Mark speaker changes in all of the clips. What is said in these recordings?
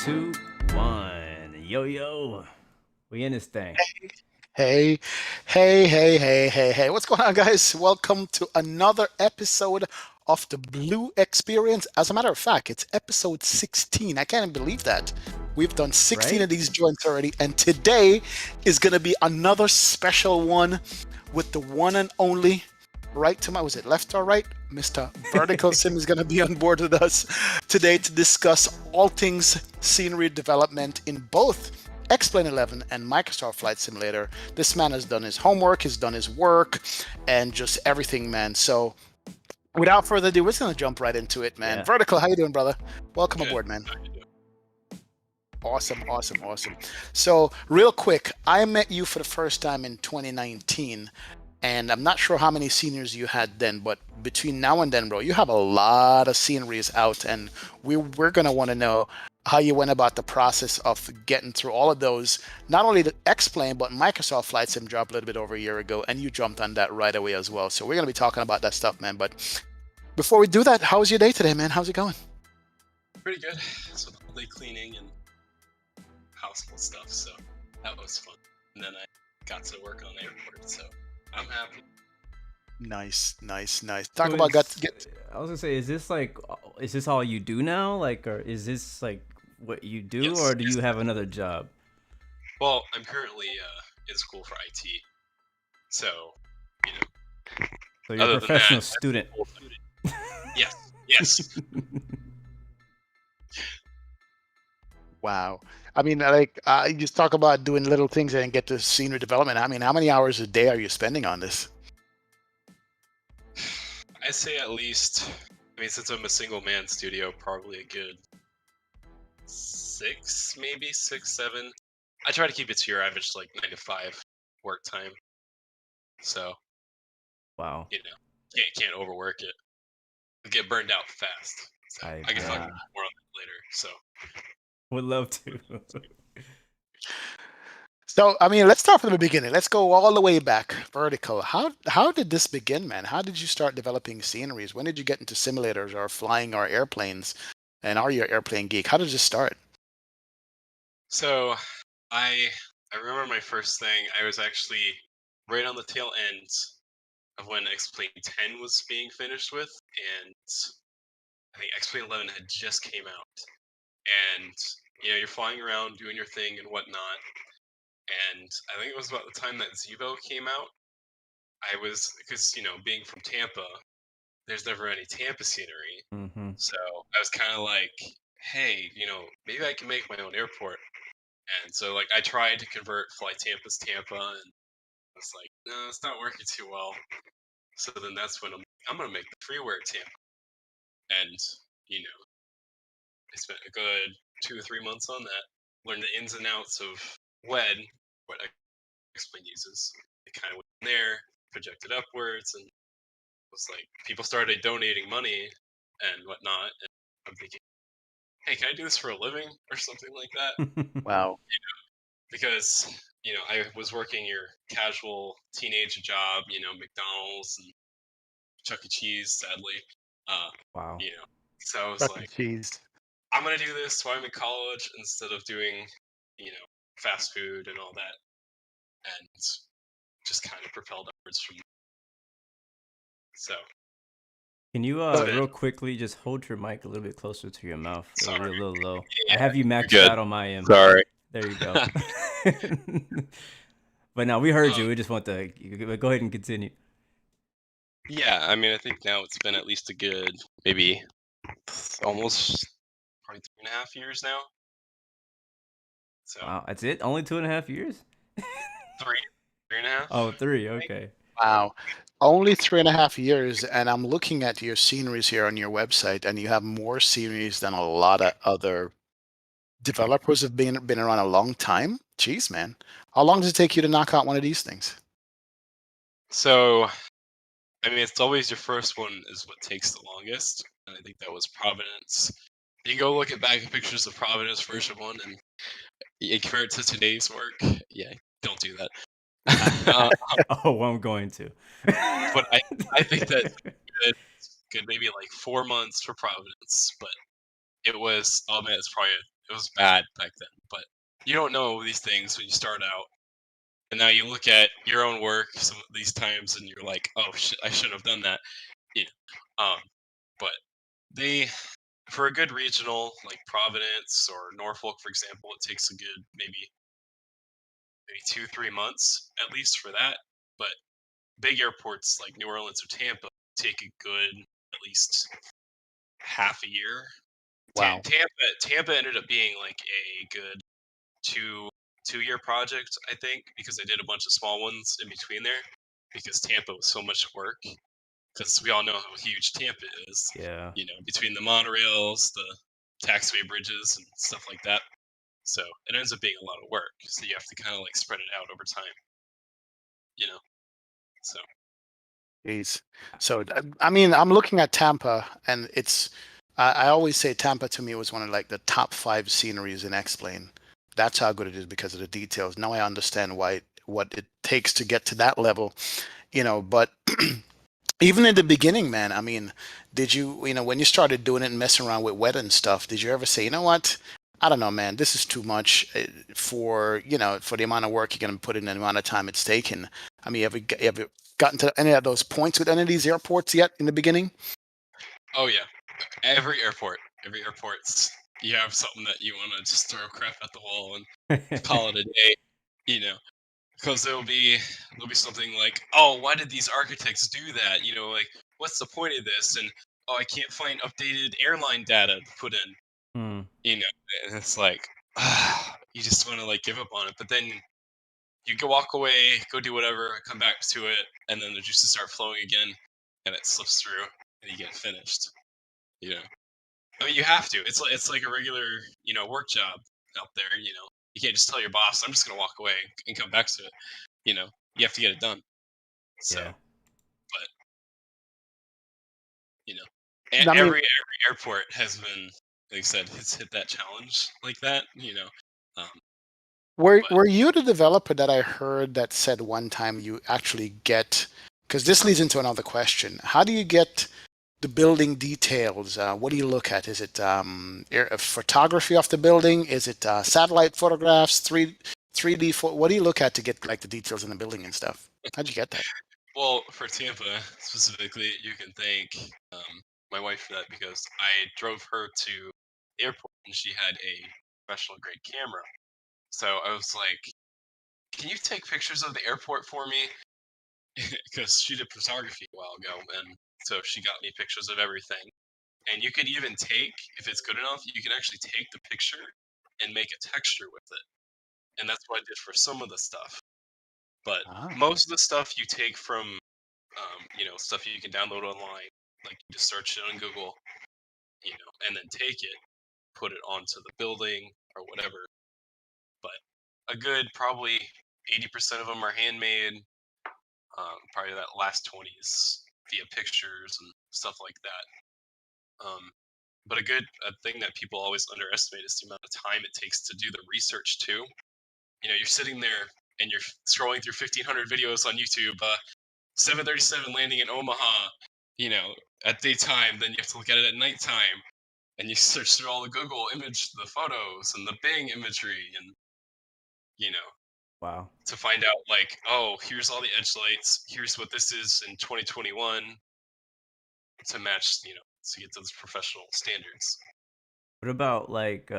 Speaker 1: 2, 1. Yo, yo. We in this thing.
Speaker 2: Hey, hey. What's going on, guys? Welcome to another episode of the Blu-XPerience. As a matter of fact, it's episode 16. I can't even believe that. We've done 16
Speaker 1: Right?
Speaker 2: of these joints already, and today is going to be another special one with the one and only, right to my, was it left or right? Mr. Verticalsim is going to be on board with us today to discuss all things scenery development in both X-Plane 11 and Microsoft Flight Simulator. This man has done his homework, he's done his work, and just everything, man. So without further ado, we're just gonna jump right into it, man.
Speaker 1: Yeah.
Speaker 2: Vertical, how you doing, brother? Welcome
Speaker 3: Good.
Speaker 2: aboard, man.
Speaker 3: How you doing?
Speaker 2: Awesome. So real quick, I met you for the first time in 2019, and I'm not sure how many seniors you had then, but between now and then, bro, you have a lot of sceneries out, and we're gonna want to know how you went about the process of getting through all of those. Not only the X-Plane, but Microsoft Flight Sim dropped a little bit over a year ago, and you jumped on that right away as well. So we're gonna be talking about that stuff, man. But before we do that, how was your day today, man? How's it going?
Speaker 3: Pretty good. So all day cleaning and household stuff, so that was fun. And then I got to work on the airport, so I'm happy.
Speaker 2: Nice.
Speaker 1: So
Speaker 2: Talk about
Speaker 1: I was gonna say, is this all you do now? Like, or is this like what you do,
Speaker 3: Yes,
Speaker 1: or do
Speaker 3: yes.
Speaker 1: you have another job?
Speaker 3: Well, I'm currently in school for IT, so you know.
Speaker 1: So you're
Speaker 3: Other
Speaker 1: a
Speaker 3: than
Speaker 1: professional
Speaker 3: that,
Speaker 1: student.
Speaker 3: Yes.
Speaker 2: Wow. I mean, like, you just talk about doing little things and get to senior development. I mean, how many hours a day are you spending on this?
Speaker 3: I say at least. I mean, since I'm a single man studio, probably a good 6, maybe 6, 7. I try to keep it to your average like 9 to 5 work time. So
Speaker 1: Wow.
Speaker 3: can't overwork it. Get burned out fast. So I can talk more on that later. So
Speaker 1: Would love to.
Speaker 2: So, I mean, let's start from the beginning. Let's go all the way back, vertical. How did this begin, man? How did you start developing sceneries? When did you get into simulators or flying or airplanes? And are you an airplane geek? How did this start?
Speaker 3: So I remember my first thing. I was actually right on the tail end of when X-Plane 10 was being finished with, and I think X-Plane 11 had just came out. And you're flying around doing your thing and whatnot. And I think it was about the time that Zevo came out. I was, because being from Tampa, there's never any Tampa scenery.
Speaker 1: Mm-hmm.
Speaker 3: So I was kind of like, hey, maybe I can make my own airport. And so like I tried to convert Fly Tampa's Tampa, and I was like, no, it's not working too well. So then that's when I'm gonna make the freeware Tampa. And I spent a good 2 or 3 months on that. Learned the ins and outs of WED, what X-Plane uses. It kind of went in there, projected upwards, and was like, people started donating money and whatnot. And I'm thinking, hey, can I do this for a living or something like that?
Speaker 2: Wow.
Speaker 3: Because I was working your casual teenage job, McDonald's and Chuck E. Cheese, sadly.
Speaker 1: Wow.
Speaker 3: So I was
Speaker 2: Chuck E.
Speaker 3: like,
Speaker 2: Cheese.
Speaker 3: I'm gonna do this while I'm in college instead of doing, fast food and all that, and just kind of propelled upwards from there. So
Speaker 1: Can you
Speaker 3: Okay.
Speaker 1: real quickly just hold your mic a little bit closer to your mouth? It'll be a
Speaker 3: Sorry.
Speaker 1: little low.
Speaker 3: Yeah,
Speaker 1: I have you maxed
Speaker 3: good.
Speaker 1: out on my end.
Speaker 3: Sorry.
Speaker 1: There you go. But now we heard you.
Speaker 3: Um,
Speaker 1: We just want to go ahead and continue.
Speaker 3: Yeah, I mean, I think now it's been at least a good, maybe almost probably 3.5 years now. So
Speaker 1: Wow, that's it? Only 2.5 years?
Speaker 3: 3.5.
Speaker 1: Oh, 3. Okay.
Speaker 2: Wow. Only 3.5 years, and I'm looking at your sceneries here on your website, and you have more sceneries than a lot of other developers have been around a long time. Jeez, man. How long does it take you to knock out one of these things?
Speaker 3: So, I mean, it's always your first one is what takes the longest, and I think that was Providence. You can go look at back pictures of Providence version 1 and compare it to today's work. Yeah, don't do that.
Speaker 1: Oh, I'm going to.
Speaker 3: But I think that good maybe like 4 months for Providence, but it was, oh man, it It was bad back then, but you don't know these things when you start out. And now you look at your own work some of these times, and you're like, "Oh shit, I should have done that." You know, but they for a good regional like Providence or Norfolk, for example, it takes a good maybe 2-3 months at least for that. But big airports like New Orleans or Tampa take a good at least half a year.
Speaker 2: Wow.
Speaker 3: Tampa ended up being like a good two year project, I think, because I did a bunch of small ones in between there because Tampa was so much work. Because we all know how huge Tampa is,
Speaker 1: Yeah.
Speaker 3: between the monorails, the taxiway bridges, and stuff like that. So it ends up being a lot of work. So you have to kind of like spread it out over time, you know. So
Speaker 2: Jeez. So, I mean, I'm looking at Tampa, and I always say Tampa to me was one of like the top 5 sceneries in X-Plane. That's how good it is because of the details. Now I understand what it takes to get to that level, but even in the beginning, man, I mean, did when you started doing it and messing around with wet and stuff, did you ever say, you know what? I don't know, man, this is too much for the amount of work you're going to put in and the amount of time it's taken. I mean, have you gotten to any of those points with any of these airports yet in the beginning?
Speaker 3: oh yeah, every airport's you have something that you want to just throw crap at the wall and call it a day, you know. Because there'll be something like, oh, why did these architects do that? Like, what's the point of this? And oh, I can't find updated airline data to put in.
Speaker 1: Hmm.
Speaker 3: And it's like, you just want to like give up on it. But then you go walk away, go do whatever, come back to it, and then the juices start flowing again, and it slips through, and you get it finished. You know, I mean, you have to. It's like a regular work job out there. You can't just tell your boss, I'm just gonna walk away and come back to it. You have to get it done. So,
Speaker 1: Yeah.
Speaker 3: but you know,
Speaker 2: I mean,
Speaker 3: every airport has been, like I said, it's hit that challenge like that. Um,
Speaker 2: were
Speaker 3: but
Speaker 2: were you the developer that I heard that said one time you actually get, because this leads into another question. How do you get the building details? What do you look at? Is it photography of the building? Is it satellite photographs, 3D? What do you look at to get like the details in the building and stuff? How'd you get that?
Speaker 3: well, for Tampa specifically, you can thank my wife for that because I drove her to the airport and she had a professional grade camera. So I was like, "Can you take pictures of the airport for me?" Because she did photography a while ago, and so she got me pictures of everything. And you could even take, if it's good enough, you can actually take the picture and make a texture with it. And that's what I did for some of the stuff. But
Speaker 2: Ah,
Speaker 3: most of the stuff you take from, stuff you can download online, like you just search it on Google, and then take it, put it onto the building or whatever. But a good probably 80% of them are handmade. Probably that last 20 is via pictures and stuff like that. But a thing that people always underestimate is the amount of time it takes to do the research too. You're sitting there and you're scrolling through 1,500 videos on YouTube. 737 landing in Omaha, you know, at daytime. Then you have to look at it at nighttime, and you search through all the Google the photos, and the Bing imagery, and you know,
Speaker 1: Wow.
Speaker 3: to find out like, oh, here's all the edge lights. Here's what this is in 2021 to match, to get those professional standards.
Speaker 1: What about like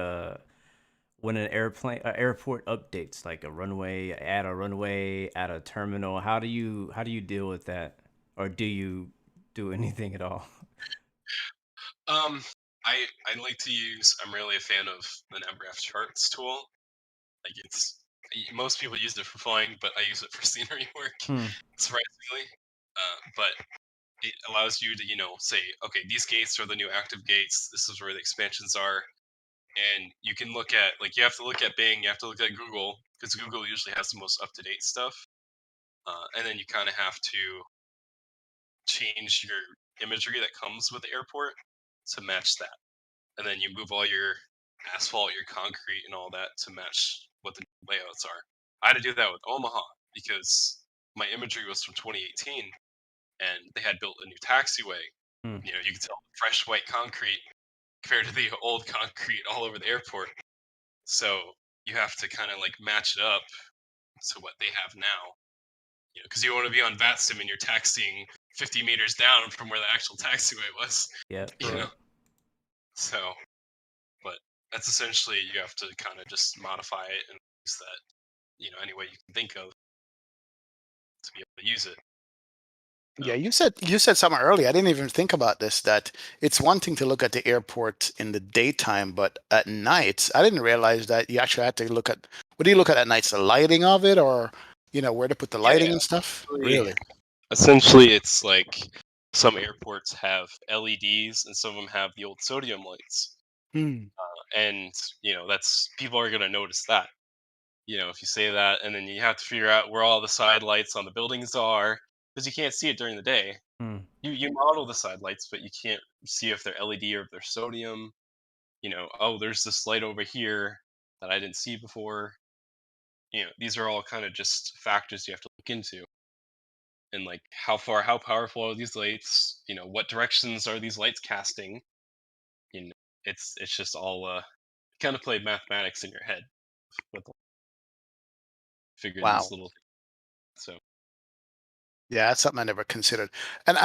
Speaker 1: when an airport updates, like a runway, add a terminal? How do you deal with that, or do you do anything at all?
Speaker 3: Um, I like to use. I'm really a fan of the Navgraph charts tool. Like most people use it for flying, but I use it for scenery work,
Speaker 1: Hmm.
Speaker 3: surprisingly. But it allows you to, say, okay, these gates are the new active gates. This is where the expansions are, and you can look at like you have to look at Bing, you have to look at Google because Google usually has the most up to date stuff, and then you kind of have to change your imagery that comes with the airport to match that, and then you move all your asphalt, your concrete, and all that to match what the layouts are. I had to do that with Omaha because my imagery was from 2018 and they had built a new taxiway.
Speaker 1: Hmm.
Speaker 3: You could tell fresh white concrete compared to the old concrete all over the airport. So you have to kind of like match it up to what they have now. Because you want to be on VATSIM and you're taxiing 50 meters down from where the actual taxiway was.
Speaker 1: Yep.
Speaker 3: You know,
Speaker 1: Yep.
Speaker 3: so but that's essentially you have to kind of just modify it and use that any way you can think of to be able to use it.
Speaker 2: Yeah, you said something earlier. I didn't even think about this, that it's one thing to look at the airport in the daytime, but at night, I didn't realize that you actually had to look at, what do you look at nights? The lighting of it, or where to put the
Speaker 3: Yeah,
Speaker 2: lighting and stuff? Really?
Speaker 3: essentially it's like some airports have LEDs and some of them have the old sodium lights.
Speaker 2: Hmm.
Speaker 3: And that's people are going to notice that. If you say that, and then you have to figure out where all the side lights on the buildings are because you can't see it during the day.
Speaker 1: Hmm.
Speaker 3: You model the side lights, but you can't see if they're LED or if they're sodium. Oh, there's this light over here that I didn't see before. These are all kind of just factors you have to look into. And like how powerful are these lights? What directions are these lights casting? You know, it's just all kind of play mathematics in your head with figure these
Speaker 2: Wow.
Speaker 3: little so
Speaker 2: Yeah, that's something I never considered. And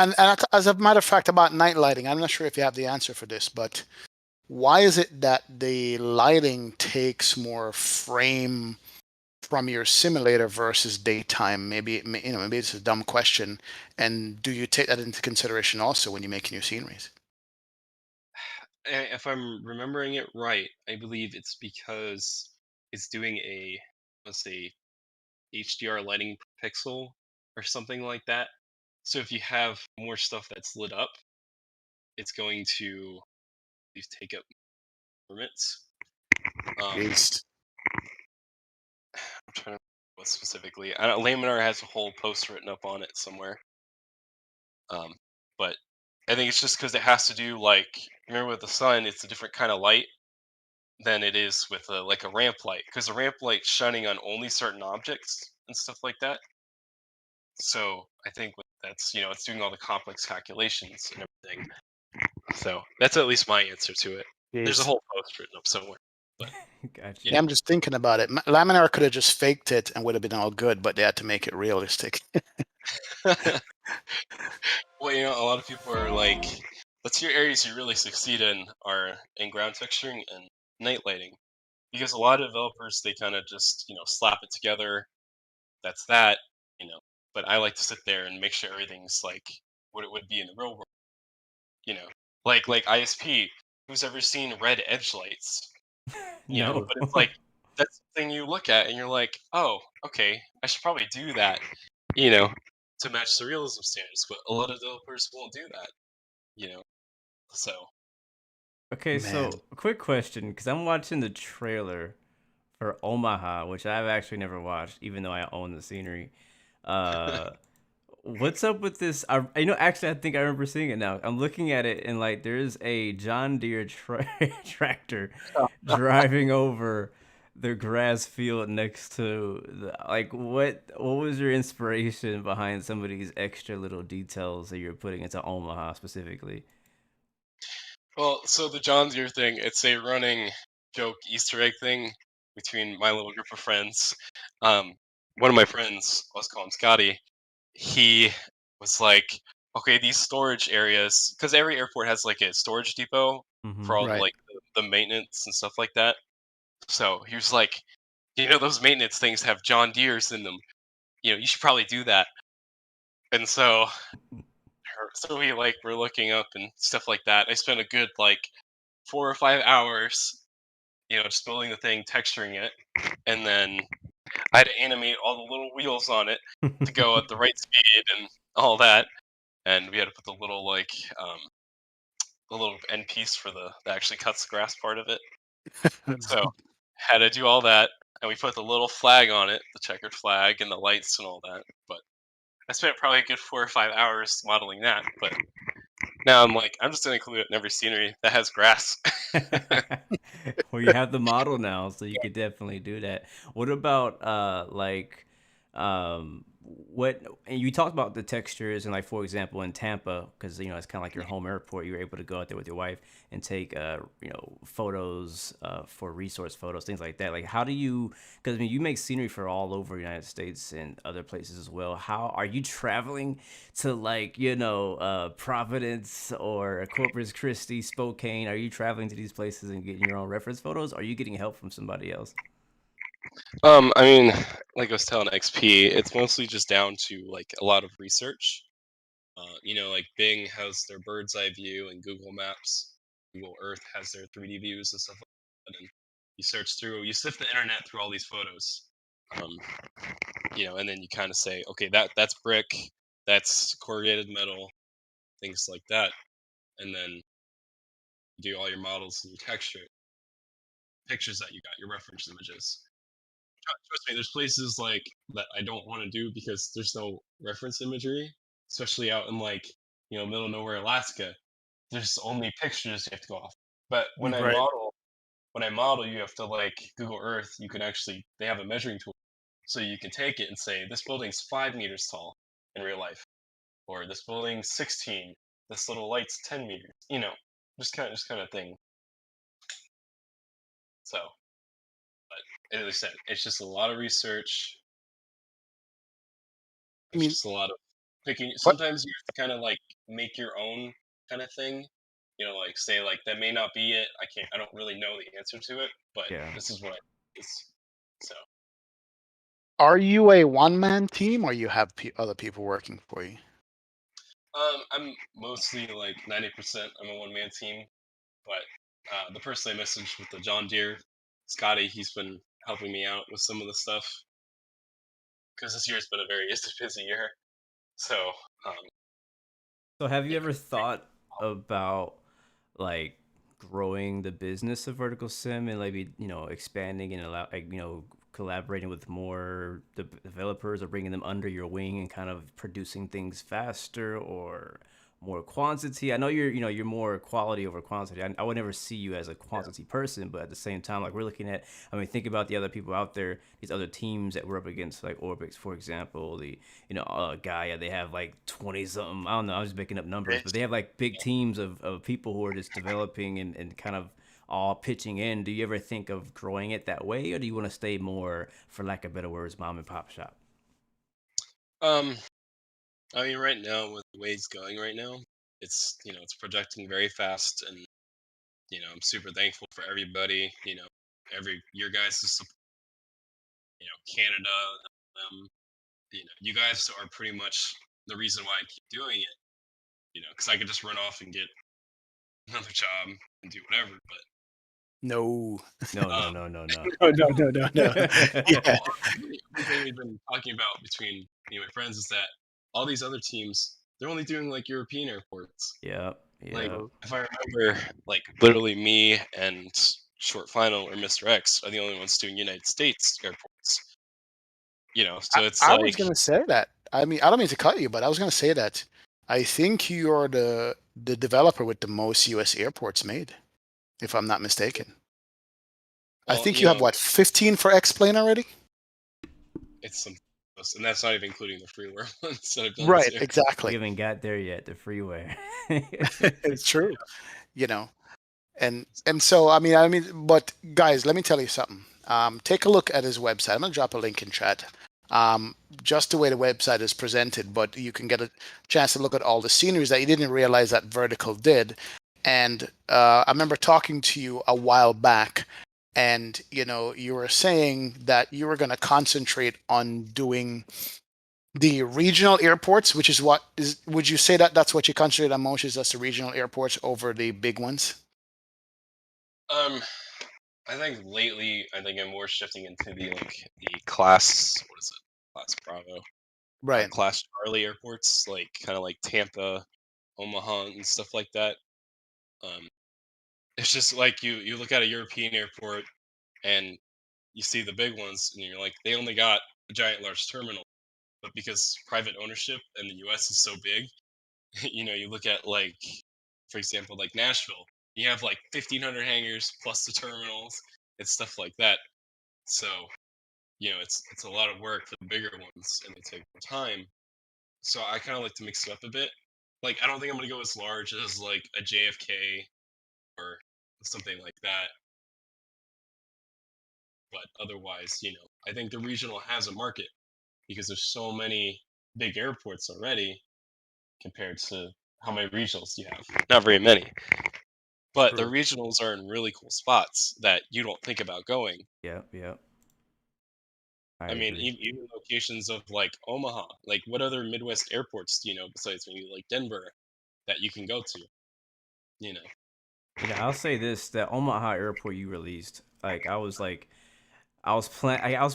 Speaker 2: as a matter of fact, about night lighting, I'm not sure if you have the answer for this, but why is it that the lighting takes more frame from your simulator versus daytime? Maybe it's a dumb question. And do you take that into consideration also when you're making your sceneries?
Speaker 3: if I'm remembering it right, I believe it's because it's doing a, let's say, HDR lighting per pixel or something like that. So if you have more stuff that's lit up, it's going to take up permits.
Speaker 2: Jeez.
Speaker 3: I'm trying to what specifically. I don't, Laminar has a whole post written up on it somewhere. But I think it's just because it has to do like remember with the sun, it's a different kind of light than it is with like a ramp light because the ramp light's shining on only certain objects and stuff like that. So I think that's it's doing all the complex calculations and everything. So that's at least my answer to it. There's a
Speaker 2: Jeez.
Speaker 3: whole post written up somewhere, but
Speaker 1: Gotcha.
Speaker 3: you
Speaker 2: Yeah, I'm just thinking about it. Laminar could have just faked it and would have been all good, but they had to make it realistic.
Speaker 3: know. Well, a lot of people are like, the two areas you really succeed in are in ground texturing and night lighting. Because a lot of developers, they kind of just, slap it together. That's that, you know. But I like to sit there and make sure everything's like what it would be in the real world, you know. Like ISP. Who's ever seen red edge lights?
Speaker 1: No.
Speaker 3: But it's like that's the thing you look at and you're like, oh, okay, I should probably do that, you know, to match the realism standards. But a lot of developers won't do that, you know. So
Speaker 1: Okay,
Speaker 2: Man.
Speaker 1: so a quick question, because I'm watching the trailer for Omaha, which I've actually never watched, even though I own the scenery. Uh, what's up with this? Actually, I think I remember seeing it now. I'm looking at it, and like, there's a John Deere tractor driving over the grass field next to the like. What was your inspiration behind some of these extra little details that you're putting into Omaha specifically?
Speaker 3: well, so the John Deere thing, it's a running joke Easter egg thing between my little group of friends. Um, one of my friends, let's call him Scotty, he was like, okay, these storage areas, because every airport has like a storage depot
Speaker 1: Mm-hmm.
Speaker 3: for all the
Speaker 2: Right.
Speaker 3: like the maintenance and stuff like that. So he was like, those maintenance things have John Deere's in them. You should probably do that. And so we like were looking up and stuff like that. I spent a good like 4 or 5 hours, just building the thing, texturing it, and then I had to animate all the little wheels on it to go at the right speed and all that. And we had to put um, the little end piece for that actually cuts the grass part of it. So had to do all that, and we put the little flag on it, the checkered flag, and the lights and all that. But I spent probably a good 4 or 5 hours modeling that. But now I'm like, I'm just gonna include it in every scenery that has grass.
Speaker 1: Well, you have the model now, so you could definitely do that. What about What and you talked about the textures and like for example in Tampa because you know it's kind of like your home airport. You were able to go out there with your wife and take you know photos for resource photos, things like that. Like how do you? Because I mean you make scenery for all over the United States and other places as well. How are you traveling to like you know Providence or Corpus Christi, Spokane? Are you traveling to these places and getting your own reference photos? Or are you getting help from somebody else?
Speaker 3: I mean, like I was telling XP, it's mostly just down to like a lot of research. Like Bing has their bird's eye view, and Google Maps, Google Earth has their 3D views and stuff like that. And you sift the internet through all these photos. Um, and then you kind of say, okay, that's brick, that's corrugated metal, things like that, and then you do all your models and your texture, pictures that you got, your reference images. Trust me, there's places like that I don't want to do because there's no reference imagery, especially out in like middle of nowhere Alaska. There's only pictures you have to go off. But
Speaker 2: Right.
Speaker 3: when I model, you have to like Google Earth. You can actually they have a measuring tool, so you can take it and say this building's 5 meters tall in real life, or this building's 16. This little light's 10 meters. Just kind of thing. So, but as I said, it's just a lot of research.
Speaker 2: I
Speaker 3: It's
Speaker 2: mean,
Speaker 3: just a lot of picking.
Speaker 2: what
Speaker 3: Sometimes you have to kind of like make your own kind of thing. Like say like that may not be it. I don't really know the answer to it, but
Speaker 1: Yeah.
Speaker 3: this is what is. So
Speaker 2: are you a one-man team or you have other people working for you?
Speaker 3: I'm mostly like 90%. I'm a one man team, but the person I messaged with the John Deere, Scotty, he's been helping me out with some of the stuff because this year's been a very busy year. So um,
Speaker 1: So have you
Speaker 3: yeah.
Speaker 1: ever thought about like growing the business of vertical sim and maybe expanding and allow like collaborating with more developers or bringing them under your wing and kind of producing things faster or more quantity? I know you're more quality over quantity. I would never see you as a quantity person, but at the same time, like we're looking at, I mean, think about the other people out there, these other teams that we're up against, like Orbix, for example, the Gaia. They have like 20 something. I don't know. I'm just making up numbers, but they have like big teams of people who are just developing and kind of all pitching in. Do you ever think of growing it that way, or do you want to stay more, for lack of better words, mom and pop shop?
Speaker 3: Um, I mean, right now with the way it's going right now, it's projecting very fast, and I'm super thankful for everybody. Every your guys' support. Canada. Um, you guys are pretty much the reason why I keep doing it. Because I could just run off and get another job and do whatever. But
Speaker 2: No.
Speaker 1: No, no,
Speaker 3: um,
Speaker 1: no, no, no.
Speaker 2: No, no, no, no, no. Yeah.
Speaker 3: well, everything we've been talking about between me and my friends is that all these other teams they're only doing like European airports.
Speaker 1: Yep,
Speaker 3: Like
Speaker 1: yep.
Speaker 3: if I remember, like literally me and Short Final or Mr. X are the only ones doing United States airports.
Speaker 2: I,
Speaker 3: So it's
Speaker 2: I was
Speaker 3: like
Speaker 2: gonna say that. I mean, I don't mean to cut you, but I was gonna say that I think you're the developer with the most US airports made, if I'm not mistaken. I
Speaker 3: well,
Speaker 2: think you have what, 15 for X-Plane already?
Speaker 3: it's some, and that's not even including the freeware ones that I've done this
Speaker 2: Right,
Speaker 3: year.
Speaker 1: We
Speaker 2: exactly.
Speaker 1: haven't got there yet. The freeway.
Speaker 2: It's true, you know. And so I mean, but guys, let me tell you something. Take a look at his website. I'm gonna drop a link in chat. Just the way the website is presented, but you can get a chance to look at all the sceneries that you didn't realize that Vertical did. And I remember talking to you a while back, and you were saying that you were going to concentrate on doing the regional airports, which is what is. Would you say that that's what you concentrate on most? Is just the regional airports over the big ones?
Speaker 3: Um, I think lately, I think I'm more shifting into the class. What is it? Class Bravo,
Speaker 2: Right.
Speaker 3: class Charlie airports, like kind of like Tampa, Omaha, and stuff like that. Um, it's just like you look at a European airport and you see the big ones, and you're like, they only got a giant large terminal, but because private ownership in the U.S. is so big, you look at like, for example, like Nashville, you have like 1,500 hangars plus the terminals and stuff like that. So it's a lot of work for the bigger ones, and they take more time. So I kind of like to mix it up a bit. Like I don't think I'm gonna go as large as like a JFK or something like that, but otherwise, I think the regional has a market because there's so many big airports already compared to how many regionals you have. Not very many. But the
Speaker 1: True.
Speaker 3: regionals are in really cool spots that you don't think about going.
Speaker 1: Yep, yep. I
Speaker 3: I mean,
Speaker 1: agree.
Speaker 3: even locations of like Omaha. Like, what other Midwest airports do you know besides maybe like Denver that you can go to? You know,
Speaker 1: I'll say this: that Omaha airport you released, I was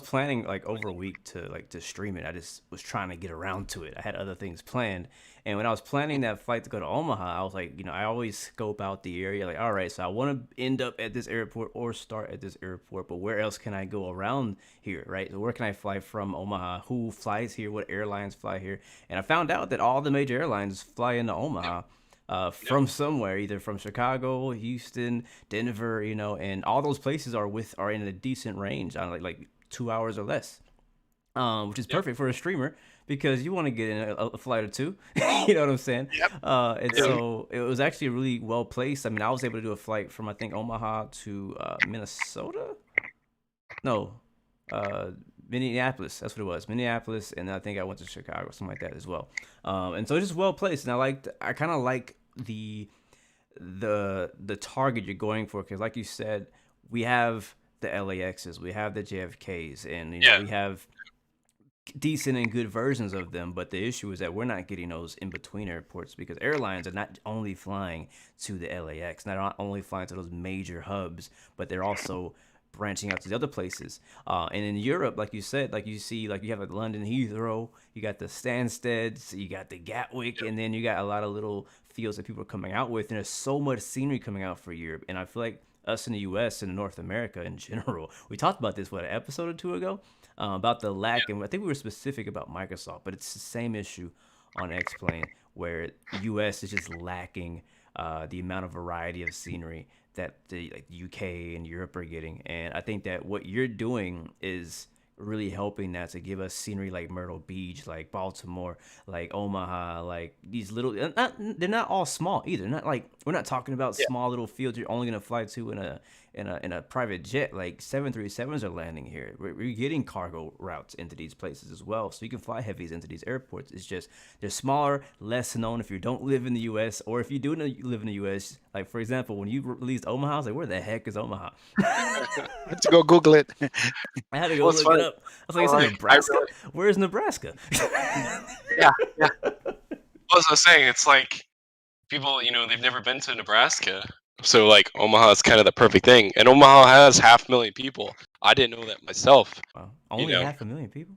Speaker 1: planning like over a week to stream it. I just was trying to get around to it. I had other things planned, and when I was planning that flight to go to Omaha, I was like, I always scope out the area. Like, all right, so I want to end up at this airport or start at this airport, but where else can I go around here, right? So where can I fly from Omaha? Who flies here? What airlines fly here? And I found out that all the major airlines fly into
Speaker 3: yep,
Speaker 1: Omaha
Speaker 3: yep,
Speaker 1: from somewhere, either from Chicago, Houston, Denver, and all those places are in a decent range, on like 2 hours or less, which is
Speaker 3: yep,
Speaker 1: perfect for a streamer because you want to get in a flight or two. You know what I'm saying?
Speaker 2: Yep.
Speaker 1: And
Speaker 3: yep,
Speaker 2: Yeah.
Speaker 1: so it was actually really well placed. I mean, I was able to do a flight from I think Omaha to Minnesota. No, uh, Minneapolis. That's what it was, Minneapolis, and I think I went to Chicago, something like that as well. And so it's just well placed, and I kind of like the target you're going for because, like you said, we have the LAXs, we have the JFKs, and
Speaker 3: yeah,
Speaker 1: we have decent and good versions of them. But the issue is that we're not getting those in between airports because airlines are not only flying to the LAX, not only flying to those major hubs, but they're also branching out to the other places. And in Europe, like you said, like you see, like you have like London Heathrow, you got the Stansteads, you got the Gatwick,
Speaker 3: yep,
Speaker 1: and then you got a lot of little fields that people are coming out with. And there's so much scenery coming out for Europe. And I feel like us in the US and North America in general, we talked about this, what, an episode or two ago? About the lack, and I think we were specific about Microsoft, but it's the same issue on X-Plane where US is just lacking the amount of variety of scenery that the like UK and Europe are getting. And I think that what you're doing is really helping that to give us scenery like Myrtle Beach, like Baltimore, like Omaha, like these little they're not all small either. Not like we're not talking about
Speaker 2: Yeah.
Speaker 1: small little fields you're only gonna fly to in a private jet. Like 737s are landing here. We're getting cargo routes into these places as well, so you can fly heavies into these airports. It's just they're smaller, less known if you don't live in the U.S. or if you do live in the U.S. Like for example, when you released Omaha, I was like, where the heck is Omaha?
Speaker 2: Let's go Google it.
Speaker 1: I had to go
Speaker 3: Well, it's
Speaker 1: look it
Speaker 3: funny.
Speaker 1: up. I was like,
Speaker 3: Well,
Speaker 1: it's in
Speaker 3: like I
Speaker 1: Nebraska.
Speaker 3: really,
Speaker 1: Where's Nebraska?
Speaker 3: yeah, yeah. As I was saying, it's like people, they've never been to Nebraska, so like Omaha is kind of the perfect thing. And Omaha has 500,000 people. I didn't know that myself.
Speaker 1: Wow,
Speaker 3: You
Speaker 1: only
Speaker 3: know,
Speaker 1: 500,000 people.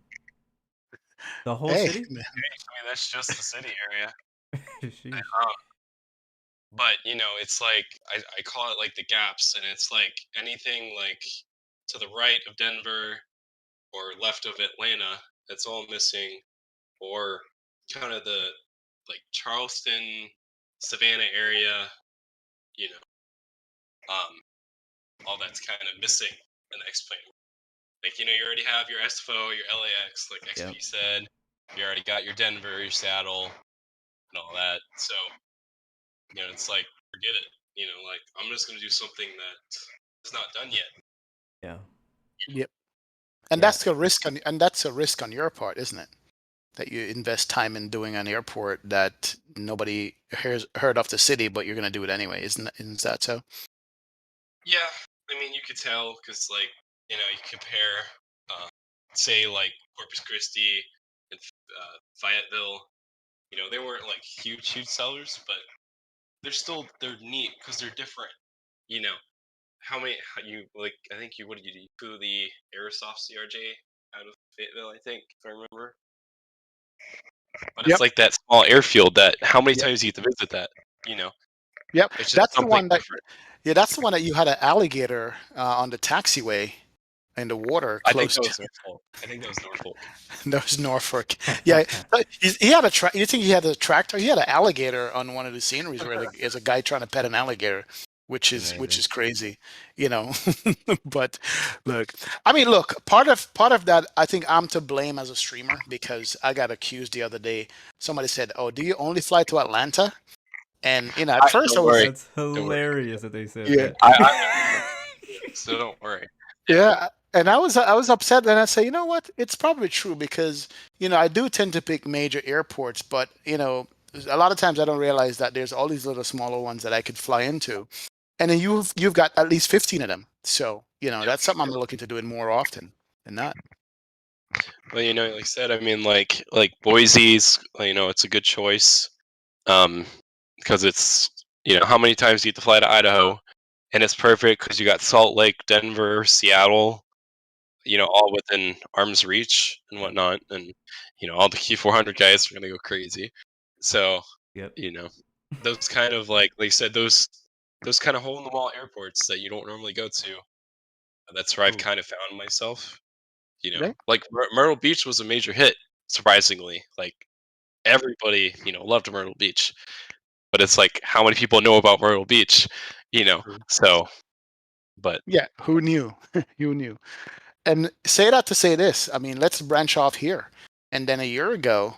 Speaker 1: The whole
Speaker 2: Hey,
Speaker 1: city.
Speaker 3: I mean that's just the city area.
Speaker 1: Sheesh.
Speaker 3: Um, but it's like I call it like the gaps, and it's like anything like to the right of Denver or left of Atlanta that's all missing, or kind of the like Charleston, Savannah area, you know, all that's kind of missing in the X-Plane. Like you already have your SFO, your LAX, like
Speaker 1: Yep.
Speaker 3: XP said. You already got your Denver, your Seattle, and all that. So it's like forget it. Like I'm just gonna do something that is not done yet.
Speaker 1: Yeah.
Speaker 2: yep. And
Speaker 1: Yeah.
Speaker 2: that's a risk on your part, isn't it? That you invest time in doing an airport that nobody heard of the city, but you're going to do it anyway. Isn't that so?
Speaker 3: Yeah, I mean you could tell because like you compare, uh, say like Corpus Christi and Fayetteville. They weren't like huge sellers, but they're neat because they're different. You know, how you like? I think what did you flew the Aerosoft CRJ out of Fayetteville? I think if I remember. But it's
Speaker 2: Yep.
Speaker 3: like that small airfield that how many
Speaker 2: Yep.
Speaker 3: times do you have to visit that? You know,
Speaker 2: Yep.
Speaker 3: it's just
Speaker 2: That's the
Speaker 3: something
Speaker 2: one that.
Speaker 3: different.
Speaker 2: Yeah, that's the one that you had an alligator on the taxiway in the water
Speaker 3: I think
Speaker 2: close
Speaker 3: that
Speaker 2: to
Speaker 3: was Norfolk. I think that was Norfolk.
Speaker 2: those Norfolk. Yeah, but he had a You think he had a tractor? He had an alligator on one of the sceneries where there's a guy trying to pet an alligator. which
Speaker 1: It's
Speaker 2: is
Speaker 1: amazing.
Speaker 2: crazy, you know. But look, I mean, look, part of that, I think I'm to blame as a streamer because I got accused the other day. Somebody said, "Oh, do you only fly to Atlanta?" And at first I
Speaker 3: Don't
Speaker 2: was,
Speaker 3: worry,
Speaker 1: That's
Speaker 3: don't worry.
Speaker 1: hilarious that they said
Speaker 2: yeah,
Speaker 1: that.
Speaker 3: I'm so don't worry. Yeah,
Speaker 2: yeah, and I was upset, and I say, you know what? It's probably true because I do tend to pick major airports, but a lot of times I don't realize that there's all these little smaller ones that I could fly into, and then you've got at least 15 of them. So
Speaker 3: yep,
Speaker 2: that's something I'm
Speaker 3: yep.
Speaker 2: looking to do it more often than not.
Speaker 3: Well, like I said, I mean, like Boise's, it's a good choice. Um, because it's how many times do you have to fly to Idaho, and it's perfect because you got Salt Lake, Denver, Seattle, all within arm's reach and whatnot, and all the Q 400 guys are gonna go crazy. So
Speaker 1: Yep.
Speaker 3: you know, those kind of like you said, those kind of hole in the wall airports that you don't normally go to. That's where I've
Speaker 1: Oh,
Speaker 3: kind of found myself.
Speaker 2: Okay.
Speaker 3: Like Myrtle Beach was a major hit, surprisingly. Like everybody, loved Myrtle Beach, but it's like how many people know about Myrtle Beach, you know?
Speaker 2: True.
Speaker 3: So, but
Speaker 2: Yeah, who knew? Who knew? And say that to say this. I mean, let's branch off here. And then a year ago,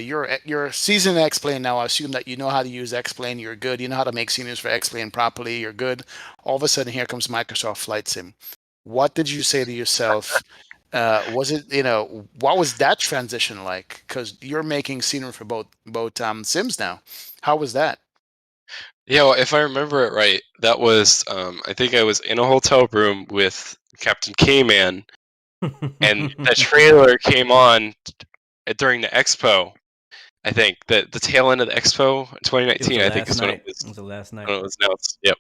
Speaker 2: you're seasoned X-Plane now. I assume that you know how to use X-Plane. You're good. You know how to make scenes for X-Plane properly. You're good. All of a sudden, here comes Microsoft Flight Sim. What did you say to yourself? Was it, what was that transition like? Because you're making scenery for both Sims now. How was that?
Speaker 3: well, if I remember it right, that was I think I was in a hotel room with Captain K-Man, and the trailer came on during the expo. I think the tail end of the expo in
Speaker 1: it was
Speaker 3: 2019.
Speaker 1: the
Speaker 3: I think
Speaker 1: last
Speaker 3: is when
Speaker 1: night. It was the last night.
Speaker 3: it was announced. Yep.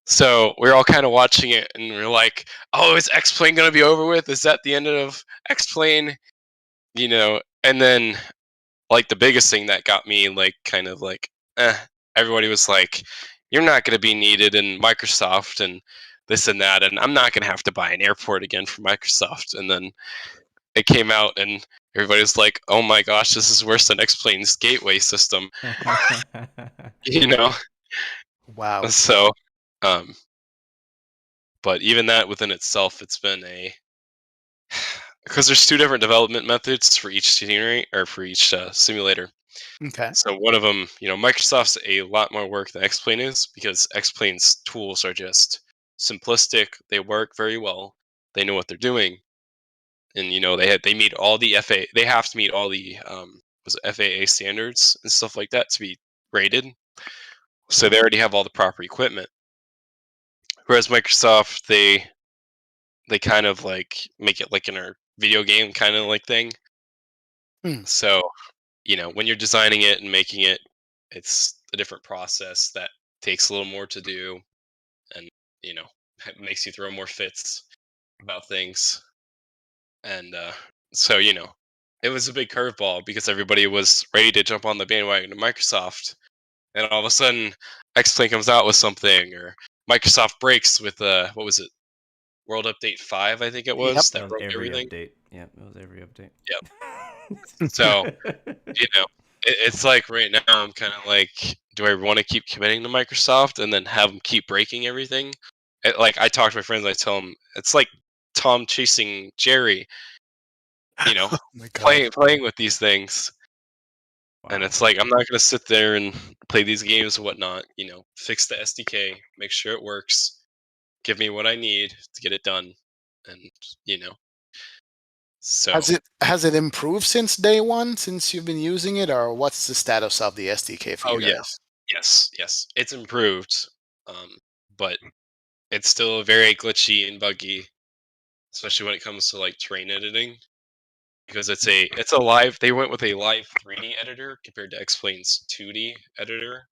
Speaker 3: So we are all kind of watching it, and we are like, "Oh, is X Plane gonna be over with? Is that the end of X Plane?" And then like the biggest thing that got me like kind of like, eh, everybody was like, "You're not gonna be needed in Microsoft and this and that, and I'm not gonna have to buy an airport again for Microsoft." And then it came out, and everybody was like, "Oh my gosh, this is worse than X Plane's gateway system," you know.
Speaker 2: Wow.
Speaker 3: So, um, but even that within itself, it's been a because there's two different development methods for each scenery or for each simulator.
Speaker 2: Okay.
Speaker 3: So one of them, Microsoft's a lot more work than X-Plane is because X-Plane's tools are just simplistic. They work very well. They know what they're doing, and they meet all the FA. They have to meet all the was it FAA standards and stuff like that to be rated. So they already have all the proper equipment. Whereas Microsoft, they kind of like make it like in a video game kind of like thing.
Speaker 2: Hmm.
Speaker 3: So when you're designing it and making it, it's a different process that takes a little more to do, and you know it makes you throw more fits about things. And so it was a big curveball because everybody was ready to jump on the bandwagon to Microsoft, and all of a sudden X-Plane comes out with something, or Microsoft breaks with what was it, World Update 5, I think it
Speaker 2: Yep.
Speaker 3: was,
Speaker 1: That
Speaker 3: that
Speaker 1: was
Speaker 3: broke
Speaker 1: every
Speaker 3: everything.
Speaker 1: update. Yep, it was every update.
Speaker 3: Yep. So you know, it's like right now I'm kind of like, do I want to keep committing to Microsoft and then have them keep breaking everything? Like I talk to my friends, I tell them it's like Tom chasing Jerry, you know,
Speaker 2: Oh my God.
Speaker 3: playing with these things, and
Speaker 1: Wow.
Speaker 3: it's like I'm not gonna sit there and play these games and whatnot. Fix the SDK, make sure it works, give me what I need to get it done, and you know, so.
Speaker 2: Has it improved since day one, since you've been using it, or what's the status of the SDK for
Speaker 3: Oh
Speaker 2: you
Speaker 3: yeah,
Speaker 2: guys?
Speaker 3: yes, it's improved, but it's still very glitchy and buggy, especially when it comes to like terrain editing, because it's a live. They went with a live 3D editor compared to X-Plane's 2D editor.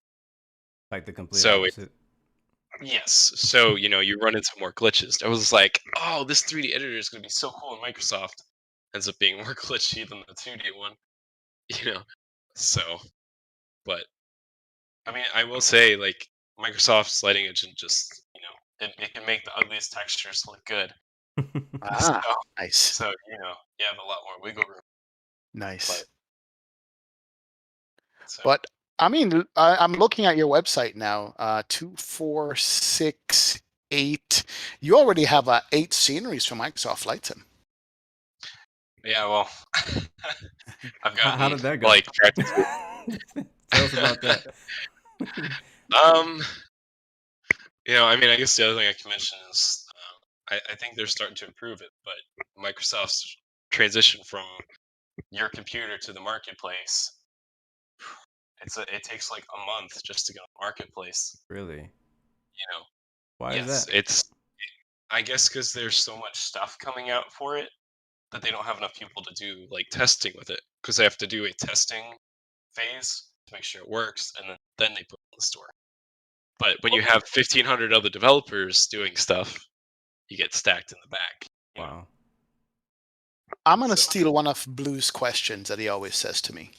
Speaker 1: Like the complete
Speaker 3: So
Speaker 1: opposite.
Speaker 3: yes, so you run into more glitches. I was like, oh, this 3D editor is going to be so cool in Microsoft. Ends up being more glitchy than the 2D one, you know. So, but I mean, I will say like Microsoft's lighting engine just it can make the ugliest textures look good. So,
Speaker 2: Ah, nice.
Speaker 3: so you have a lot more wiggle room. But
Speaker 2: Nice.
Speaker 3: so
Speaker 2: But I mean, I'm looking at your website now. 2468. You already have 8 sceneries from Microsoft Flight Sim.
Speaker 3: Yeah, well, I've
Speaker 1: How
Speaker 3: gotten
Speaker 1: did that go?
Speaker 3: like practically.
Speaker 1: Tell us about that.
Speaker 3: Um, I mean, I guess the other thing I can mention is I think they're starting to improve it, but Microsoft's transition from your computer to the marketplace, it takes like a month just to get on the marketplace.
Speaker 1: Really?
Speaker 3: You know,
Speaker 1: Why is
Speaker 3: yes,
Speaker 1: that?
Speaker 3: I guess because there's so much stuff coming out for it that they don't have enough people to do like testing with it, because they have to do a testing phase to make sure it works, and then they put it in the store. But when you have 1,500 other developers doing stuff, you get stacked in the back.
Speaker 1: Wow.
Speaker 2: I'm going to
Speaker 3: So-
Speaker 2: steal one of Blue's questions that he always says to me.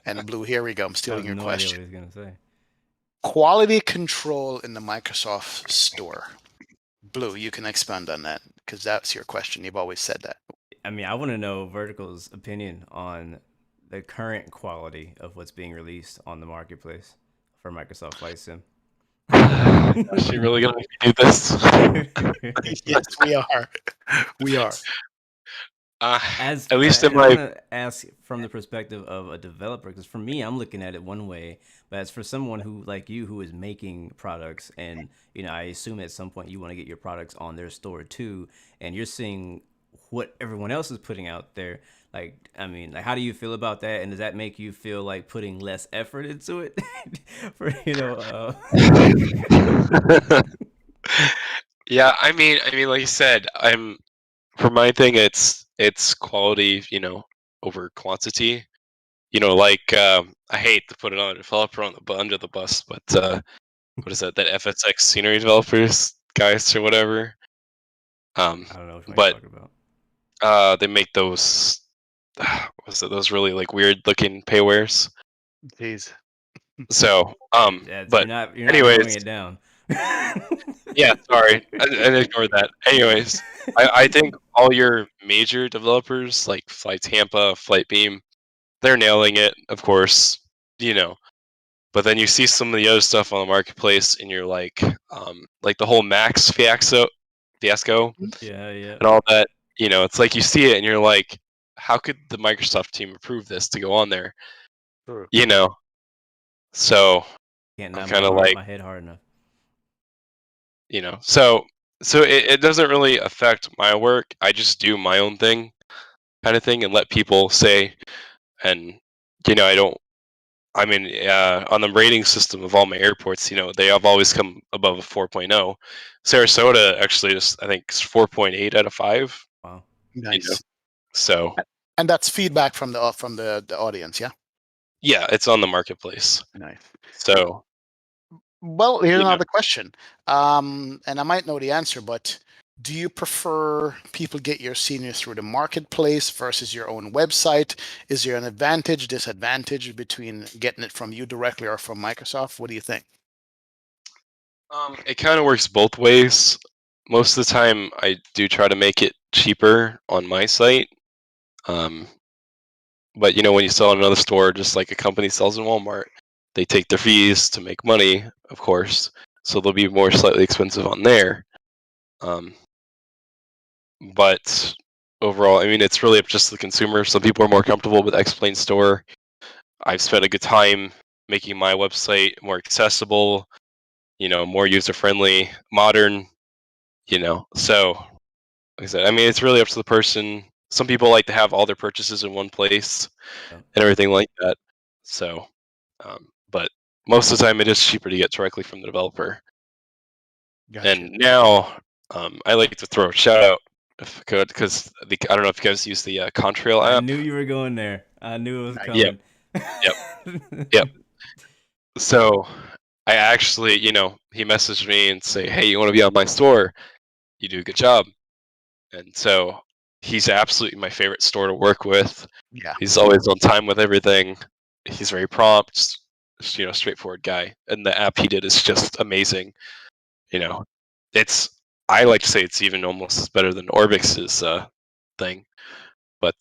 Speaker 2: And Blue, here we go. I'm
Speaker 1: I
Speaker 2: stealing
Speaker 1: have
Speaker 2: your
Speaker 1: no idea
Speaker 2: question.
Speaker 1: what he's gonna say.
Speaker 2: Quality control in the Microsoft Store. Blue, you can expand on that because that's your question. You've always said that.
Speaker 1: I mean, I want to know Vertical's opinion on the current quality of what's being released on the marketplace for Microsoft Flight Sim.
Speaker 3: Is she really gonna make me do this?
Speaker 2: Yes, we are. We are.
Speaker 1: As
Speaker 3: At least in
Speaker 1: and I want
Speaker 3: my
Speaker 1: to ask from the perspective of a developer, because for me, I'm looking at it one way, but as for someone who like you who is making products, and I assume at some point you want to get your products on their store too, and you're seeing what everyone else is putting out there. Like, I mean, like, how do you feel about that? And does that make you feel like putting less effort into it? For
Speaker 3: yeah, I mean, like you said, for my thing, it's quality, over quantity. Like I hate to put it on a developer under the bus, but what is that? That FSX scenery developers guys or whatever.
Speaker 1: I don't know what you're
Speaker 3: But
Speaker 1: talking about.
Speaker 3: they make those. Was it those really like weird looking paywares?
Speaker 2: Jeez.
Speaker 3: So
Speaker 1: Yeah,
Speaker 3: but
Speaker 1: you're not
Speaker 3: anyways,
Speaker 1: narrowing it down.
Speaker 3: yeah, sorry, I ignored that. Anyways, I think all your major developers like Flight Tampa, Flight Beam, they're nailing it, of course, you know. But then you see some of the other stuff on the marketplace, and you're like the whole Max fiasco,
Speaker 1: Yeah, yeah.
Speaker 3: and all that. It's like you see it, and you're like, how could the Microsoft team approve this to go on there?
Speaker 2: True.
Speaker 3: So
Speaker 1: Can't
Speaker 3: I'm
Speaker 1: nod
Speaker 3: kind of like,
Speaker 1: my head hard enough.
Speaker 3: so it doesn't really affect my work. I just do my own thing, kind of thing, and let people say, and I don't. I mean, on the rating system of all my airports, they have always come above a 4.0. Sarasota actually just, I think, is 4.8 out of 5.
Speaker 1: Wow.
Speaker 2: Nice.
Speaker 3: So
Speaker 2: And that's feedback from the audience, yeah?
Speaker 3: yeah, it's on the marketplace.
Speaker 2: Nice.
Speaker 3: So
Speaker 2: Well, here's
Speaker 3: you know,
Speaker 2: another question. And I might know the answer, but do you prefer people get your seniors through the marketplace versus your own website? Is there an advantage, disadvantage between getting it from you directly or from Microsoft? What do you think?
Speaker 3: it kind of works both ways. Most of the time, I do try to make it cheaper on my site. But when you sell in another store, just like a company sells in Walmart, they take their fees to make money, of course. So they'll be more slightly expensive on there. But overall, I mean, it's really up just to the consumer. Some people are more comfortable with X-Plane Store. I've spent a good time making my website more accessible, more user-friendly, modern, So, like I said, I mean, it's really up to the person. Some people like to have all their purchases in one place
Speaker 1: Yeah.
Speaker 3: and everything like that. So, but most of the time, it is cheaper to get directly from the developer.
Speaker 2: Gotcha.
Speaker 3: And now, I like to throw a shout out, if I could, because I don't know if you guys use the Contrail
Speaker 1: I
Speaker 3: app.
Speaker 1: knew you were going there. I knew it was
Speaker 2: Nice.
Speaker 1: coming.
Speaker 3: Yep. So I actually, he messaged me and say, "Hey, you want to be on my store? You do a good job." And so he's absolutely my favorite store to work with.
Speaker 2: Yeah.
Speaker 3: He's always on time with everything. He's very prompt, straightforward guy. And the app he did is just amazing. It's I like to say it's even almost better than Orbix's thing. But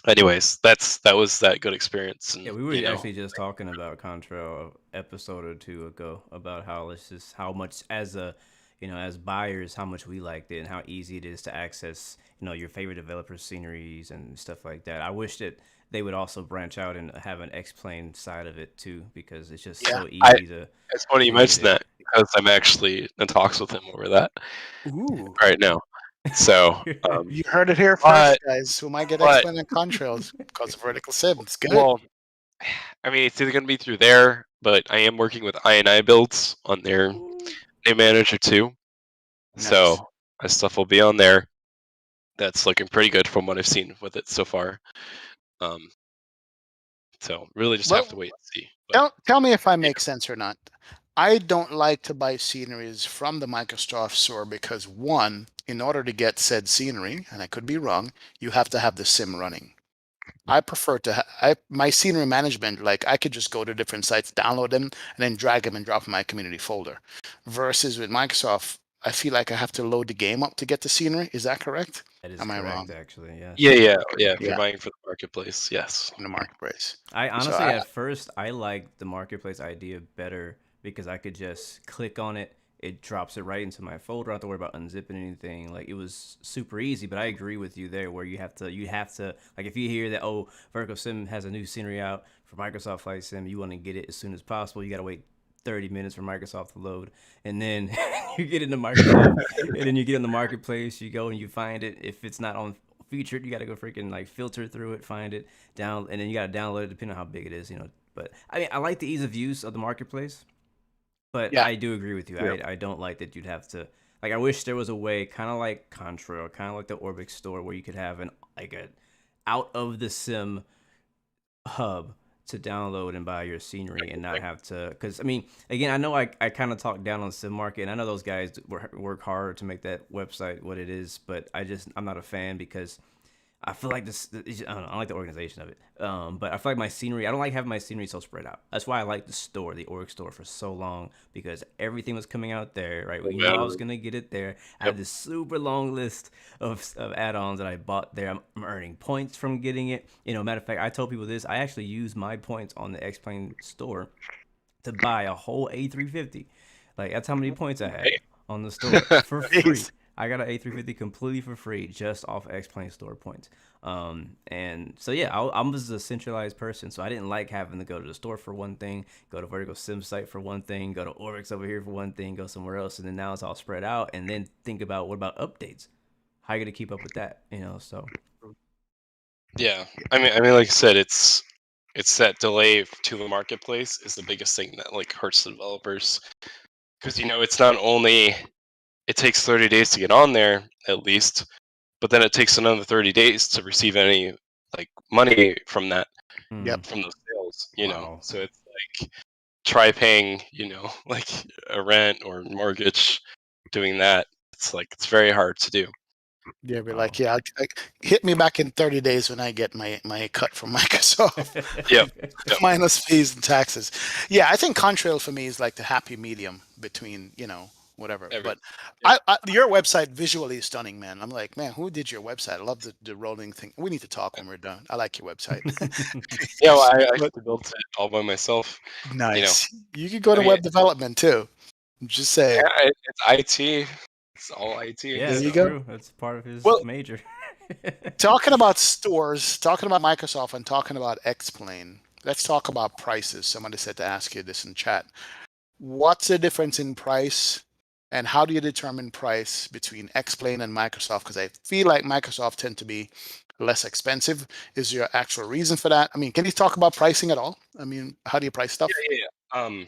Speaker 3: anyways, that was that good experience,
Speaker 1: Yeah,
Speaker 3: and
Speaker 1: we were actually just talking about Contrail a episode or two ago about how it's just how much as a as buyers how much we liked it and how easy it is to access your favorite developer sceneries and stuff like that. I wish that they would also branch out and have an X-Plane side of it too because it's just
Speaker 2: Yeah.
Speaker 1: so
Speaker 3: I
Speaker 1: easy
Speaker 3: it's funny you
Speaker 1: to get
Speaker 3: mentioned
Speaker 1: it.
Speaker 3: that because I'm actually in talks with him over that
Speaker 2: Ooh.
Speaker 3: right now. So,
Speaker 2: You heard it here first,
Speaker 3: but
Speaker 2: guys. We might get
Speaker 3: but
Speaker 2: X-Men and contrails because of Vertical Sim. It's good.
Speaker 3: well, I mean, it's either gonna be through there, but I am working with I builds on their
Speaker 1: Ooh.
Speaker 3: name manager too.
Speaker 2: Nice.
Speaker 3: So my stuff will be on there. That's looking pretty good from what I've seen with it so far. Um, so really just have to
Speaker 2: Well,
Speaker 3: wait and see. But
Speaker 2: tell me if I
Speaker 3: yeah,
Speaker 2: make sense or not. I don't like to buy sceneries from the Microsoft Store because one, in order to get said scenery, and I could be wrong, you have to have the sim running. I prefer to my scenery management, like I could just go to different sites, download them, and then drag them and drop in my community folder. Versus with Microsoft, I feel like I have to load the game up to get the scenery. Is that correct?
Speaker 1: That is
Speaker 2: Am I
Speaker 1: correct,
Speaker 2: wrong?
Speaker 1: actually.
Speaker 3: yeah,
Speaker 1: Yes.
Speaker 3: yeah, yeah. If you're
Speaker 2: Yeah,
Speaker 3: buying for the marketplace, yes.
Speaker 2: in the marketplace.
Speaker 1: I
Speaker 2: So
Speaker 1: honestly, at first, I liked the marketplace idea better because I could just click on it. It drops it right into my folder. I don't have to worry about unzipping anything. Like it was super easy. But I agree with you there, where you have to like if you hear that Vertical Sim has a new scenery out for Microsoft Flight Sim, you want to get it as soon as possible. You got to wait 30 minutes for Microsoft to load, and then you get into Microsoft, and then you get in the marketplace. You go and you find it. If it's not on featured, you got to go freaking like filter through it, find it down, and then you got to download it depending on how big it is. But I mean, I like the ease of use of the marketplace, but
Speaker 2: yeah,
Speaker 1: I do agree with you.
Speaker 3: Yeah.
Speaker 1: I don't like that you'd have to like. I wish there was a way, kind of like Contrail, kind of like the Orbix store, where you could have an like a out of the sim hub to download and buy your scenery and not have to because I mean again I know I kind of talk down on the sim market and I know those guys work hard to make that website what it is, but I'm not a fan because I feel like this. I don't know. I like the organization of it. But I feel like my scenery. I don't like having my scenery so spread out. That's why I like the store, the org store, for so long because everything was coming out there. Right,
Speaker 3: Oh,
Speaker 1: we know
Speaker 3: yeah.
Speaker 1: I was gonna get it there. I
Speaker 3: Yep.
Speaker 1: had this super long list of add-ons that I bought there. I'm earning points from getting it. Matter of fact, I told people this. I actually use my points on the X-Plane store to buy a whole A350. Like that's how many points I had
Speaker 3: Hey.
Speaker 1: on the store for free.
Speaker 2: Jeez.
Speaker 1: I got an A350 completely for free just off X-Plane store points. And so yeah, I'm just a centralized person, so I didn't like having to go to the store for one thing, go to Vertical Sim site for one thing, go to Oryx over here for one thing, go somewhere else, and then now it's all spread out. And then think about what about updates? How you gonna keep up with that? So
Speaker 3: Yeah. I mean, like I said, it's that delay to the marketplace is the biggest thing that like hurts the developers because it's not only it takes 30 days to get on there at least, but then it takes another 30 days to receive any like money from that
Speaker 2: Yep.
Speaker 3: from those sales.
Speaker 1: wow.
Speaker 3: So it's like try paying like a rent or mortgage doing that. It's like it's very hard to do.
Speaker 2: Yeah, be
Speaker 1: Wow.
Speaker 2: like, yeah, hit me back in 30 days when I get my cut from Microsoft.
Speaker 3: Yep. Yep.
Speaker 2: Minus fees and taxes. Yeah, I think Contrail for me is like the happy medium between, whatever.
Speaker 3: Every.
Speaker 2: But
Speaker 3: Yep.
Speaker 2: your website visually is stunning, man. I'm like, man, who did your website? I love the rolling thing. We need to talk when we're done. I like your website.
Speaker 3: Yeah, well, I
Speaker 2: But
Speaker 3: actually built it all by myself. You know,
Speaker 2: nice. You could go
Speaker 3: I
Speaker 2: to
Speaker 3: mean,
Speaker 2: web development too. I'm just saying.
Speaker 3: yeah, it's IT. It's all IT.
Speaker 1: Yeah,
Speaker 2: There
Speaker 1: that's
Speaker 2: you
Speaker 3: So
Speaker 2: go.
Speaker 1: true. That's part of his
Speaker 2: Well,
Speaker 1: major.
Speaker 2: talking about stores, talking about Microsoft, and talking about X-Plane, let's talk about prices. Somebody said to ask you this in chat. What's the difference in price, and how do you determine price between X-Plane and Microsoft? Because I feel like Microsoft tend to be less expensive. Is there actual reason for that? I mean, can you talk about pricing at all? I mean, how do you price
Speaker 3: yeah,
Speaker 2: stuff?
Speaker 3: yeah, yeah.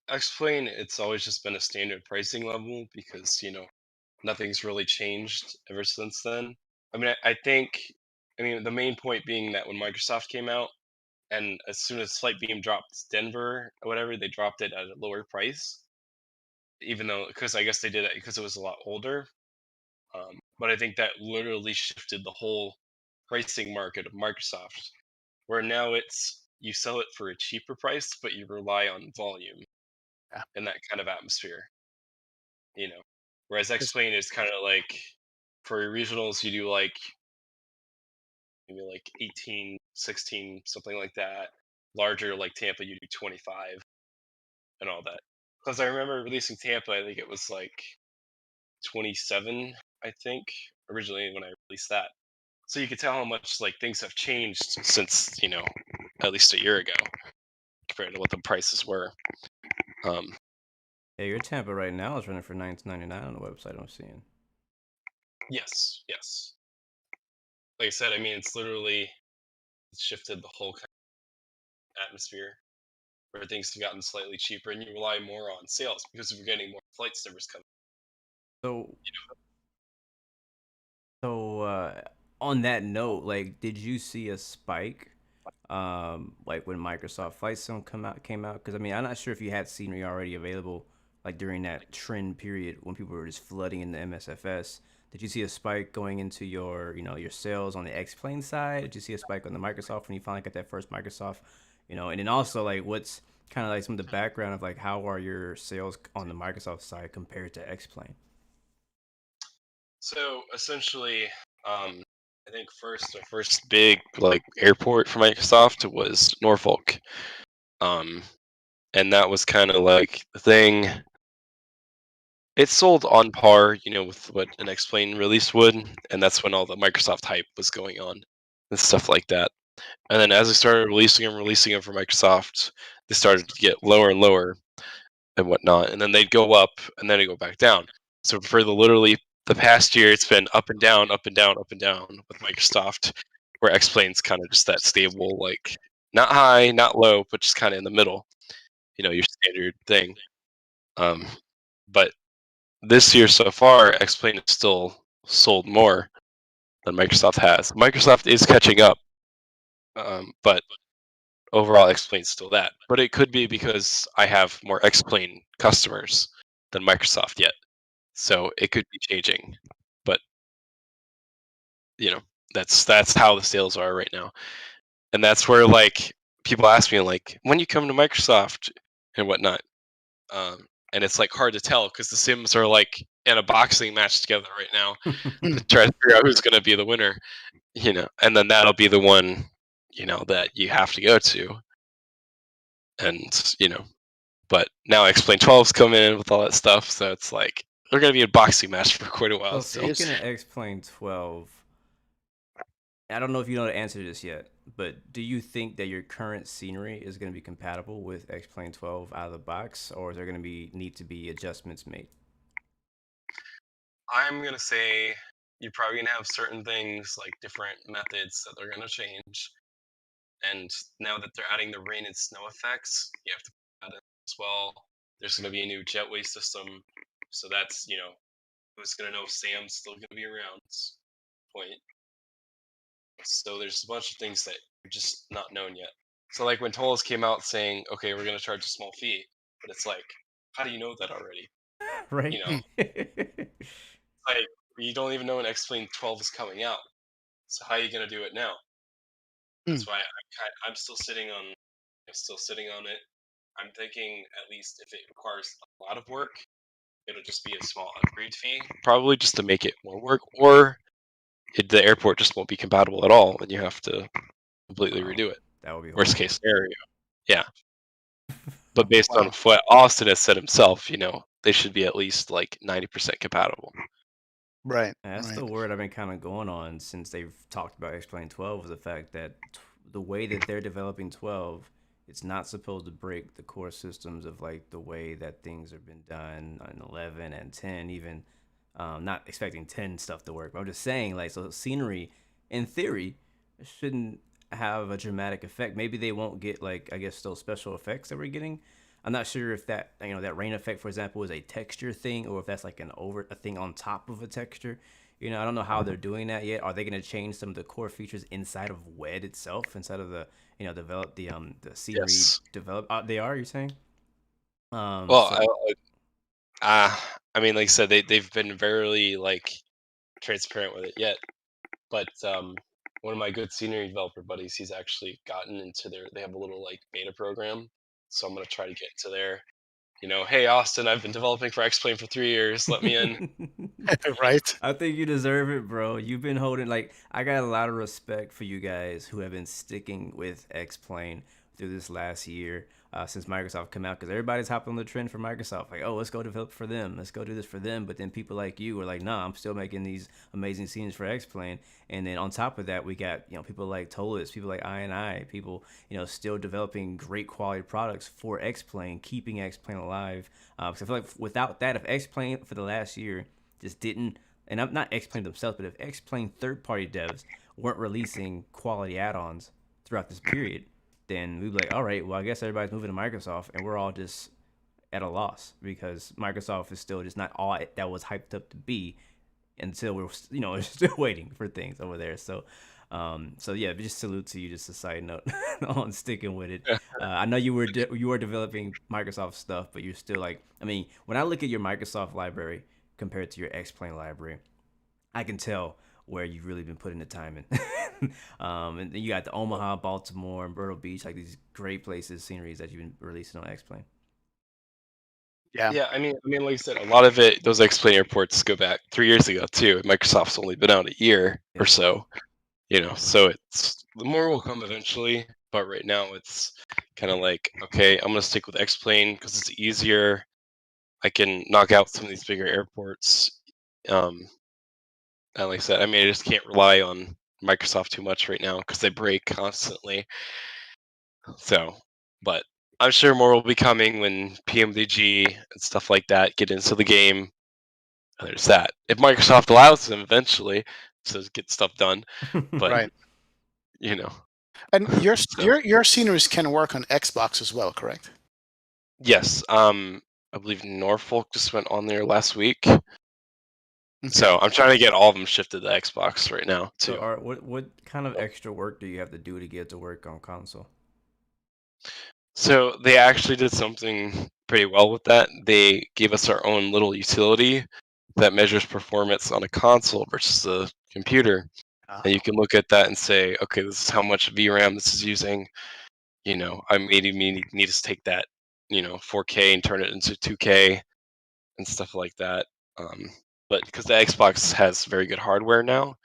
Speaker 3: Explain. It's always just been a standard pricing level because nothing's really changed ever since then. I mean, I think. I mean, the main point being that when Microsoft came out, and as soon as Flightbeam dropped Denver or whatever, they dropped it at a lower price. Even though, because I guess they did it because it was a lot older. But I think that literally shifted the whole pricing market of Microsoft, where now it's you sell it for a cheaper price, but you rely on volume
Speaker 2: Yeah,
Speaker 3: in that kind of atmosphere. You know, whereas
Speaker 2: because
Speaker 3: X-Plane is kind of like for your regionals, you do like maybe like 18, 16, something like that. Larger like Tampa, you do 25 and all that. Because I remember releasing Tampa, I think it was like 27, I think, originally when I released that. So you could tell how much like things have changed since, at least a year ago compared to what the prices were. Um,
Speaker 1: Yeah, your Tampa right now is running for $19.99 on the website I'm seeing.
Speaker 3: yes, yes. Like I said, I mean, it's shifted the whole kind of atmosphere where things have gotten slightly cheaper and you rely more on sales because we're getting more flight servers coming.
Speaker 1: So So on that note, like, did you see a spike, like when Microsoft Flight Sim came out? Because I mean, I'm not sure if you had scenery already available, like during that trend period when people were just flooding into MSFS. Did you see a spike going into your sales on the X-Plane side? Did you see a spike on the Microsoft when you finally got that first Microsoft, and then also like what's kind of like some of the background of like how are your sales on the Microsoft side compared to X-Plane?
Speaker 3: So essentially, I think our first big like airport for Microsoft was Norfolk, um, and that was kind of like the thing. It sold on par, with what an X-Plane release would, and that's when all the Microsoft hype was going on and stuff like that. And then as they started releasing them for Microsoft, they started to get lower and lower and whatnot, and then they'd go up and then they go back down. So for literally the past year, it's been up and down, up and down, up and down with Microsoft, where X-Plane's kind of just that stable, like not high, not low, but just kind of in the middle. Your standard thing. Um, but this year so far, X-Plane has still sold more than Microsoft has. Microsoft is catching up, but overall X-Plane's still that. But it could be because I have more X-Plane customers than Microsoft yet. So it could be changing. But you know, that's how the sales are right now. And that's where like people ask me like, when you come to Microsoft and whatnot. And it's like hard to tell because the Sims are like in a boxing match together right now to try to figure out who's going to be the winner, and then that'll be the one, that you have to go to. And, but now Explain 12's coming in with all that stuff. So it's like they're going to be a boxing match for quite a while
Speaker 1: So
Speaker 3: still.
Speaker 1: speaking of X-Plane 12, I don't know if you know the answer to this yet, but do you think that your current scenery is going to be compatible with X-Plane 12 out of the box, or is there going to need to be adjustments made?
Speaker 3: I'm going to say you're probably going to have certain things like different methods that they're going to change. And now that they're adding the rain and snow effects, you have to put that in as well. There's going to be a new jetway system. So that's, who's going to know if Sam's still going to be around? Point. So there's a bunch of things that are just not known yet. So like when Tolls came out saying, okay, we're going to charge a small fee, but it's like, how do you know that already?
Speaker 1: Right?
Speaker 3: You know, like you don't even know when X-Plane 12 is coming out. So how are you going to do it now? That's why I'm still sitting on. I'm still sitting on it. I'm thinking at least if it requires a lot of work, it'll just be a small upgrade fee, probably just to make it more work, or the airport just won't be compatible at all, and you have to completely
Speaker 1: Wow,
Speaker 3: redo it.
Speaker 1: that would be
Speaker 3: Worst
Speaker 1: horrible.
Speaker 3: case scenario, yeah. But based on
Speaker 2: Wow.
Speaker 3: what Austin has said himself, they should be at least like 90% compatible.
Speaker 2: Right.
Speaker 1: That's
Speaker 2: Right.
Speaker 1: the word I've been kind of going on since they've talked about X-Plane 12 is the fact that the way that they're developing 12, it's not supposed to break the core systems of like the way that things have been done on 11 and 10, even not expecting 10 stuff to work. But I'm just saying, like, so scenery, in theory, shouldn't have a dramatic effect. Maybe they won't get like, I guess, those special effects that we're getting. I'm not sure if that rain effect, for example, is a texture thing or if that's like a thing on top of a texture. I don't know how they're doing that yet. Are they going to change some of the core features inside of WED itself, inside of develop the scenery
Speaker 3: Yes.
Speaker 1: develop? They are. You're saying?
Speaker 3: Well,
Speaker 1: So
Speaker 3: I mean, like I said, they've been very like transparent with it yet. But one of my good scenery developer buddies, he's actually gotten into they have a little like beta program. So I'm gonna try to get into there hey Austin, I've been developing for X-Plane for 3 years. Let me in.
Speaker 2: Right?
Speaker 1: I think you deserve it, bro. You've been holding like I got a lot of respect for you guys who have been sticking with X-Plane through this last year since Microsoft came out because everybody's hopping on the trend for Microsoft. Like, oh, let's go develop for them. Let's go do this for them. But then people like you are like, nah, I'm still making these amazing scenes for X-Plane. And then on top of that, we got people like Tolis, people like I, people still developing great quality products for X-Plane, keeping X-Plane alive. Because I feel like without that, if X-Plane for the last year just didn't, and I'm not X-Plane themselves, but if X-Plane third-party devs weren't releasing quality add-ons throughout this period, then we'd be like, all right, well, I guess everybody's moving to Microsoft, and we're all just at a loss because Microsoft is still just not all that was hyped up to be until we're still waiting for things over there. So yeah, just salute to you. Just a side note on sticking with it. I know you were developing Microsoft stuff, but you're still like, I mean, when I look at your Microsoft library compared to your X-Plane library, I can tell where you've really been putting the time in. And then you got the Omaha, Baltimore, and Myrtle Beach, like these great places, sceneries that you've been releasing on X-Plane.
Speaker 2: Yeah.
Speaker 3: Yeah, I mean, like I said, a lot of it, those X-Plane airports go back 3 years ago too. Microsoft's only been out a year or
Speaker 1: Yeah.
Speaker 3: so, so it's the more will come eventually. But right now, it's kind of like, okay, I'm gonna stick with X-Plane because it's easier. I can knock out some of these bigger airports. And like I said, I mean, I just can't rely on Microsoft too much right now because they break constantly. So, but I'm sure more will be coming when PMDG and stuff like that get into the game. And there's that. If Microsoft allows them eventually to get stuff done, but
Speaker 2: Right.
Speaker 3: you know,
Speaker 2: And your
Speaker 3: so
Speaker 2: your your sceneries can work on Xbox as well, correct?
Speaker 3: yes, I believe Norfolk just went on there last week.
Speaker 2: Okay.
Speaker 3: So I'm trying to get all of them shifted to Xbox right now
Speaker 1: So,
Speaker 3: too.
Speaker 1: Art, what kind of extra work do you have to do to get to work on console?
Speaker 3: So they actually did something pretty well with that. They gave us our own little utility that measures performance on a console versus a computer. And you
Speaker 2: Oh,
Speaker 3: can look at that and say, okay, this is how much VRAM this is using. I maybe need to take that, 4K and turn it into 2K and stuff like that. Um, but because the Xbox has very good hardware now,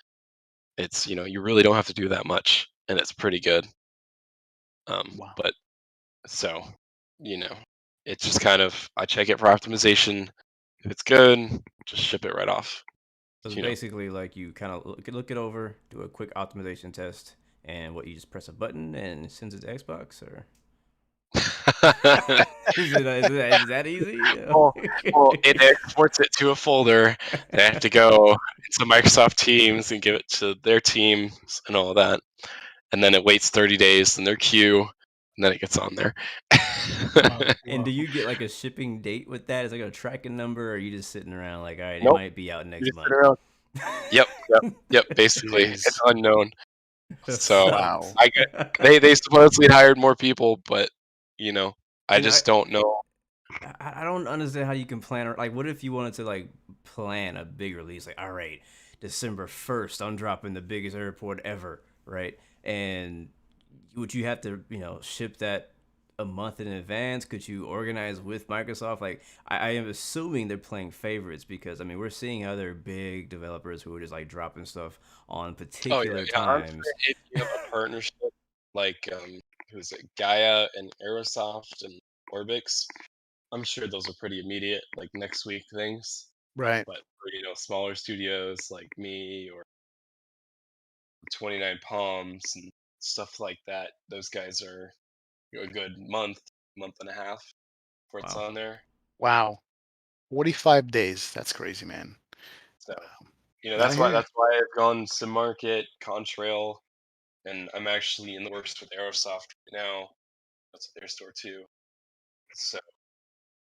Speaker 3: it's, you really don't have to do that much, and it's pretty good.
Speaker 2: wow.
Speaker 3: But so, you know, it's just kind of I check it for optimization. If it's good, just ship it right off.
Speaker 1: So it's
Speaker 3: You know.
Speaker 1: basically like you kind of look it over, do a quick optimization test, and what you just press a button and it sends it to Xbox, or is that easy?
Speaker 3: well, it exports it to a folder, and I have to go into Microsoft Teams and give it to their teams and all that, and then it waits 30 days in their queue, and then it gets on there.
Speaker 2: Wow.
Speaker 1: And do
Speaker 2: Wow.
Speaker 1: you get like a shipping date with that? Is like a tracking number, or are you just sitting around like, all right, it
Speaker 3: Nope.
Speaker 1: might be out
Speaker 3: You
Speaker 1: next
Speaker 3: just sit
Speaker 1: month?
Speaker 3: around. Yep, yep, yep. Basically, it's
Speaker 2: Jeez.
Speaker 3: unknown.
Speaker 1: That
Speaker 3: So
Speaker 2: Wow.
Speaker 1: sucks.
Speaker 3: I get they supposedly hired more people, but I
Speaker 1: And
Speaker 3: just don't know.
Speaker 1: I don't understand how you can plan. Like, what if you wanted to like plan a big release? Like, all right, December 1st, I'm dropping the biggest airport ever, right? And would you have to, ship that a month in advance? Could you organize with Microsoft? Like, I am assuming they're playing favorites because I mean we're seeing other big developers who are just like dropping stuff on
Speaker 3: Oh
Speaker 1: particular
Speaker 3: yeah, yeah. I'm
Speaker 1: times.
Speaker 3: sure if you have a partnership like who's it, Gaia and Aerosoft and Orbix, I'm sure those are pretty immediate, like next week things.
Speaker 2: Right.
Speaker 3: But for smaller studios like me or 29 Palms and stuff like that, those guys are a good month and a half before it's
Speaker 1: Wow.
Speaker 3: on there.
Speaker 2: Wow. 45 days. That's crazy, man.
Speaker 3: So
Speaker 2: I
Speaker 3: that's
Speaker 2: hear
Speaker 3: why
Speaker 2: you.
Speaker 3: I've gone to Market, Contrail, and I'm actually in the works with Aerosoft right now. That's their store too. So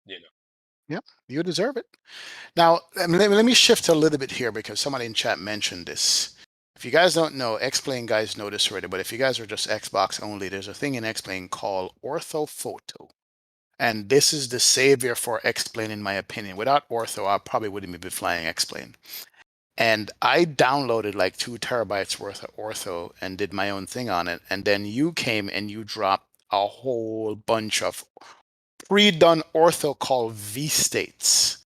Speaker 3: you know.
Speaker 2: Yep. You deserve it. Now, let me shift a little bit here because somebody in chat mentioned this. If you guys don't know, X-Plane guys know this already, but if you guys are just Xbox only, there's a thing in X-Plane called Ortho Photo. And this is the savior for X-Plane, in my opinion. Without Ortho, I probably wouldn't be flying X-Plane. And I downloaded like 2 terabytes worth of Ortho and did my own thing on it. And then you came and you dropped a whole bunch of pre-done ortho called V-states.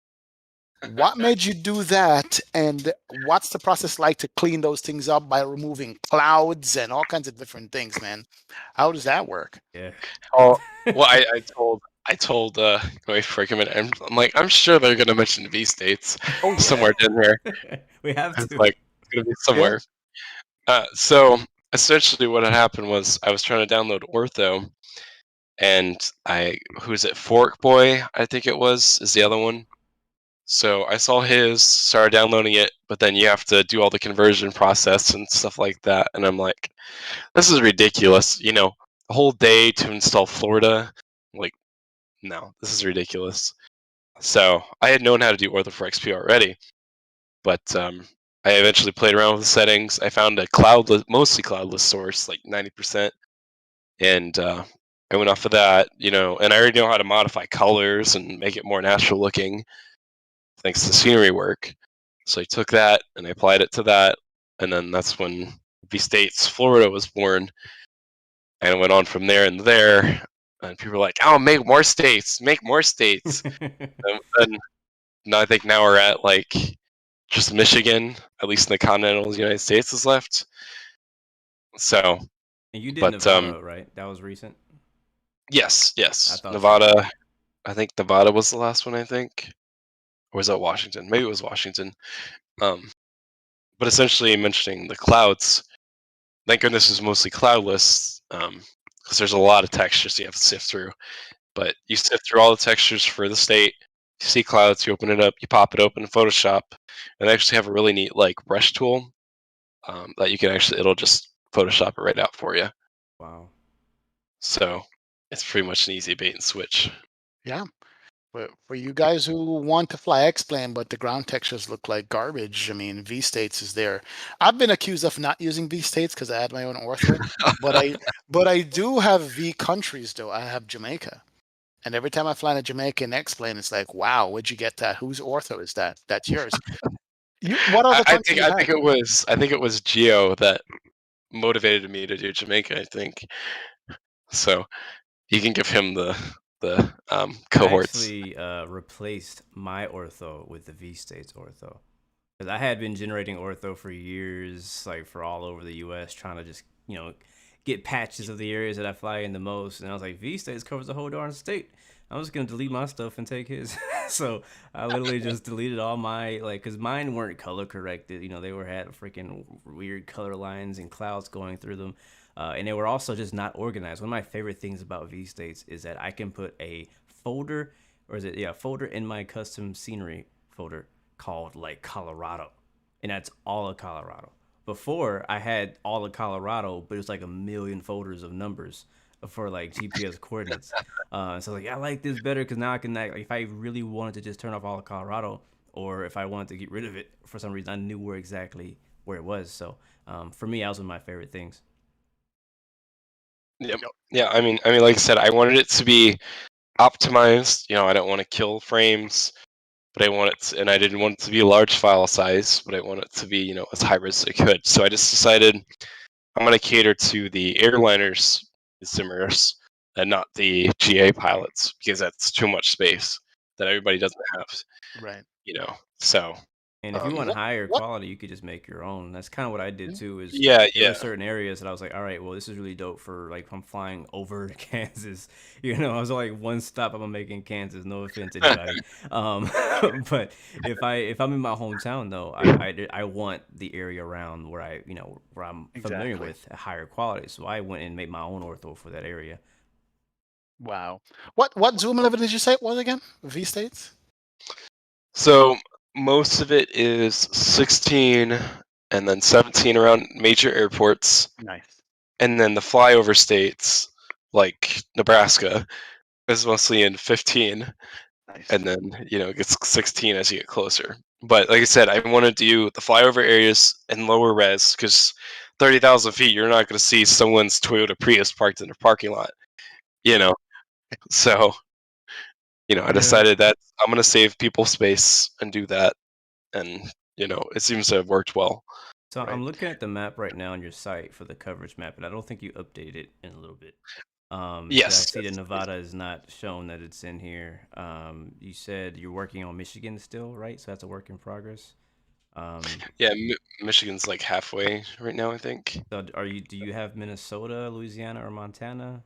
Speaker 2: What made you do that, and what's the process like to clean those things up by removing clouds and all kinds of different things, man? How does that work?
Speaker 1: Yeah.
Speaker 3: Oh, well, I told my recommend. I'm like, I'm sure they're gonna mention V states
Speaker 2: Oh yeah,
Speaker 3: somewhere in there.
Speaker 1: We have
Speaker 3: It's
Speaker 1: to.
Speaker 3: like it's gonna be
Speaker 2: yeah.
Speaker 3: somewhere. So essentially, what had happened was I was trying to download Ortho, and who's it? Fork Boy, I think it was, is the other one. So I saw his, started downloading it, but then you have to do all the conversion process and stuff like that, and I'm like, this is ridiculous. A whole day to install Florida. Like, no, this is ridiculous. So I had known how to do Ortho for XP already, but I eventually played around with the settings. I found a cloudless, mostly cloudless source, like 90%, and I went off of that, and I already know how to modify colors and make it more natural looking, thanks to scenery work. So I took that and I applied it to that, and then that's when V States, Florida was born, and it went on from there and there. And people were like, "Oh, make more states, make more states." And now I think now we're at like just Michigan, at least in the continental United States, is left. So,
Speaker 1: And you did
Speaker 3: but
Speaker 1: Nevada, right? That was recent.
Speaker 3: yes,
Speaker 1: I
Speaker 3: yes,
Speaker 1: thought so.
Speaker 3: Nevada. I think Nevada was the last one. I think, or was that Washington? Maybe it was Washington. Um, but essentially, mentioning the clouds. Thank goodness it's mostly cloudless, because there's a lot of textures you have to sift through. But you sift through all the textures for the state. You see clouds, you open it up, you pop it open in Photoshop, and they actually have a really neat like brush tool, that you can actually, it'll just Photoshop it right out for you.
Speaker 1: Wow.
Speaker 3: So it's pretty much an easy bait and switch.
Speaker 2: Yeah. For you guys who want to fly X-plane, but the ground textures look like garbage, I mean, V-states is there. I've been accused of not using V-states because I had my own ortho, but I do have V countries though. I have Jamaica. And every time I fly in a Jamaican X-plane, it's like, wow, where'd you get that? Whose ortho is that? That's yours. What
Speaker 3: I,
Speaker 2: other
Speaker 3: I
Speaker 2: country
Speaker 3: think
Speaker 2: you
Speaker 3: I
Speaker 2: have?
Speaker 3: think it was Geo that motivated me to do Jamaica. I think so. You can give him the
Speaker 1: I
Speaker 3: cohorts.
Speaker 1: actually replaced my ortho with the V States ortho because I had been generating ortho for years, like for all over the U.S., trying to just get patches of the areas that I fly in the most. And I was like, V States covers the whole darn state. I'm just gonna delete my stuff and take his. So I literally just deleted all my because mine weren't color corrected. They had freaking weird color lines and clouds going through them. And they were also just not organized. One of my favorite things about V States is that I can put a folder, or is it folder in my custom scenery folder called like Colorado, and that's all of Colorado. Before I had all of Colorado, but it was like a million folders of numbers for like GPS coordinates. So like I like this better because now I can like if I really wanted to just turn off all of Colorado, or if I wanted to get rid of it for some reason, I knew where it was. So for me, that was one of my favorite things.
Speaker 3: Yep.
Speaker 2: Yep.
Speaker 3: Yeah. I mean, like I said, I wanted it to be optimized. I don't want to kill frames, but I want it to, and I didn't want it to be a large file size, but I want it to be, as high res as it could. So I just decided I'm going to cater to the airliners, the simmers, and not the GA pilots because that's too much space that everybody doesn't have.
Speaker 2: Right.
Speaker 3: So
Speaker 1: And if you
Speaker 3: um,
Speaker 1: want
Speaker 2: What?
Speaker 1: higher
Speaker 2: What?
Speaker 1: quality, you could just make your own. That's kind of what I did too. Is
Speaker 3: yeah,
Speaker 1: there were
Speaker 3: yeah,
Speaker 1: certain areas that I was like, all right, well, this is really dope for like if I'm flying over Kansas. I was like one stop I'm making Kansas. No offense, anybody. Um, but if I'm in my hometown though, I want the area around where where I'm familiar
Speaker 2: Exactly.
Speaker 1: with a higher quality. So I went and made my own ortho for that area.
Speaker 2: Wow. What Zoom 11 did you say it was again? V-states?
Speaker 3: So most of it is 16 and then 17 around major airports,
Speaker 2: Nice.
Speaker 3: and then the flyover states like Nebraska is mostly in 15,
Speaker 2: Nice.
Speaker 3: and then it gets 16 as you get closer. But like I said, I want to do the flyover areas and lower res because 30,000 feet, you're not going to see someone's Toyota Prius parked in their parking lot. You know, so I
Speaker 1: Yeah.
Speaker 3: decided that I'm going to save people space and do that, and it seems to have worked well.
Speaker 1: So I'm
Speaker 2: Right.
Speaker 1: looking at the map right now on your site for the coverage map, and I don't think you updated it in a little bit. You said I
Speaker 3: Yes.
Speaker 1: see that
Speaker 3: Yes.
Speaker 1: Nevada is not shown that it's in here. You said you're working on Michigan still, right? So that's a work in progress.
Speaker 3: Yeah. Michigan's like halfway right now, I think.
Speaker 1: So do you have Minnesota, Louisiana, or Montana?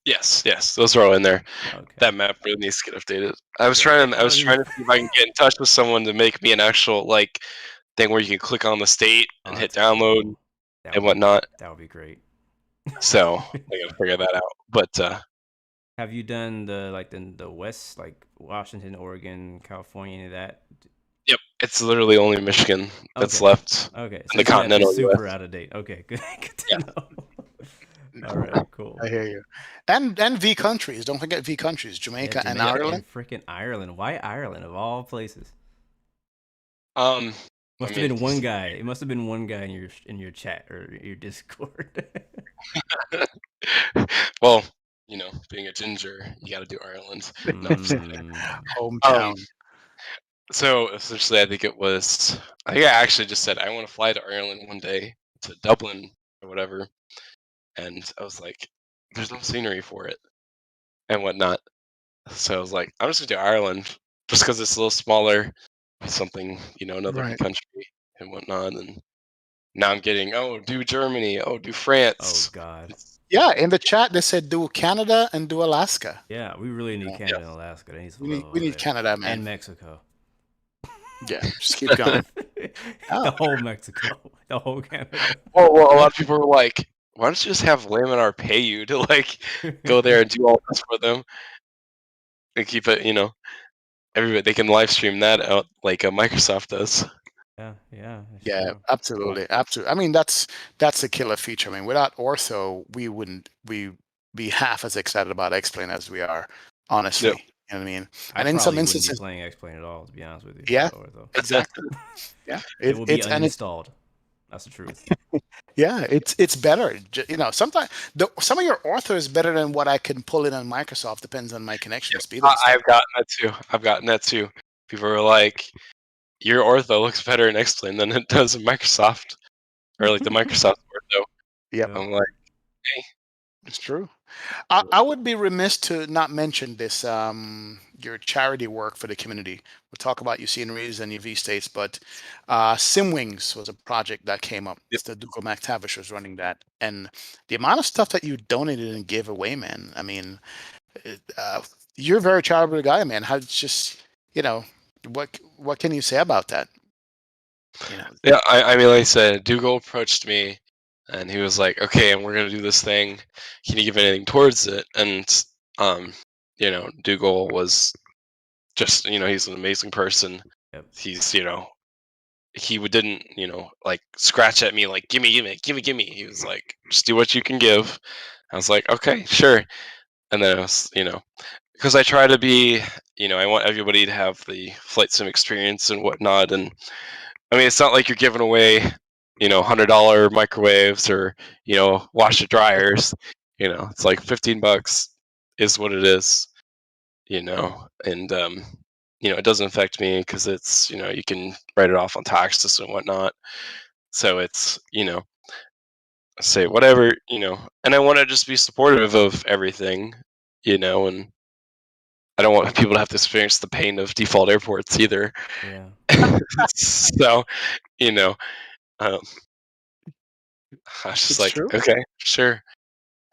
Speaker 3: Yes. Yes. Those are all in there.
Speaker 1: Okay.
Speaker 3: That map really needs to get updated. I was
Speaker 1: Yeah.
Speaker 3: trying. I
Speaker 1: Well,
Speaker 3: was trying to see if I can get in touch with someone to make me an actual like thing where you can click on the state
Speaker 1: oh,
Speaker 3: and hit
Speaker 1: that's
Speaker 3: download
Speaker 1: cool. That
Speaker 3: and
Speaker 1: would be
Speaker 3: whatnot.
Speaker 1: that would be great.
Speaker 3: So I gotta figure that out. But
Speaker 1: Have you done the West, like Washington, Oregon, California, any of that?
Speaker 3: yep, it's literally only Michigan that's
Speaker 1: Okay.
Speaker 3: left
Speaker 1: Okay.
Speaker 3: in
Speaker 1: So
Speaker 3: the
Speaker 1: this map is
Speaker 3: continental
Speaker 1: super
Speaker 3: U.S.
Speaker 1: out of date. Okay. Good. Good to
Speaker 3: Yeah.
Speaker 1: know. All right. Cool.
Speaker 2: I hear you. And V countries. Don't forget V countries,
Speaker 1: Yeah,
Speaker 2: Jamaica and
Speaker 1: Jamaica
Speaker 3: Yep.
Speaker 1: and
Speaker 2: Ireland.
Speaker 1: freaking Ireland. Why Ireland of all places?
Speaker 3: Um. I
Speaker 1: Must have
Speaker 3: mean,
Speaker 1: been one guy. It must have been one guy in your chat or your Discord.
Speaker 3: well, being a ginger, you got to do Ireland. No, I'm just kidding. Um.
Speaker 2: Hometown.
Speaker 3: So essentially, I think it was. I think I actually just said I want to fly to Ireland one day to Dublin or whatever, and I was like, "There's no scenery for it and whatnot." So I was like, "I'm just gonna do Ireland just because it's a little smaller, something another
Speaker 2: Right.
Speaker 3: country and whatnot." And now I'm getting, "Oh, do Germany. Oh, do
Speaker 1: Oh
Speaker 3: France."
Speaker 1: God.
Speaker 3: It's,
Speaker 2: Yeah, in the chat they said do Canada and do Alaska.
Speaker 1: Yeah, we really need
Speaker 2: Yeah.
Speaker 1: Canada and Alaska. They need some
Speaker 2: We
Speaker 1: love
Speaker 2: need we
Speaker 1: over
Speaker 2: need
Speaker 1: there.
Speaker 2: Canada, man.
Speaker 1: And Mexico.
Speaker 2: Yeah, just keep going.
Speaker 1: The
Speaker 2: Oh,
Speaker 1: whole Mexico. The whole Canada.
Speaker 3: well, a lot of people were like, "Why don't you just have Laminar pay you to like go there and do all this for them and keep it, everybody they can live stream that out like Microsoft does."
Speaker 1: Yeah, it's
Speaker 2: yeah,
Speaker 1: true.
Speaker 2: absolutely, absolutely. I mean, that's a killer feature. I mean, without Ortho, we be half as excited about X-Plane as we are,
Speaker 3: Yep.
Speaker 2: honestly. You know what I mean?
Speaker 1: I
Speaker 2: And in some
Speaker 1: probably wouldn't be
Speaker 2: instances,
Speaker 1: playing X-Plane at all, to be honest with you,
Speaker 2: yeah,
Speaker 1: or though.
Speaker 2: exactly. Yeah,
Speaker 1: It will be
Speaker 2: it's
Speaker 1: uninstalled. That's the truth.
Speaker 2: yeah, it's better. Sometimes some of your Ortho is better than what I can pull in on Microsoft. Depends on my connection speed and stuff.
Speaker 3: I've gotten that too. I've gotten that too. People are like, "Your Ortho looks better in X-Plane than it does in Microsoft, or like the Microsoft Ortho."
Speaker 2: Yep,
Speaker 1: Yeah.
Speaker 3: I'm like, "Hey."
Speaker 2: it's true. I would be remiss to not mention this your charity work for the community. We'll talk about your sceneries and your V states, but Simwings was a project that came up.
Speaker 3: Yep.
Speaker 2: It's the Dougal McTavish was running that, and the amount of stuff that you donated and gave away, man. I mean, you're a very charitable guy, man. How it's just what can you say about that? You know,
Speaker 3: Yeah, I mean, like I said, Dougal approached me, and he was like, "Okay, and we're gonna do this thing. Can you give anything towards it?" And um, Dougal was just, he's an amazing person.
Speaker 1: Yep.
Speaker 3: He's, didn't, like scratch at me like, "Gimme, gimme, gimme, gimme." He was like, "Just do what you can give." I was like, "Okay, sure." And then I was, because I try to be, I want everybody to have the flight sim experience and whatnot. And I mean, it's not like you're giving away, $100 microwaves or, washer dryers. It's like $15 is what it is, and it doesn't affect me because it's, you can write it off on taxes and whatnot. So it's, say whatever, and I want to just be supportive of everything, and I don't want people to have to experience the pain of default airports either.
Speaker 1: Yeah.
Speaker 3: So, you know, um, I was just
Speaker 2: it's
Speaker 3: like,
Speaker 2: true.
Speaker 3: okay, sure.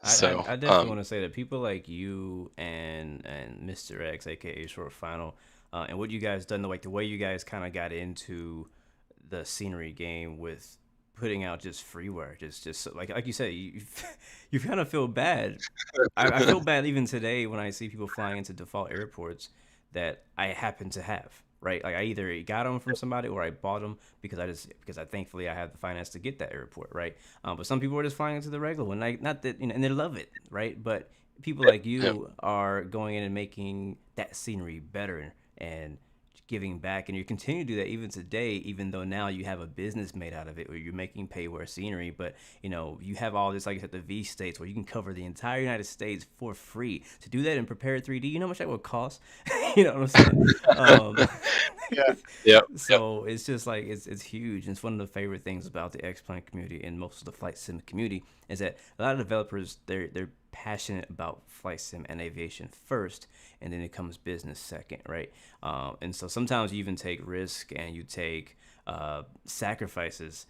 Speaker 1: I
Speaker 3: So,
Speaker 1: definitely want to say that people like you and Mr. X, aka Short Final, and what you guys done, like the way you guys kind of got into the scenery game with putting out just freeware, just like you said, you kind of feel bad. I feel bad even today when I see people flying into default airports that I happen to have. Right, like I either got them from somebody or I bought them because I thankfully I have the finance to get that airport. Right, but some people are just flying into the regular one. Like not that and they love it. Right, but people like
Speaker 3: yeah,
Speaker 1: you are going in and making that scenery better and giving back, and you continue to do that even today, even though now you have a business made out of it where you're making payware scenery. But you have all this, like I said, the V states where you can cover the entire United States for free. To do that in prepared 3D, you know how much that would cost? You know what I'm saying?
Speaker 2: Yeah,
Speaker 3: yeah, yeah,
Speaker 1: So it's just like it's huge. And it's one of the favorite things about the X-Plane community and most of the flight sim community is that a lot of developers they're passionate about flight sim and aviation first, and then it comes business second, right? And so sometimes you even take risk and you take sacrifices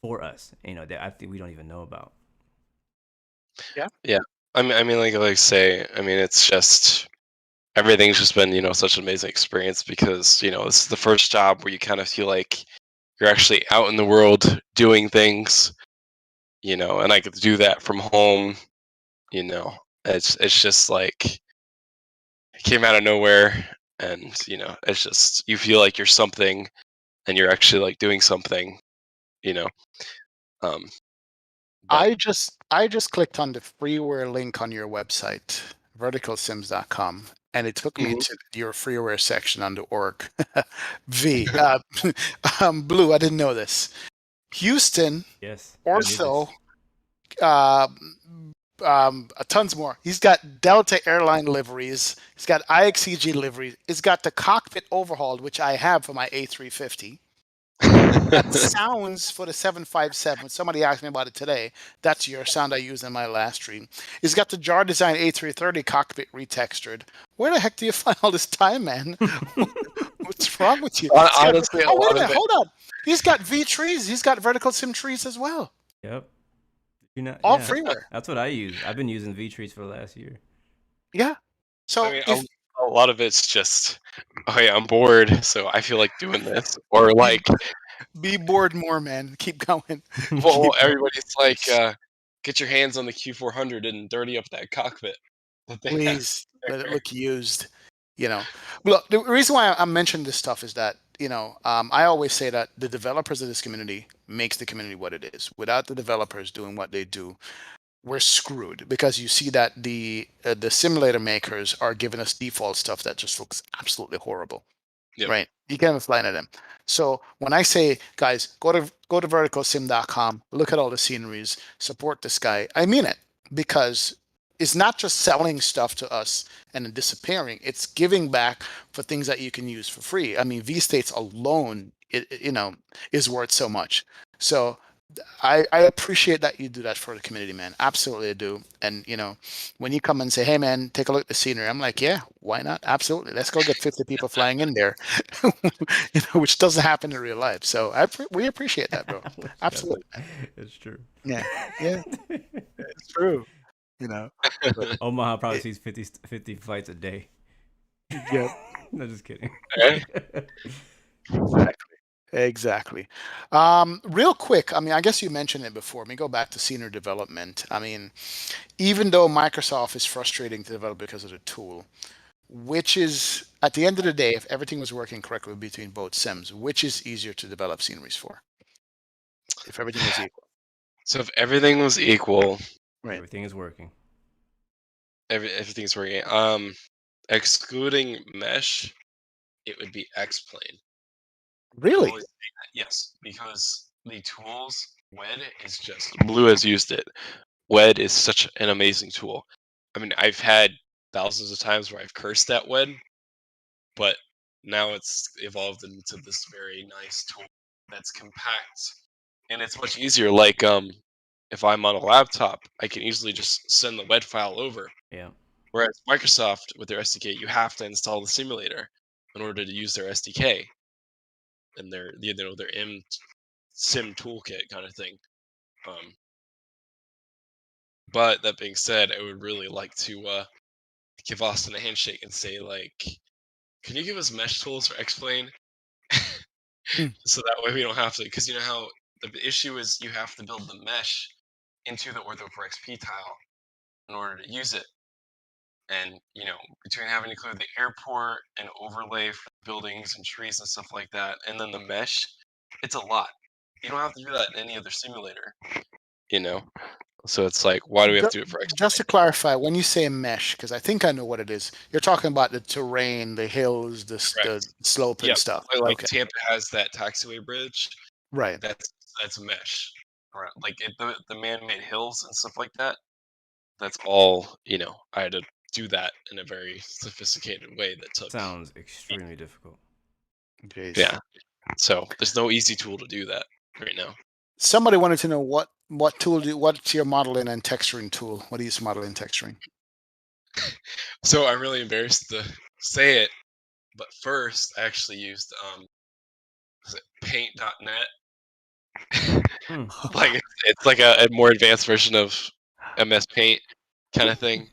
Speaker 1: for us, that I think we don't even know about.
Speaker 3: Yeah. I mean, like say, I mean, it's just everything's just been, such an amazing experience because, this is the first job where you kind of feel like you're actually out in the world doing things, and I get to do that from home, you know. It's just like it came out of nowhere, and it's just you feel like you're something and you're actually like doing something, you know. Um but
Speaker 2: I just clicked on the freeware link on your website, verticalsims.com, and it took me
Speaker 3: Mhm.
Speaker 2: to your freeware section on the org. V. Blue, I didn't know this. Houston,
Speaker 1: Yes, I knew
Speaker 2: Ortho,
Speaker 1: this.
Speaker 2: uh, tons more. He's got Delta airline liveries. He's got IXEG liveries. He's got the cockpit overhauled, which I have for my A350. Got sounds for the 757. Somebody asked me about it today. That's your sound I used in my last stream. He's got the Jar Design A330 cockpit retextured. Where the heck do you find all this time, man? What's wrong with you? He's got,
Speaker 3: Honestly, a
Speaker 2: oh, wait a
Speaker 3: lot of
Speaker 2: minute.
Speaker 3: it.
Speaker 2: Hold on. He's got V trees. He's got vertical sim trees as well.
Speaker 1: Yep.
Speaker 2: All
Speaker 1: Yeah,
Speaker 2: freeware.
Speaker 1: that's what I use. I've been using V-Trees for the last year.
Speaker 2: Yeah.
Speaker 3: I
Speaker 2: So
Speaker 3: mean,
Speaker 2: if
Speaker 3: a lot of it's just, okay, I'm bored, so I feel like doing this, or
Speaker 2: be
Speaker 3: like,
Speaker 2: be bored more, man. Keep going.
Speaker 3: well,
Speaker 2: Keep going.
Speaker 3: everybody's like, get your hands on the Q400 and dirty up that cockpit that they have
Speaker 2: Please let it
Speaker 3: there.
Speaker 2: look used. Look, the reason why I'm mentioning this stuff is that I always say that the developers of this community makes the community what it is. Without the developers doing what they do, we're screwed because you see that the simulator makers are giving us default stuff that just looks absolutely horrible.
Speaker 3: Yep.
Speaker 2: Right. You can't even fly into them. So when I say, guys, go to verticalsim.com, look at all the sceneries, support this guy, I mean it because it's not just selling stuff to us and then disappearing. It's giving back for things that you can use for free. I mean, V states alone, is worth so much. So I appreciate that you do that for the community, man. Absolutely, I do. And when you come and say, "Hey, man, take a look at the scenery," I'm like, "Yeah, why not? Absolutely, let's go get 50 people flying in there," which doesn't happen in real life. So we appreciate that, bro.
Speaker 1: Which doesn't.
Speaker 2: Absolutely, man.
Speaker 1: It's true.
Speaker 2: Yeah, yeah, it's true. You know, but
Speaker 1: Omaha probably
Speaker 2: it,
Speaker 1: sees 50 flights a day.
Speaker 2: yeah,
Speaker 1: No, just kidding.
Speaker 3: Eh?
Speaker 2: exactly. Exactly. Real quick, I mean, I guess you mentioned it before. Let me go back to senior development. I mean, even though Microsoft is frustrating to develop because of the tool, which is at the end of the day, if everything was working correctly between both sims, which is easier to develop sceneries for? If everything was equal,
Speaker 3: So if everything was equal,
Speaker 2: right?
Speaker 1: Everything is working.
Speaker 3: everything's working. Excluding mesh, it would be X-Plane. I'm
Speaker 2: Really?
Speaker 3: always saying that, yes, because the tools, WED is just Blue has used it. WED is such an amazing tool. I mean, I've had thousands of times where I've cursed at WED, but now it's evolved into this very nice tool that's compact and it's much easier. Like, if I'm on a laptop, I can easily just send the WED file over.
Speaker 1: Yeah.
Speaker 3: Whereas Microsoft, with their SDK, you have to install the simulator in order to use their SDK and their M sim toolkit kind of thing. Um, but that being said, I would really like to give Austin a handshake and say, like, can you give us mesh tools for X-Plane?
Speaker 2: Hmm.
Speaker 3: So that way we don't have to, because you know how the issue is you have to build the mesh into the Ortho for XP tile in order to use it. And between having to clear the airport and overlay for buildings and trees and stuff like that, and then the mesh, it's a lot. You don't have to do that in any other simulator, you know. So it's like, why do we have
Speaker 2: Ju-
Speaker 3: to do it for
Speaker 2: Just to
Speaker 3: X-Plane?
Speaker 2: clarify, when you say mesh, because I think I know what it is, you're talking about the terrain, the hills, the
Speaker 3: Correct.
Speaker 2: slope and
Speaker 3: Yep.
Speaker 2: stuff.
Speaker 3: Like
Speaker 2: Okay,
Speaker 3: Tampa has that taxiway bridge.
Speaker 2: right.
Speaker 3: That's mesh. Right. Like the man-made hills and stuff like that. That's all. I had to do that in a very sophisticated way that took.
Speaker 1: Sounds extremely difficult.
Speaker 2: Jeez.
Speaker 3: Yeah. So there's no easy tool to do that right now.
Speaker 2: Somebody wanted to know what's your modeling and texturing tool? What do you use for modeling and texturing?
Speaker 3: So I'm really embarrassed to say it, but first I actually used was it paint.net?
Speaker 1: Hmm.
Speaker 3: Like it's like a more advanced version of MS Paint kind of thing.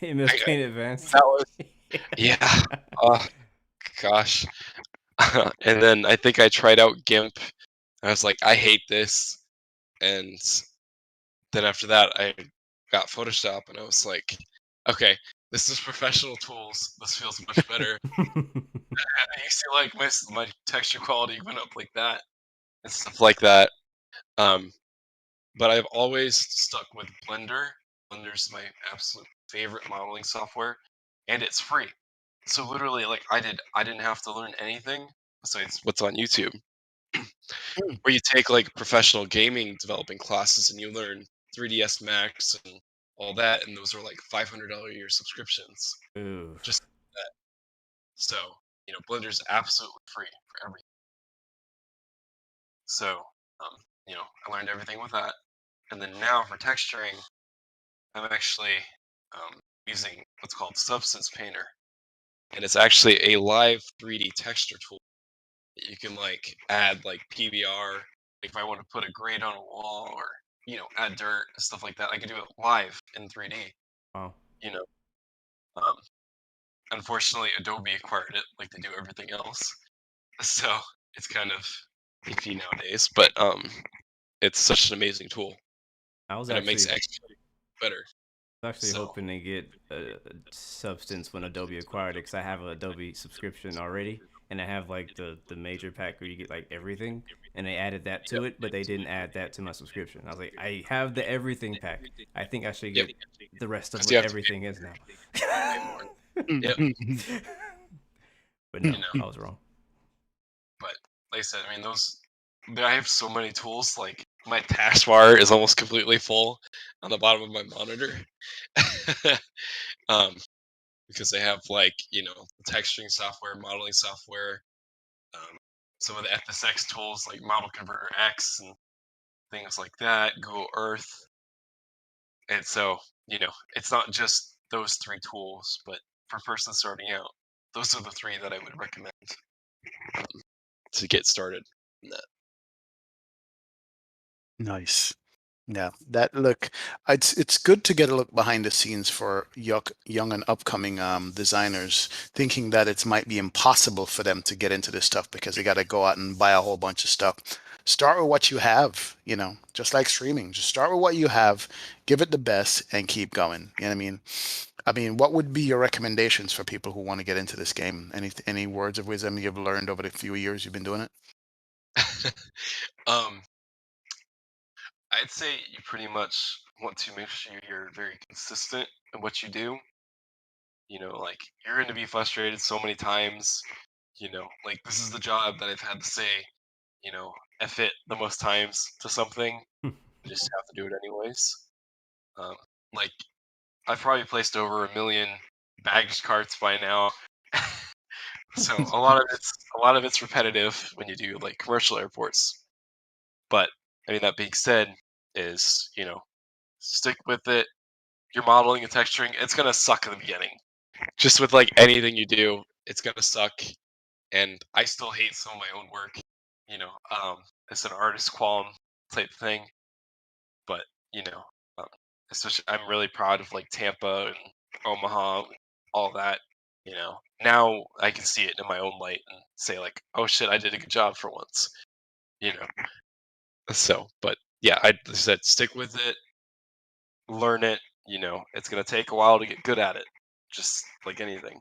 Speaker 1: MS
Speaker 3: I,
Speaker 1: Paint Advanced.
Speaker 3: that was yeah. Oh gosh. And then I think I tried out GIMP. I was like, I hate this. And then after that, I got Photoshop, and I was like, okay, this is professional tools. This feels much better. And you see, like my texture quality went up like that and stuff like that. Um, but I've always stuck with Blender. Blender's my absolute favorite modeling software, and it's free. So literally, like I didn't have to learn anything besides what's on YouTube.
Speaker 2: Hmm.
Speaker 3: Where you take like professional gaming developing classes and you learn 3ds Max and all that, and those are like $500 a year subscriptions.
Speaker 1: Oof.
Speaker 3: Just that. So Blender's absolutely free for everything. So um, I learned everything with that, and then now for texturing, I'm actually using what's called Substance Painter, and it's actually a live 3D texture tool that you can like add like PBR. Like if I want to put a grate on a wall or add dirt and stuff like that, I can do it live in 3D.
Speaker 1: Wow.
Speaker 3: You know, um, unfortunately, Adobe acquired it, like they do everything else. So it's kind of iffy nowadays. But it's such an amazing tool,
Speaker 1: I was
Speaker 3: and it makes
Speaker 1: actually
Speaker 3: extra better.
Speaker 1: actually
Speaker 3: So
Speaker 1: hoping to get Substance when Adobe acquired it, because I have an Adobe subscription already, and I have like the major pack where you get like everything, and they added that to
Speaker 3: yep,
Speaker 1: it, but they didn't add that to my subscription. I was like, I have the everything pack. I think I should
Speaker 3: yep,
Speaker 1: get the rest of
Speaker 3: because you
Speaker 1: what
Speaker 3: have to
Speaker 1: everything is now.
Speaker 3: pay more. Yep,
Speaker 1: But
Speaker 3: you
Speaker 1: no,
Speaker 3: know.
Speaker 1: I was wrong.
Speaker 3: But like I said, I mean I have so many tools. Like my taskbar is almost completely full on the bottom of my monitor. um, because they have like texturing software, modeling software, some of the FSX tools like Model Converter X and things like that, Google Earth, and so it's not just those three tools, but for a person starting out, those are the three that I would recommend to get started in that.
Speaker 2: Nice. Yeah, that look, it's good to get a look behind the scenes for young and upcoming designers, thinking that it might be impossible for them to get into this stuff because they got to go out and buy a whole bunch of stuff. Start with what you have, just like streaming. Just start with what you have, give it the best, and keep going. You know what I mean? I mean, what would be your recommendations for people who want to get into this game? Any words of wisdom you've learned over the few years you've been doing it?
Speaker 3: um, I'd say you pretty much want to make sure you're very consistent in what you do. Like you're going to be frustrated so many times. Like this is the job that I've had to say, you know, F it the most times to something. You just have to do it anyways. Um, like I've probably placed over 1 million baggage carts by now. So a lot of it's repetitive when you do like commercial airports. But I mean that being said, is stick with it. You're modeling and texturing. It's gonna suck in the beginning. Just with like anything you do, it's gonna suck. And I still hate some of my own work. You know, um, it's an artist qualm type thing. But you know, um, especially I'm really proud of like Tampa and Omaha, and all that. Now I can see it in my own light and say like, oh shit, I did a good job for once. You know, so but yeah, I said stick with it, learn it. It's gonna take a while to get good at it, just like anything.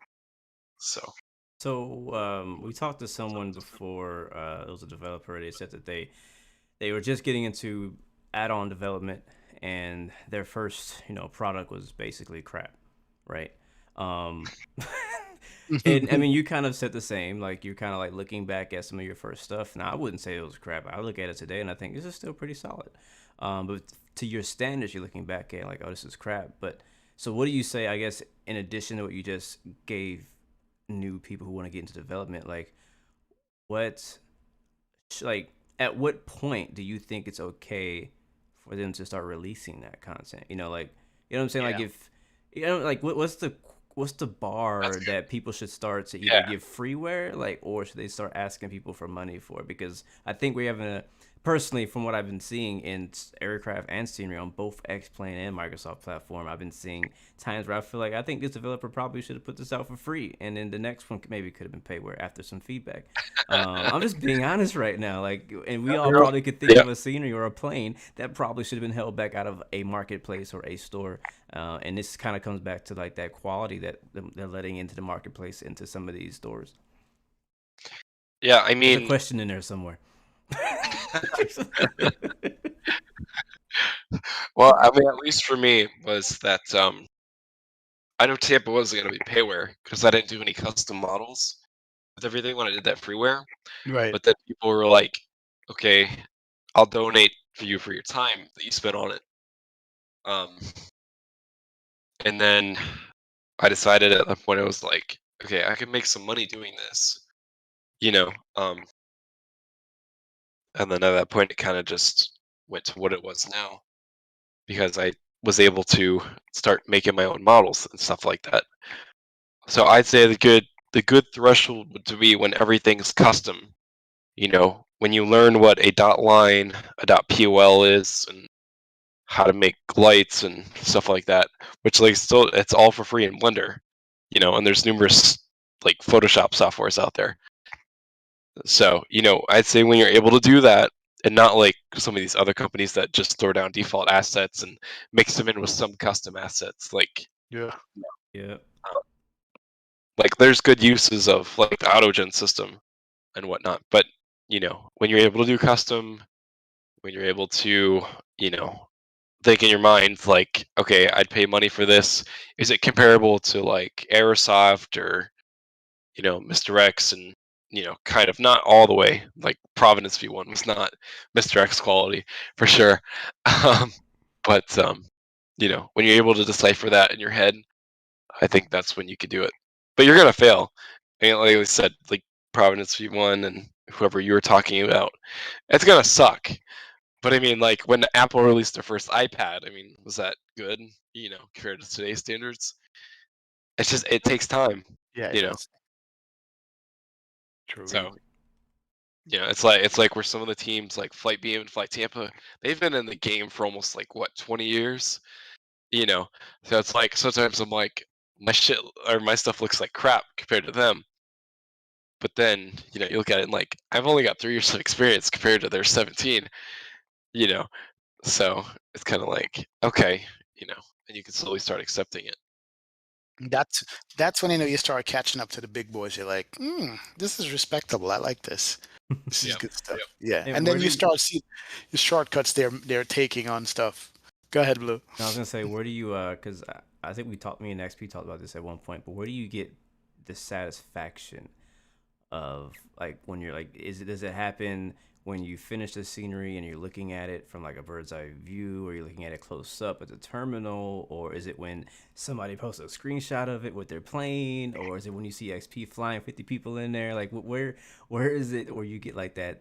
Speaker 3: So
Speaker 1: So we talked to someone before. It was a developer. They said that they were just getting into add-on development, and their first product was basically crap, right? Um, and I mean, you kind of said the same. Like you're kind of like looking back at some of your first stuff. Now, I wouldn't say it was crap. I look at it today and I think this is still pretty solid. But to your standards, you're looking back at like, oh, this is crap. But so, what do you say? I guess in addition to what you just gave new people who want to get into development, like what like at what point do you think it's okay for them to start releasing that content? Like, you know what I'm saying? Like,
Speaker 2: Yeah.
Speaker 1: if like, what's the
Speaker 3: That's
Speaker 1: bar
Speaker 3: good.
Speaker 1: that people should start to either
Speaker 3: Yeah.
Speaker 1: give freeware, like, or should they start asking people for money for it? Because I think we have personally, from what I've been seeing in aircraft and scenery on both X-Plane and Microsoft platform, I've been seeing times where I feel like I think this developer probably should have put this out for free, and then the next one maybe could have been payware after some feedback. I'm just being honest right now, like, and we all probably could think
Speaker 3: Yeah.
Speaker 1: of a scenery or a plane that probably should have been held back out of a marketplace or a store. And this kind of comes back to like that quality that they're letting into the marketplace, into some of these stores.
Speaker 3: Yeah, I
Speaker 1: There's a
Speaker 3: mean,
Speaker 1: question in there somewhere.
Speaker 3: well, I mean, at least for me was that I know Tampa wasn't going to be payware because I didn't do any custom models with everything when I did that freeware.
Speaker 2: Right.
Speaker 3: But then people were like, "Okay, I'll donate for you for your time that you spent on it." Um, and then I decided at that point I was like, "Okay, I can make some money doing this," you know. And then at that point, it kind of just went to what it was now because I was able to start making my own models and stuff like that. So I'd say the good threshold would to be when everything's custom. When you learn what a dot line, a dot pol is, and how to make lights and stuff like that, which like still it's all for free in Blender. And there's numerous like Photoshop softwares out there. So, I'd say when you're able to do that and not like some of these other companies that just throw down default assets and mix them in with some custom assets, like
Speaker 2: Yeah.
Speaker 1: Yeah.
Speaker 3: there's good uses of like the AutoGen system and whatnot. But, when you're able to do custom, when you're able to, you know, think in your mind like, okay, I'd pay money for this. Is it comparable to like Aerosoft or Mr. X, and kind of not all the way. Like Providence V1 was not Mr. X quality for sure. Um, but when you're able to decipher that in your head, I think that's when you could do it. But you're gonna fail. And like I said, like Providence V1 and whoever you were talking about, it's gonna suck. But I mean, like when Apple released their first iPad, I mean, was that good? Compared to today's standards, it takes time.
Speaker 2: Yeah, it
Speaker 3: You know,
Speaker 2: does. True.
Speaker 3: so it's like where some of the teams like Flight Beam and Flight Tampa, they've been in the game for almost like what 20 years, you know. So it's like sometimes I'm like my shit or my stuff looks like crap compared to them. But then, you look at it and like I've only got 3 years of experience compared to their 17, you know. So it's kind of like okay, and you can slowly start accepting it.
Speaker 2: That's that's when you start catching up to the big boys. You're like, this is respectable. I like this. This is
Speaker 3: Yeah.
Speaker 2: good stuff. Yeah.
Speaker 1: And
Speaker 2: And
Speaker 1: where
Speaker 2: then
Speaker 1: do
Speaker 2: you
Speaker 1: you,
Speaker 2: start see the shortcuts they're taking on stuff. Go ahead, Blue.
Speaker 1: I was gonna say, where do you because I think me and XP talked about this at one point, but where do you get the satisfaction of, like, when you're like, does it happen when you finish the scenery and you're looking at it from like a bird's eye view, or you're looking at it close up at the terminal, or is it when somebody posts a screenshot of it with their plane, or is it when you see XP flying 50 people in there? Like, where is it where you get like that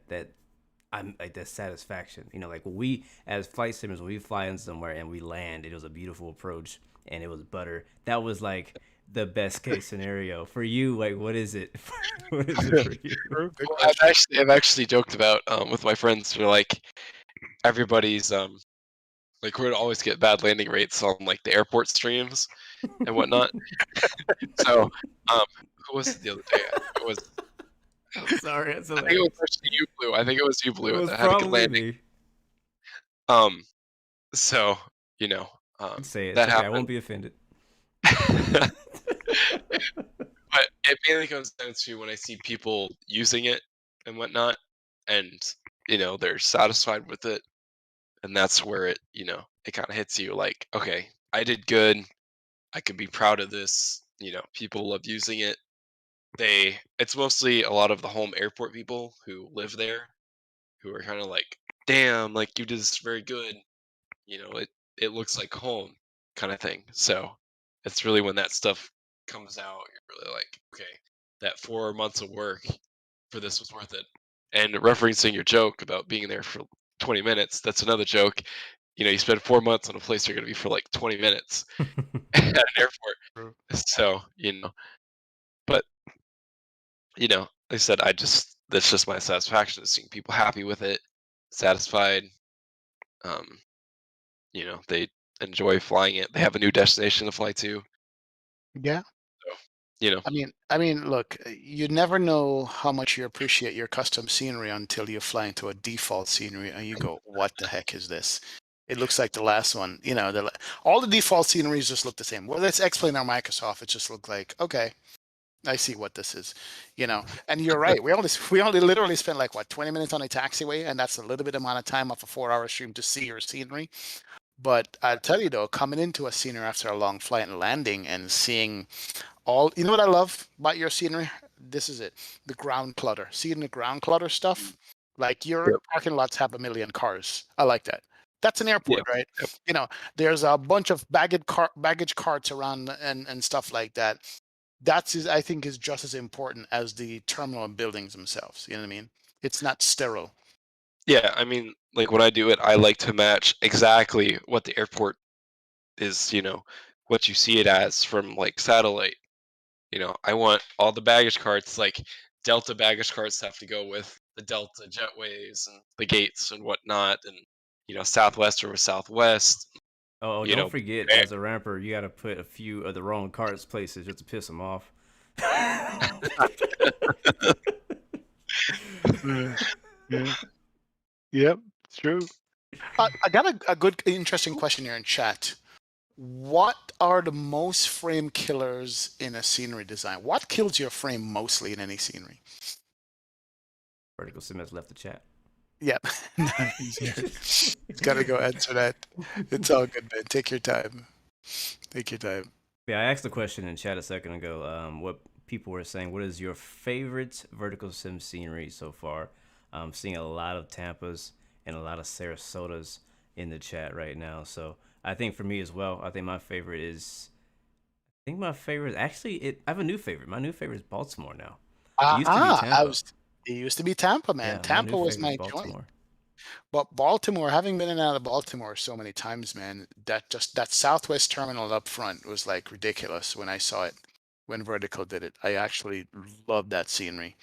Speaker 1: I'm like that satisfaction? Like, when we as flight simmers, when we fly in somewhere and we land, it was a beautiful approach and it was butter. That was like the best case scenario for you. Like, what is it? What is it for you?
Speaker 2: True. Good
Speaker 3: Well,
Speaker 2: question.
Speaker 3: I've actually joked about with my friends. We're like everybody's like we'd always get bad landing rates on like the airport streams and whatnot. So, um, who was it the other day? I think it was.
Speaker 1: I'm sorry, that's
Speaker 3: I think it was
Speaker 1: hilarious.
Speaker 3: actually you, Blue. I think it was you,
Speaker 1: It
Speaker 3: Blue,
Speaker 1: was
Speaker 3: that had a good
Speaker 1: probably
Speaker 3: landing.
Speaker 1: me.
Speaker 3: Um, so you know,
Speaker 1: I'd say it. It's
Speaker 3: that
Speaker 1: okay. I
Speaker 3: happened.
Speaker 1: won't be offended.
Speaker 3: But it mainly comes down to when I see people using it and whatnot, and they're satisfied with it, and that's where it kind of hits you like, okay, I did good. I could be proud of this. People love using it. It's mostly a lot of the home airport people who live there who are kind of like, damn, like you did this very good. It looks like home kind of thing. So it's really when that stuff comes out, you're really like, okay, that 4 months of work for this was worth it. And referencing your joke about being there for 20 minutes, that's another joke. You spend 4 months on a place you're going to be for like 20 minutes at an airport.
Speaker 2: True.
Speaker 3: So, but, like I said, that's just my satisfaction is seeing people happy with it, satisfied. Um, they enjoy flying it. They have a new destination to fly to.
Speaker 2: Yeah.
Speaker 3: So, you know,
Speaker 2: I mean, look, you never know how much you appreciate your custom scenery until you fly into a default scenery and you go, "What the heck is this?" It looks like the last one. All the default sceneries just look the same. Well, let's explain our Microsoft. It just looked like, okay, I see what this is. And you're right. We only literally spent like what 20 minutes on a taxiway, and that's a little bit amount of time off a 4-hour stream to see your scenery. But I'll tell you though, coming into a scenery after a long flight and landing and seeing you know what I love about your scenery? This is it. The ground clutter. Seeing the ground clutter stuff. Like your
Speaker 3: yep,
Speaker 2: parking lots have a million cars. I like that. That's an
Speaker 3: yep,
Speaker 2: airport, right?
Speaker 3: yep.
Speaker 2: There's a bunch of baggage carts around and stuff like that. I think is just as important as the terminal and buildings themselves. You know what I mean? It's not sterile.
Speaker 3: Yeah, I mean, like when I do it, I like to match exactly what the airport is, what you see it as from like satellite. I want all the baggage carts, like Delta baggage carts have to go with the Delta jetways and the gates and whatnot, and Southwest or Southwest.
Speaker 1: Oh,
Speaker 3: You
Speaker 1: don't
Speaker 3: know,
Speaker 1: forget,
Speaker 3: eh,
Speaker 1: as a ramper, you got to put a few of the wrong carts places just to piss them off.
Speaker 2: Yeah. Yeah. Yep. It's true. I got a good, interesting question here in chat. What are the most frame killers in a scenery design? What kills your frame mostly in any scenery?
Speaker 1: Verticalsim has left the chat.
Speaker 2: Yep. No, he's here. He's got to go answer that. It's all good, man. Take your time. Take your time.
Speaker 1: Yeah, I asked the question in chat a second ago. What people were saying? What is your favorite vertical sim scenery so far? I'm seeing a lot of Tampas and a lot of Sarasotas in the chat right now. So I think for me as well, I think my favorite is. I think my favorite actually. I have a new favorite. My new favorite is Baltimore now. It used to be Tampa.
Speaker 2: It used to be Tampa, man.
Speaker 1: Yeah, my new
Speaker 2: Tampa was
Speaker 1: favorite is
Speaker 2: my joint.
Speaker 1: Baltimore.
Speaker 2: But Baltimore, having been in and out of Baltimore so many times, man, that Southwest terminal up front was like ridiculous when I saw it when Vertical did it. I actually loved that scenery,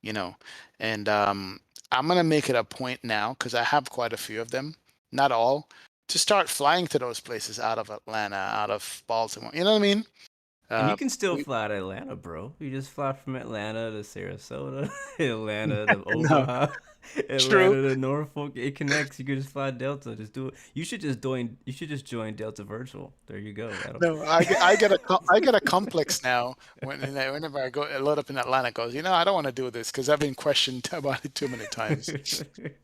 Speaker 2: you know. And I'm gonna make it a point now because I have quite a few of them, not all, to start flying to those places out of Atlanta, out of Baltimore. You know what I mean?
Speaker 1: And you
Speaker 2: Uh,
Speaker 1: can still
Speaker 2: we,
Speaker 1: fly to Atlanta, bro. You just fly from Atlanta to Sarasota, Atlanta to
Speaker 2: no,
Speaker 1: Omaha,
Speaker 2: true.
Speaker 1: Atlanta to Norfolk. It connects. You can just fly Delta. Just do it. You should just join. You should just join Delta Virtual. There you go. That'll.
Speaker 2: No, I get a complex now whenever I load up in Atlanta. Goes, I don't want to do this because I've been questioned about it too many times.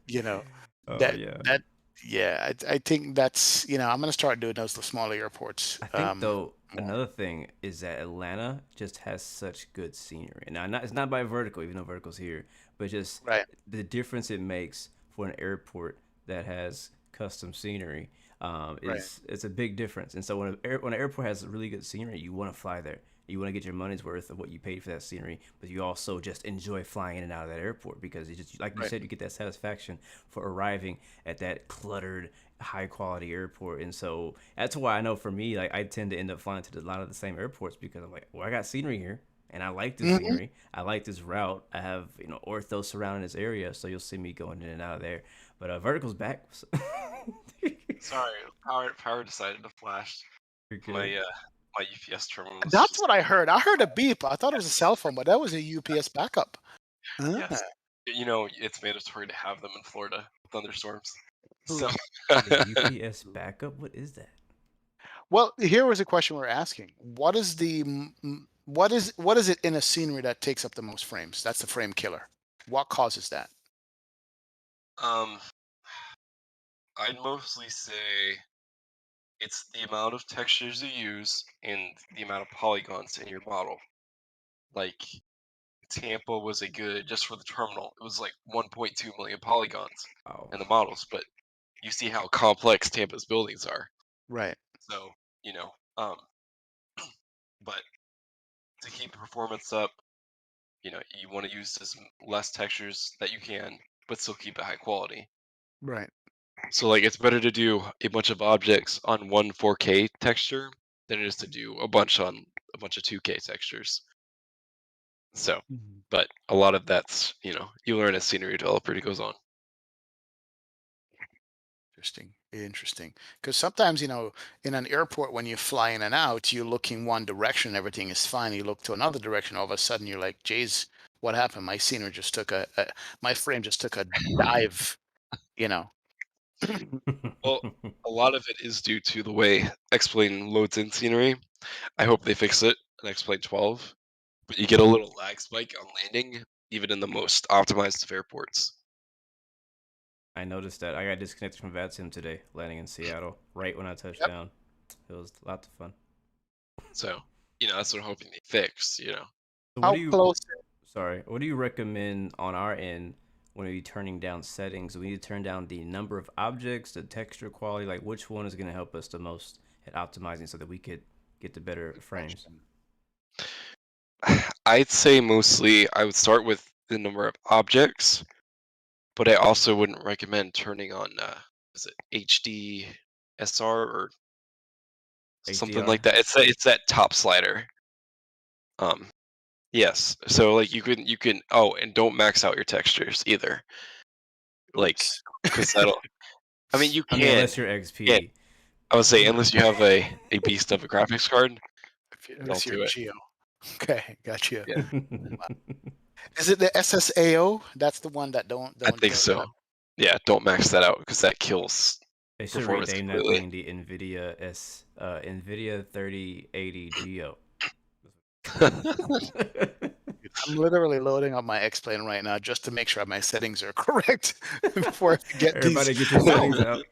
Speaker 2: You know
Speaker 1: Oh
Speaker 2: that
Speaker 1: yeah.
Speaker 2: that yeah, I think that's I'm gonna start doing those the smaller airports
Speaker 1: I think though
Speaker 2: more.
Speaker 1: another thing is that Atlanta just has such good scenery. Now, it's not by Vertical, even though Vertical's here, but just
Speaker 2: Right,
Speaker 1: the difference it makes for an airport that has custom scenery
Speaker 2: right,
Speaker 1: is it's a big difference. And so when an airport has really good scenery, you want to fly there. You want to get your money's worth of what you paid for that scenery, but you also just enjoy flying in and out of that airport because you just, like you
Speaker 2: right.
Speaker 1: said, you get that satisfaction for arriving at that cluttered, high quality airport. And so that's why I know for me, like I tend to end up flying to a lot of the same airports because I'm like, well, I got scenery here. And I like this
Speaker 2: Hmm.
Speaker 1: scenery. I like this route. I have Ortho surrounding this area, so you'll see me going in and out of there. But Vertical's back. So
Speaker 3: sorry, power decided to flash.
Speaker 1: you're
Speaker 3: My
Speaker 1: good.
Speaker 3: my UPS terminal was
Speaker 2: That's
Speaker 3: just
Speaker 2: what I heard. I heard a beep. I thought it was a cell phone, but that was a UPS backup. Ah.
Speaker 3: yes. It's mandatory to have them in Florida thunderstorms. So
Speaker 2: Ooh.
Speaker 1: A UPS backup? What is that?
Speaker 2: Well, here was a question we're asking. What is it in a scenery that takes up the most frames? That's the frame killer. What causes that?
Speaker 3: um, I'd mostly say it's the amount of textures you use and the amount of polygons in your model. Like Tampa was a good just for the terminal. It was like 1.2 million polygons
Speaker 1: Oh,
Speaker 3: in the models, but you see how complex Tampa's buildings are.
Speaker 2: Right.
Speaker 3: So, you know, um, but to keep the performance up, you want to use as less textures that you can, but still keep it high quality.
Speaker 2: Right.
Speaker 3: So like it's better to do a bunch of objects on one 4K texture than it is to do a bunch on a bunch of 2K textures. So,
Speaker 2: Mhm.
Speaker 3: but a lot of that's, you learn as scenery developer it goes on.
Speaker 2: Interesting. Interesting. Because sometimes, in an airport, when you fly in and out, you look in one direction, everything is fine. You look to another direction, all of a sudden you're like, geez, what happened? My scenery just took my frame just took a dive, you know.
Speaker 3: Well, a lot of it is due to the way X-Plane loads in scenery. I hope they fix it in X-Plane 12, but you get a little lag spike on landing, even in the most optimized of airports.
Speaker 1: I noticed that. I got disconnected from VATSIM today, landing in Seattle, right when I touched
Speaker 2: Yep.
Speaker 1: down. It was lots of fun.
Speaker 3: So, that's what I'm hoping they fix.
Speaker 1: So what
Speaker 2: How
Speaker 1: do you,
Speaker 2: close?
Speaker 1: sorry, what do you recommend on our end when we're turning down settings? We need to turn down the number of objects, the texture quality, like which one is going to help us the most at optimizing so that we could get the better
Speaker 2: Good
Speaker 1: frames?
Speaker 2: question.
Speaker 3: I'd say mostly I would start with the number of objects, but I also wouldn't recommend turning on is it HDSR or something like
Speaker 1: HDR?
Speaker 3: that. It's that top slider. Um, yes. So like you can and don't max out your textures either. Like
Speaker 2: Oops.
Speaker 3: because that'll I mean you
Speaker 1: I mean,
Speaker 3: can.
Speaker 1: unless you're
Speaker 3: Yeah,
Speaker 1: XP.
Speaker 3: I would say unless you have a beast of a graphics card,
Speaker 2: Unless
Speaker 3: don't
Speaker 2: you're
Speaker 3: do it.
Speaker 2: Geo. Okay, got you.
Speaker 3: Yeah,
Speaker 2: Is it the SSAO? That's the one that
Speaker 3: I
Speaker 2: don't
Speaker 3: think
Speaker 2: tell you
Speaker 3: so.
Speaker 2: how.
Speaker 3: Yeah, don't max that out because that kills
Speaker 1: They should
Speaker 3: performance
Speaker 1: rename that
Speaker 3: completely.
Speaker 1: thing the NVIDIA 3080 Geo.
Speaker 2: I'm literally loading up my X-Plane right now just to make sure my settings are correct before I get these.
Speaker 1: Everybody get your
Speaker 2: No,
Speaker 1: settings out.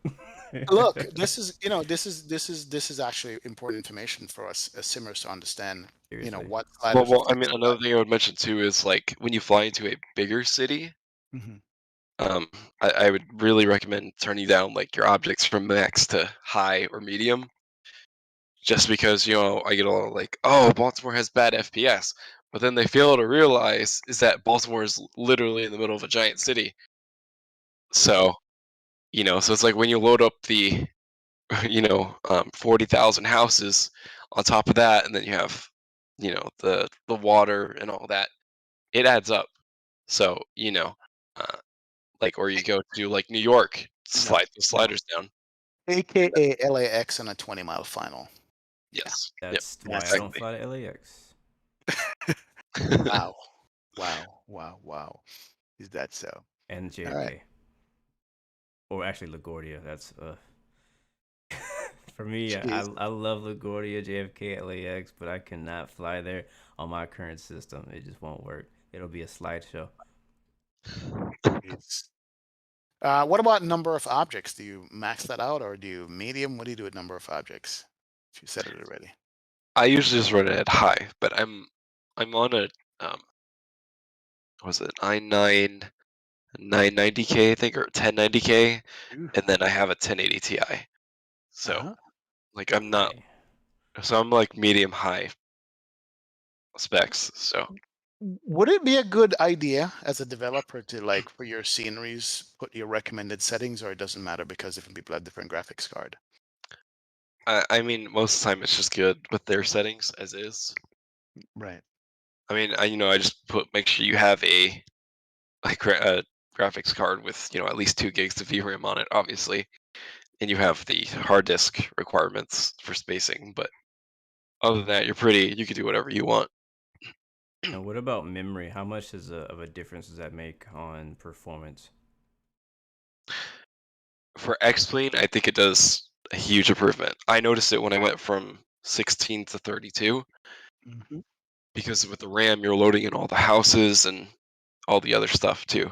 Speaker 2: look, this is actually important information for us as simmers to understand,
Speaker 1: Seriously.
Speaker 2: what
Speaker 3: Well,
Speaker 2: sliders
Speaker 3: well, I
Speaker 2: affect
Speaker 3: mean,
Speaker 2: what.
Speaker 3: another thing I would mention too is like when you fly into a bigger city,
Speaker 2: Mhm.
Speaker 3: um, I would really recommend turning down like your objects from max to high or medium, just because I get all like, oh, Baltimore has bad FPS, but then they fail to realize is that Baltimore is literally in the middle of a giant city, so so it's like when you load up the 40,000 houses on top of that, and then you have the water and all that, it adds up. So, uh, like, or you go to like New York,
Speaker 2: No,
Speaker 3: slide the
Speaker 2: no.
Speaker 3: sliders down.
Speaker 2: AKA LAX on a 20-mile final. Yeah,
Speaker 3: Yes. Yep.
Speaker 1: That's why I
Speaker 2: that's
Speaker 1: don't
Speaker 3: Exactly.
Speaker 1: fly to LAX.
Speaker 2: wow, wow, wow, wow. Is that so?
Speaker 1: And
Speaker 2: All right.
Speaker 1: JFK. Or actually LaGuardia. That's for me,
Speaker 2: Jeez.
Speaker 1: I love LaGuardia, JFK, LAX, but I cannot fly there on my current system. It just won't work. It'll be a slideshow.
Speaker 2: Jeez. What about number of objects? Do you max that out or do you medium? What do you do with number of objects? If you said it already.
Speaker 3: I usually just run it at high, but I'm on a um what was it i9 990K I think, or 1090K,
Speaker 2: Ooh.
Speaker 3: and then I have a 1080 Ti. So
Speaker 2: Uh-huh.
Speaker 3: like I'm not
Speaker 1: Okay.
Speaker 3: so I'm like medium high specs. So
Speaker 2: Would it be a good idea as a developer to like for your sceneries put your recommended settings or it doesn't matter because different people have different graphics card?
Speaker 3: I mean most of the time it's just good with their settings as is.
Speaker 2: Right.
Speaker 3: I mean, I just make sure you have a graphics card with at least 2 gigs of VRAM on it, obviously, and you have the hard disk requirements for spacing. But other than that, you can do whatever you want.
Speaker 1: And what about memory? How much of a difference does that make on performance?
Speaker 3: For X-Plane, I think it does a huge improvement. I noticed it when I went from 16 to 32
Speaker 2: Hmm.
Speaker 3: because with the RAM, you're loading in all the houses and all the other stuff too.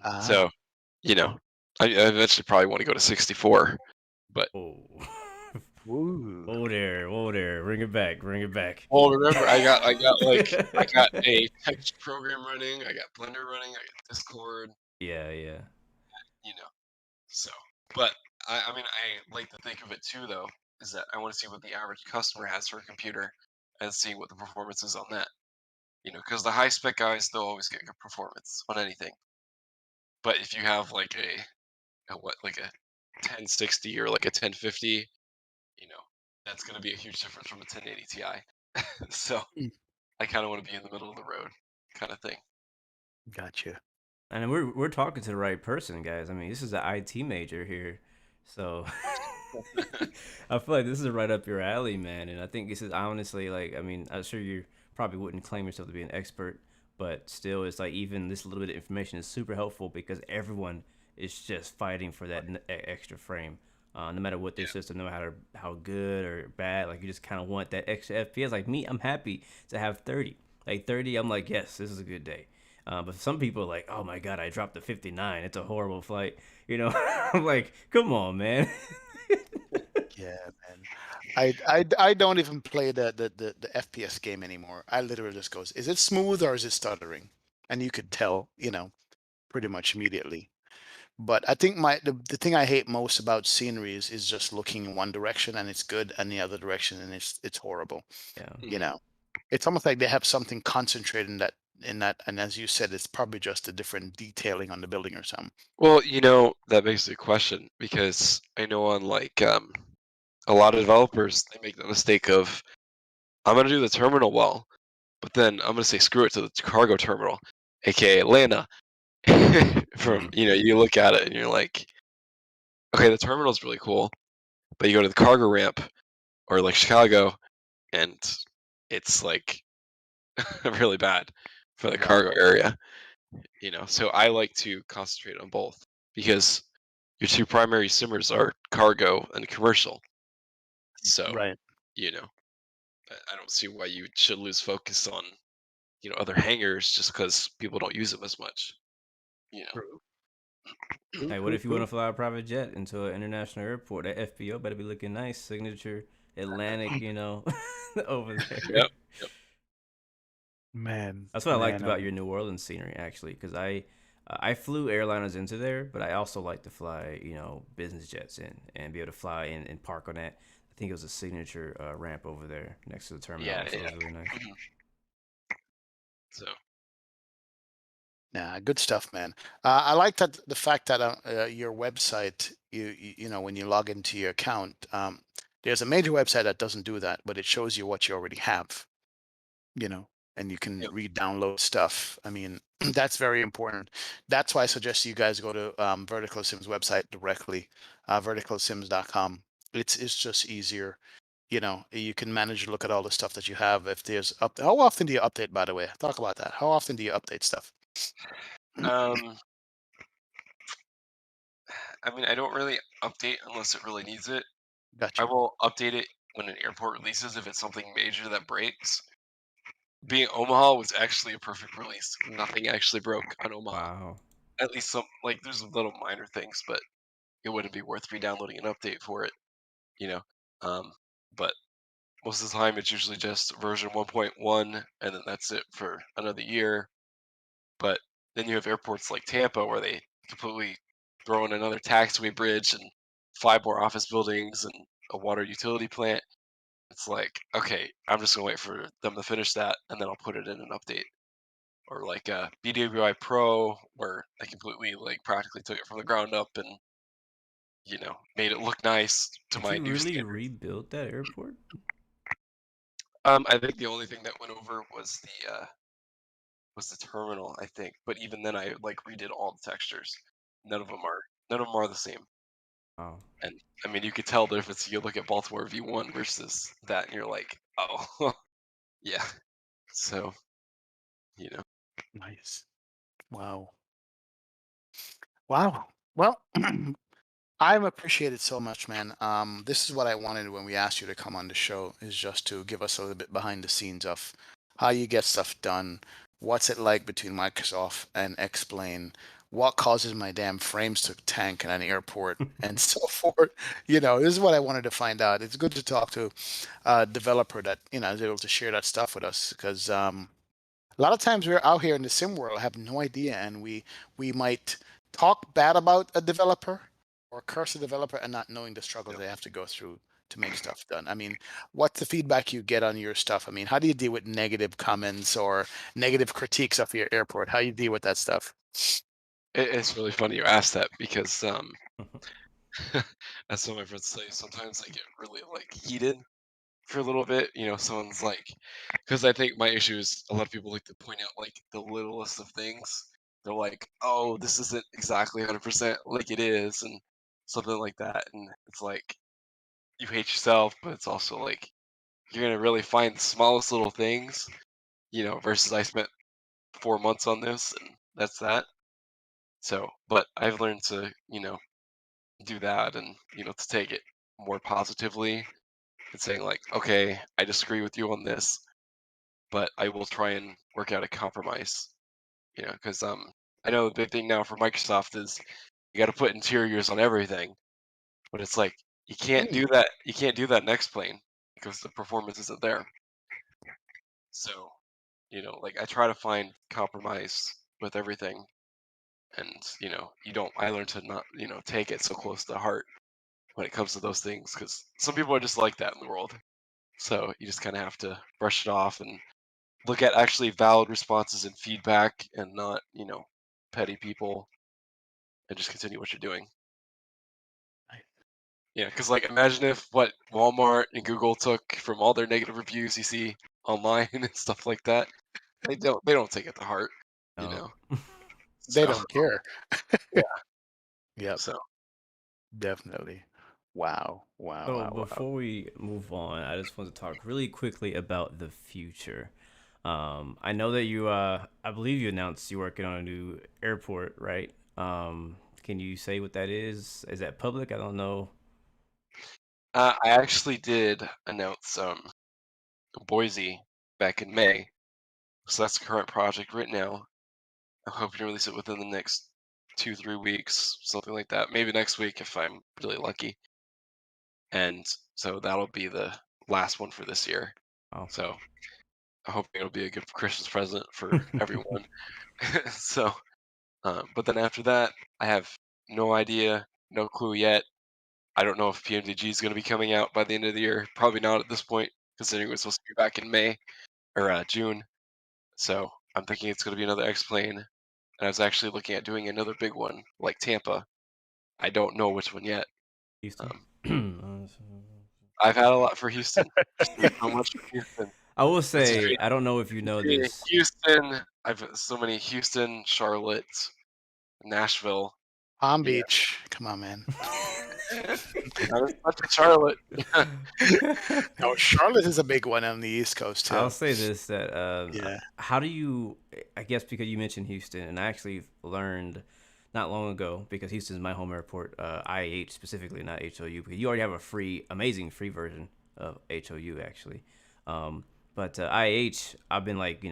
Speaker 2: Ah.
Speaker 3: So, you know, I eventually probably want to go to 64, but
Speaker 1: Oh.
Speaker 2: Ooh.
Speaker 1: Whoa there. Bring it back. Bring it back.
Speaker 3: well, remember, I got a text program running, I got Blender running, I got Discord,
Speaker 1: Yeah, yeah.
Speaker 3: you know. So, but I mean, I like to think of it too, though, is that I want to see what the average customer has for a computer and see what the performance is on that. because the high spec guys, they'll always get good performance on anything. But if you have like like a 1060 or like a 1050, you know, that's going to be a huge difference from a 1080 Ti. So
Speaker 2: Mm,
Speaker 3: I kind of want to be in the middle of the road kind of thing.
Speaker 2: gotcha.
Speaker 1: And we're talking to the right person, guys. I mean, this is an IT major here, so I feel like this is right up your alley, man. And I think this is honestly like, I mean, I'm sure you probably wouldn't claim yourself to be an expert, but still, it's like even this little bit of information is super helpful because everyone is just fighting for that extra frame. No matter what their
Speaker 3: Yeah.
Speaker 1: system, no matter how good or bad, like you just kind of want that extra FPS. Like me, I'm happy to have 30. Like 30, I'm like, yes, this is a good day. But some people are like, oh my god, I dropped to 59. It's a horrible flight. You know, I'm like, come on, man.
Speaker 2: Yeah, man. I don't even play the FPS game anymore. I literally just goes, is it smooth or is it stuttering? And you could tell, pretty much immediately. But I think the thing I hate most about sceneries is just looking in one direction and it's good, and the other direction and it's horrible.
Speaker 1: Yeah.
Speaker 2: You
Speaker 3: Mhm.
Speaker 2: know, it's almost like they have something concentrated in that, and as you said, it's probably just a different detailing on the building or something.
Speaker 3: Well, that makes a question because I know on like a lot of developers they make the mistake of I'm gonna do the terminal well, but then I'm gonna say screw it to the cargo terminal, aka Atlanta. From
Speaker 2: Mm.
Speaker 3: you look at it and you're like, okay, the terminal's really cool, but you go to the cargo ramp or like Chicago and it's like really bad for the
Speaker 2: Right.
Speaker 3: cargo area. So I like to concentrate on both because your two primary simmers are cargo and commercial. So,
Speaker 2: Right.
Speaker 3: you know, I don't see why you should lose focus on, other hangars just because people don't use them as much. You know.
Speaker 2: True. True.
Speaker 1: Hey, what
Speaker 2: True.
Speaker 1: if you want
Speaker 2: True.
Speaker 1: to fly a private jet into an international airport? That FBO better be looking nice, signature Atlantic, over there.
Speaker 3: Yep. Yep.
Speaker 2: Man,
Speaker 1: That's what I liked
Speaker 2: man, oh
Speaker 1: about your New Orleans scenery, actually, because I flew airliners into there, but I also like to fly, business jets in and be able to fly in and park on that. I think it was a signature ramp over there next to the terminal,
Speaker 3: Yeah.
Speaker 1: so it was
Speaker 3: Yeah.
Speaker 1: really nice.
Speaker 3: Mhm. So.
Speaker 2: nah, good stuff, man. I like that the fact that your website, when you log into your account, there's a major website that doesn't do that, but it shows you what you already have. you know, and you can
Speaker 3: Yep.
Speaker 2: re-download stuff. I mean, that's very important. That's why I suggest you guys go to Verticalsim's website directly, verticalsims.com. It's just easier. You can manage to look at all the stuff that you have. If there's how often do you update, by the way? Talk about that. How often do you update stuff?
Speaker 3: Um. I mean, I don't really update unless it really needs it. I
Speaker 2: Gotcha.
Speaker 3: will update it when an airport releases if it's something major that breaks. Being Omaha was actually a perfect release. Nothing actually broke on Omaha.
Speaker 1: Wow.
Speaker 3: At least some like there's little minor things, but it wouldn't be worth re-downloading an update for it, you know. Um, but most of the time it's usually just version 1.1 and then that's it for another year. But then you have airports like Tampa where they completely throw in another taxiway bridge and 5 more office buildings and a water utility plant. It's like, okay, I'm just gonna wait for them to finish that and then I'll put it in an update. Or like BWI Pro, where they completely like practically took it from the ground up and made it look nice to
Speaker 1: Did
Speaker 3: my
Speaker 1: you
Speaker 3: new
Speaker 1: really
Speaker 3: standards.
Speaker 1: rebuild that airport?
Speaker 3: I think the only thing that went over was the terminal, I think. But even then, I like redid all the textures. None of them are the same.
Speaker 1: Wow.
Speaker 3: And I mean, you could tell the difference. You look at Baltimore V1 versus that, and you're like, oh, yeah. So you know,
Speaker 2: Nice. Wow. Wow. Well, I've appreciated so much, man. This is what I wanted when we asked you to come on the show, is just to give us a little bit behind the scenes of how you get stuff done, what's it like between Microsoft and Explain, what causes my damn frames to tank in an airport, and so forth. This is what I wanted to find out. It's good to talk to a developer that, is able to share that stuff with us because a lot of times we're out here in the sim world, have no idea, and we might talk bad about a developer or curse a developer and not knowing the struggles
Speaker 3: yep.
Speaker 2: they have to go through to make stuff done? I mean, what's the feedback you get on your stuff? I mean, how do you deal with negative comments or negative critiques of your airport? How you deal with that stuff?
Speaker 3: It's really funny you asked that because as some of my friends say, sometimes I get really like heated for a little bit. Someone's like, because I think my issue is a lot of people like to point out like the littlest of things. They're like, oh, this isn't exactly 100% like it is, and something like that. And it's like you hate yourself, but it's also like you're gonna really find the smallest little things, versus I spent 4 months on this and that's that. So, but I've learned to, do that and, to take it more positively and saying like, okay, I disagree with you on this, but I will try and work out a compromise, because I know the big thing now for Microsoft is you got to put interiors on everything, but it's like you can't
Speaker 2: Mm.
Speaker 3: do that. You can't do that next plane because the performance isn't there. So, like I try to find compromise with everything, and you don't. I learned to not, take it so close to heart when it comes to those things because some people are just like that in the world. So you just kind of have to brush it off and look at actually valid responses and feedback and not, petty people and just continue what you're doing. Yeah, because like imagine if what Walmart and Google took from all their negative reviews you see online and stuff like that. They don't take it to heart, you
Speaker 1: No.
Speaker 3: know.
Speaker 2: They
Speaker 3: So
Speaker 2: don't care.
Speaker 3: yeah,
Speaker 2: Yep,
Speaker 3: so
Speaker 2: definitely. Wow, wow,
Speaker 1: So
Speaker 2: wow, wow.
Speaker 1: before we move on, I just want to talk really quickly about the future. I know that I believe you announced you're working on a new airport, right? Can you say what that is? Is that public? I don't know.
Speaker 3: I actually did announce Boise back in May, so that's the current project right now. I'm hoping to release it within the next 2, 3 weeks, something like that. Maybe next week if I'm really lucky. And so that'll be the last one for this year.
Speaker 1: Oh.
Speaker 3: So I hope it'll be a good Christmas present for everyone. So, but then after that, I have no idea, no clue yet. I don't know if PMDG is going to be coming out by the end of the year. Probably not at this point, considering it was supposed to be back in May or June. So I'm thinking it's going to be another X Plane. And I was actually looking at doing another big one like Tampa. I don't know which one yet.
Speaker 1: Houston.
Speaker 3: Um, I've had a lot for Houston. Seen so much for Houston.
Speaker 1: I will
Speaker 3: It's
Speaker 1: say I don't know if you know
Speaker 3: between
Speaker 1: this.
Speaker 3: Houston. I've so many Houston, Charlotte, Nashville.
Speaker 2: Palm
Speaker 3: Yeah,
Speaker 2: Beach. Come on, man.
Speaker 3: not as much as Charlotte.
Speaker 2: No, Charlotte is a big one on the East Coast
Speaker 1: I'll
Speaker 2: too.
Speaker 1: say this that
Speaker 2: Yeah.
Speaker 1: how do you I guess because you mentioned Houston and I actually learned not long ago because Houston's my home airport, IH specifically, not HOU, because you already have a amazing free version of HOU actually. But IH, I've been like,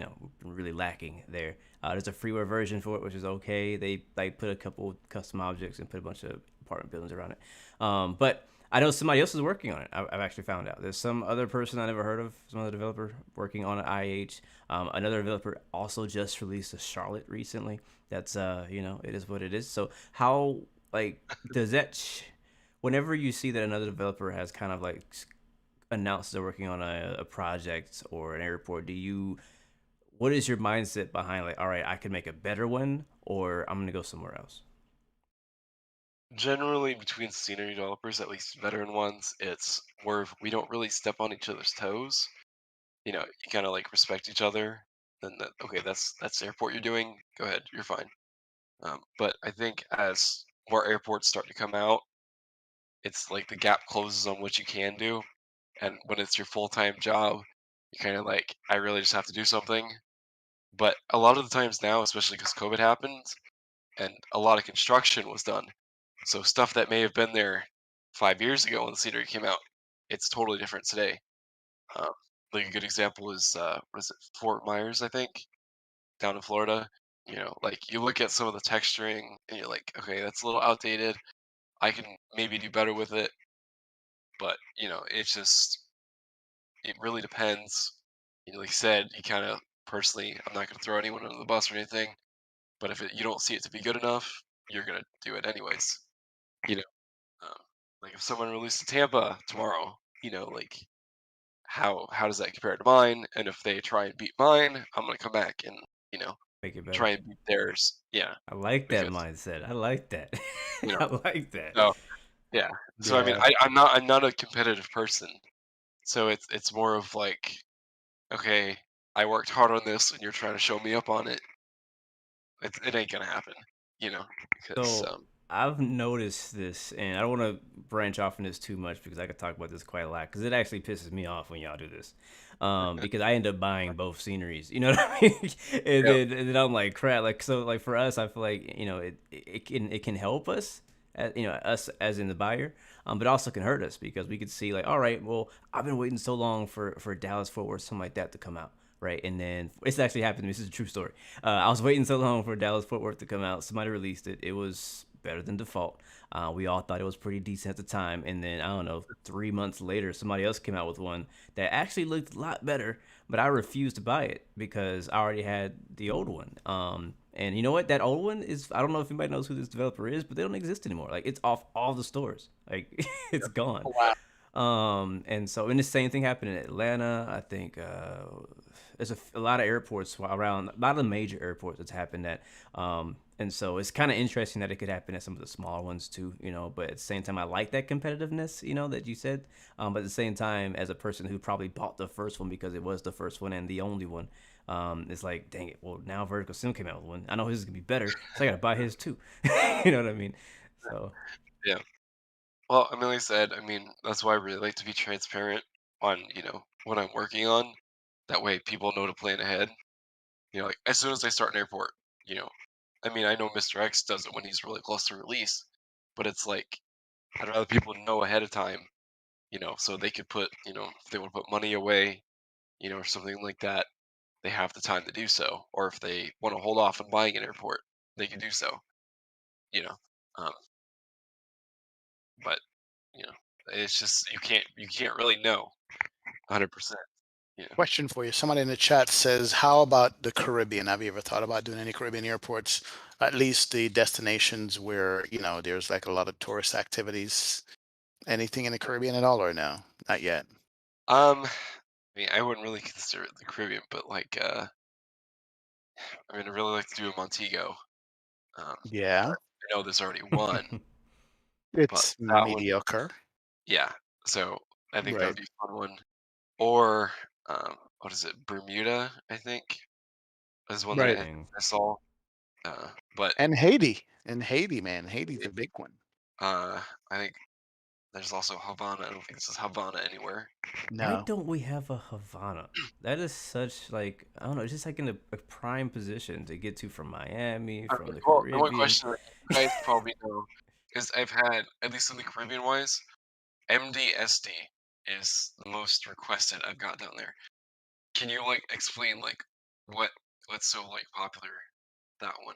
Speaker 1: really lacking there. There's a freeware version for it, which is okay. They like put a couple custom objects and put a bunch of apartment buildings around it. But I know somebody else is working on it. I've actually found out there's some other person I never heard of, some other developer working on an IH. Another developer also just released a Charlotte recently. That's it is what it is. So how like does that? Whenever you see that another developer has kind of like announced they're working on a project or an airport, what is your mindset behind like, all right, I can make a better one, or I'm gonna go somewhere else?
Speaker 3: Generally, between scenery developers, at least veteran ones, it's where we don't really step on each other's toes. You kind of like respect each other. Then that okay, that's the airport you're doing. Go ahead, you're fine. But I think as more airports start to come out, it's like the gap closes on what you can do, and when it's your full-time job, you kind of like, I really just have to do something. But a lot of the times now, especially because COVID happened and a lot of construction was done, so stuff that may have been there 5 years ago when the scenery came out, it's totally different today. Um, like a good example is what is it, Fort Myers, I think, down in Florida. Like you look at some of the texturing and you're like, okay, that's a little outdated. I can maybe do better with it, but it's just it really depends. Like I said, you kind of personally, I'm not going to throw anyone under the bus or anything, but if you don't see it to be good enough, you're going to do it anyways. You know, um, like if someone released a Tampa tomorrow, like how does that compare to mine? And if they try and beat mine, I'm gonna come back and you know
Speaker 1: Make it better.
Speaker 3: try and beat theirs. Yeah,
Speaker 1: I like that
Speaker 3: because
Speaker 1: mindset. I like that.
Speaker 3: you know.
Speaker 1: I like that.
Speaker 3: So yeah. So I mean,
Speaker 2: Yeah.
Speaker 3: I'm not a competitive person. So it's more of like, okay, I worked hard on this, and you're trying to show me up on it. It ain't gonna happen, because
Speaker 1: So I've noticed this, and I don't want to branch off in this too much because I could talk about this quite a lot because it actually pisses me off when y'all do this. Because I end up buying both sceneries, you know what I mean? and
Speaker 3: yeah,
Speaker 1: then and then I'm like, crap. Like so, like for us, I feel like it can help us, us as in the buyer, but also can hurt us because we could see like, all right, well, I've been waiting so long for Dallas Fort Worth something like that to come out. Right, and then it's actually happened to me. This is a true story. I was waiting so long for Dallas Fort Worth to come out. Somebody released it. It was better than default. We all thought it was pretty decent at the time, and then I don't know, 3 months later, somebody else came out with one that actually looked a lot better. But I refused to buy it because I already had the old one. And you know what? That old one is, I don't know if anybody knows who this developer is, but they don't exist anymore. Like it's off all the stores. Like it's gone.
Speaker 2: Oh, wow.
Speaker 1: And so, and the same thing happened in Atlanta. I think there's a lot of airports around, a lot of the major airports that's happened that. And so it's kind of interesting that it could happen at some of the smaller ones too, But at the same time, I like that competitiveness, that you said. But at the same time, as a person who probably bought the first one because it was the first one and the only one, it's like, dang it. Well, now Vertical Sim came out with one. I know his is gonna be better, so I gotta buy his too. You know what I mean? So
Speaker 3: yeah. Well, I mean, like I said, I mean, that's why I really like to be transparent on, what I'm working on. That way people know to plan ahead. Like as soon as I start an airport, you know, I mean, I know Mr. X does it when he's really close to release, but it's like I'd rather people know ahead of time, so they could put, if they want to put money away, or something like that, they have the time to do so. Or if they want to hold off on buying an airport, they can do so, you know. Um, but you know, it's just you can't really know 100%. Yeah.
Speaker 2: Question for you. Somebody in the chat says, how about the Caribbean? Have you ever thought about doing any Caribbean airports? At least the destinations where, there's like a lot of tourist activities. Anything in the Caribbean at all or no? Not yet.
Speaker 3: I mean, I wouldn't really consider it the Caribbean, but like, I mean, I really like to do a Montego.
Speaker 2: Yeah,
Speaker 3: But I know there's already one, but
Speaker 2: it's
Speaker 3: that one,
Speaker 2: mediocre.
Speaker 3: yeah. So I think that would
Speaker 2: Right.
Speaker 3: be a fun one. Or what is it? Bermuda, I think, is one that
Speaker 2: Right.
Speaker 3: I saw. But
Speaker 2: And Haiti. And Haiti, man. Haiti's a big one.
Speaker 3: I think there's also Havana. I don't think it says Havana anywhere.
Speaker 1: why
Speaker 2: No.
Speaker 1: don't we have a Havana? That is such like I don't know, it's just like in a prime position to get to from Miami, from
Speaker 3: Okay,
Speaker 1: the
Speaker 3: well, the one
Speaker 1: Caribbean.
Speaker 3: question that you guys probably know is I've had, at least in the Caribbean wise, MDSD is the most requested I've got down there. Can you like explain like what what's so like popular that one?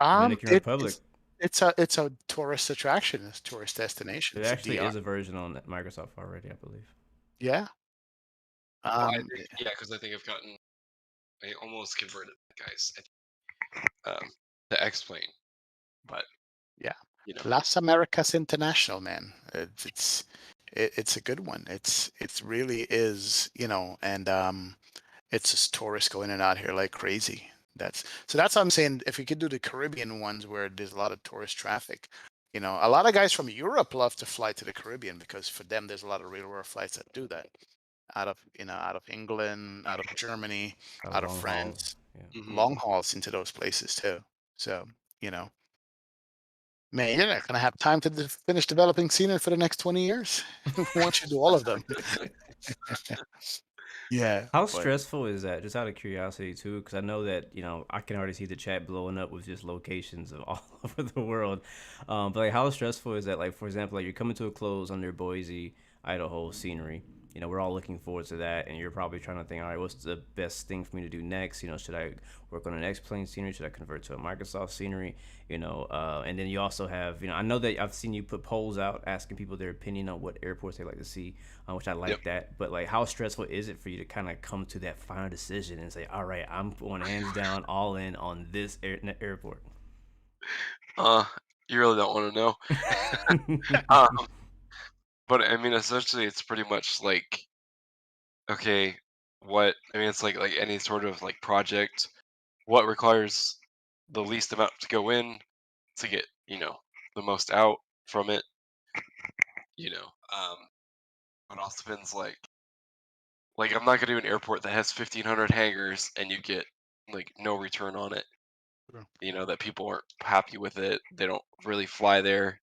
Speaker 1: Dominican
Speaker 2: It,
Speaker 1: Republic.
Speaker 2: it's a tourist attraction, it's a tourist destination.
Speaker 1: There
Speaker 2: It's a
Speaker 1: actually
Speaker 2: DR.
Speaker 1: is a version on Microsoft already, I believe.
Speaker 2: Yeah.
Speaker 3: Well, I
Speaker 2: Um,
Speaker 3: think yeah, because I think I almost converted guys to X-Plane, but
Speaker 2: yeah.
Speaker 3: you know,
Speaker 2: Las Americas International, man. It's a good one. It's really is, and it's just tourists going in and out here like crazy. That's what I'm saying. If we could do the Caribbean ones where there's a lot of tourist traffic, a lot of guys from Europe love to fly to the Caribbean because for them there's a lot of real world flights that do that out of England, out of Germany, out of
Speaker 1: Long hauls.
Speaker 2: France,
Speaker 1: Yeah.
Speaker 3: hmm
Speaker 2: long hauls into those places too. So, you know, man, you're not gonna have time to finish developing scenery for the next 20 years once you do all of them. Yeah,
Speaker 1: How
Speaker 2: but
Speaker 1: stressful is that? Just out of curiosity too, because I know that I can already see the chat blowing up with just locations of all over the world. But like, how stressful is that? Like, for example, like you're coming to a close on their Boise, Idaho scenery. We're all looking forward to that, and you're probably trying to think, all right, what's the best thing for me to do next? Should I work on an X-Plane scenery? Should I convert to a Microsoft scenery? And then you also have, I know that I've seen you put polls out asking people their opinion on what airports they like to see, which I
Speaker 3: yep.
Speaker 1: like that. But like, how stressful is it for you to kind of come to that final decision and say, all right, I'm going hands down all in on this airport?
Speaker 3: Uh, you really don't want to know. um,
Speaker 4: But I mean, essentially, it's pretty much like, okay, what I mean, it's like any sort of like project, what requires the least amount to go in to get, the most out from it, you know. Um, it also depends like I'm not gonna do an airport that has 1,500 hangars and you get like no return on it.
Speaker 2: Sure.
Speaker 4: That people aren't happy with it. They don't really fly there,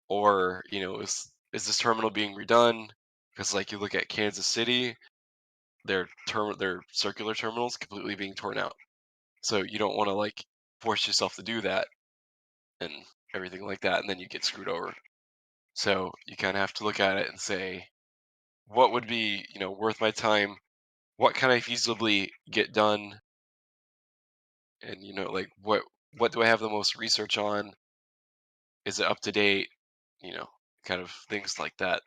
Speaker 4: or is this terminal being redone? Because like you look at Kansas City, their circular terminals completely being torn out. So you don't want to like force yourself to do that and everything like that, and then you get screwed over. So you kind of have to look at it and say, what would be worth my time? What can I feasibly get done? And like what do I have the most research on? Is it up to date? You know, kind of things like that.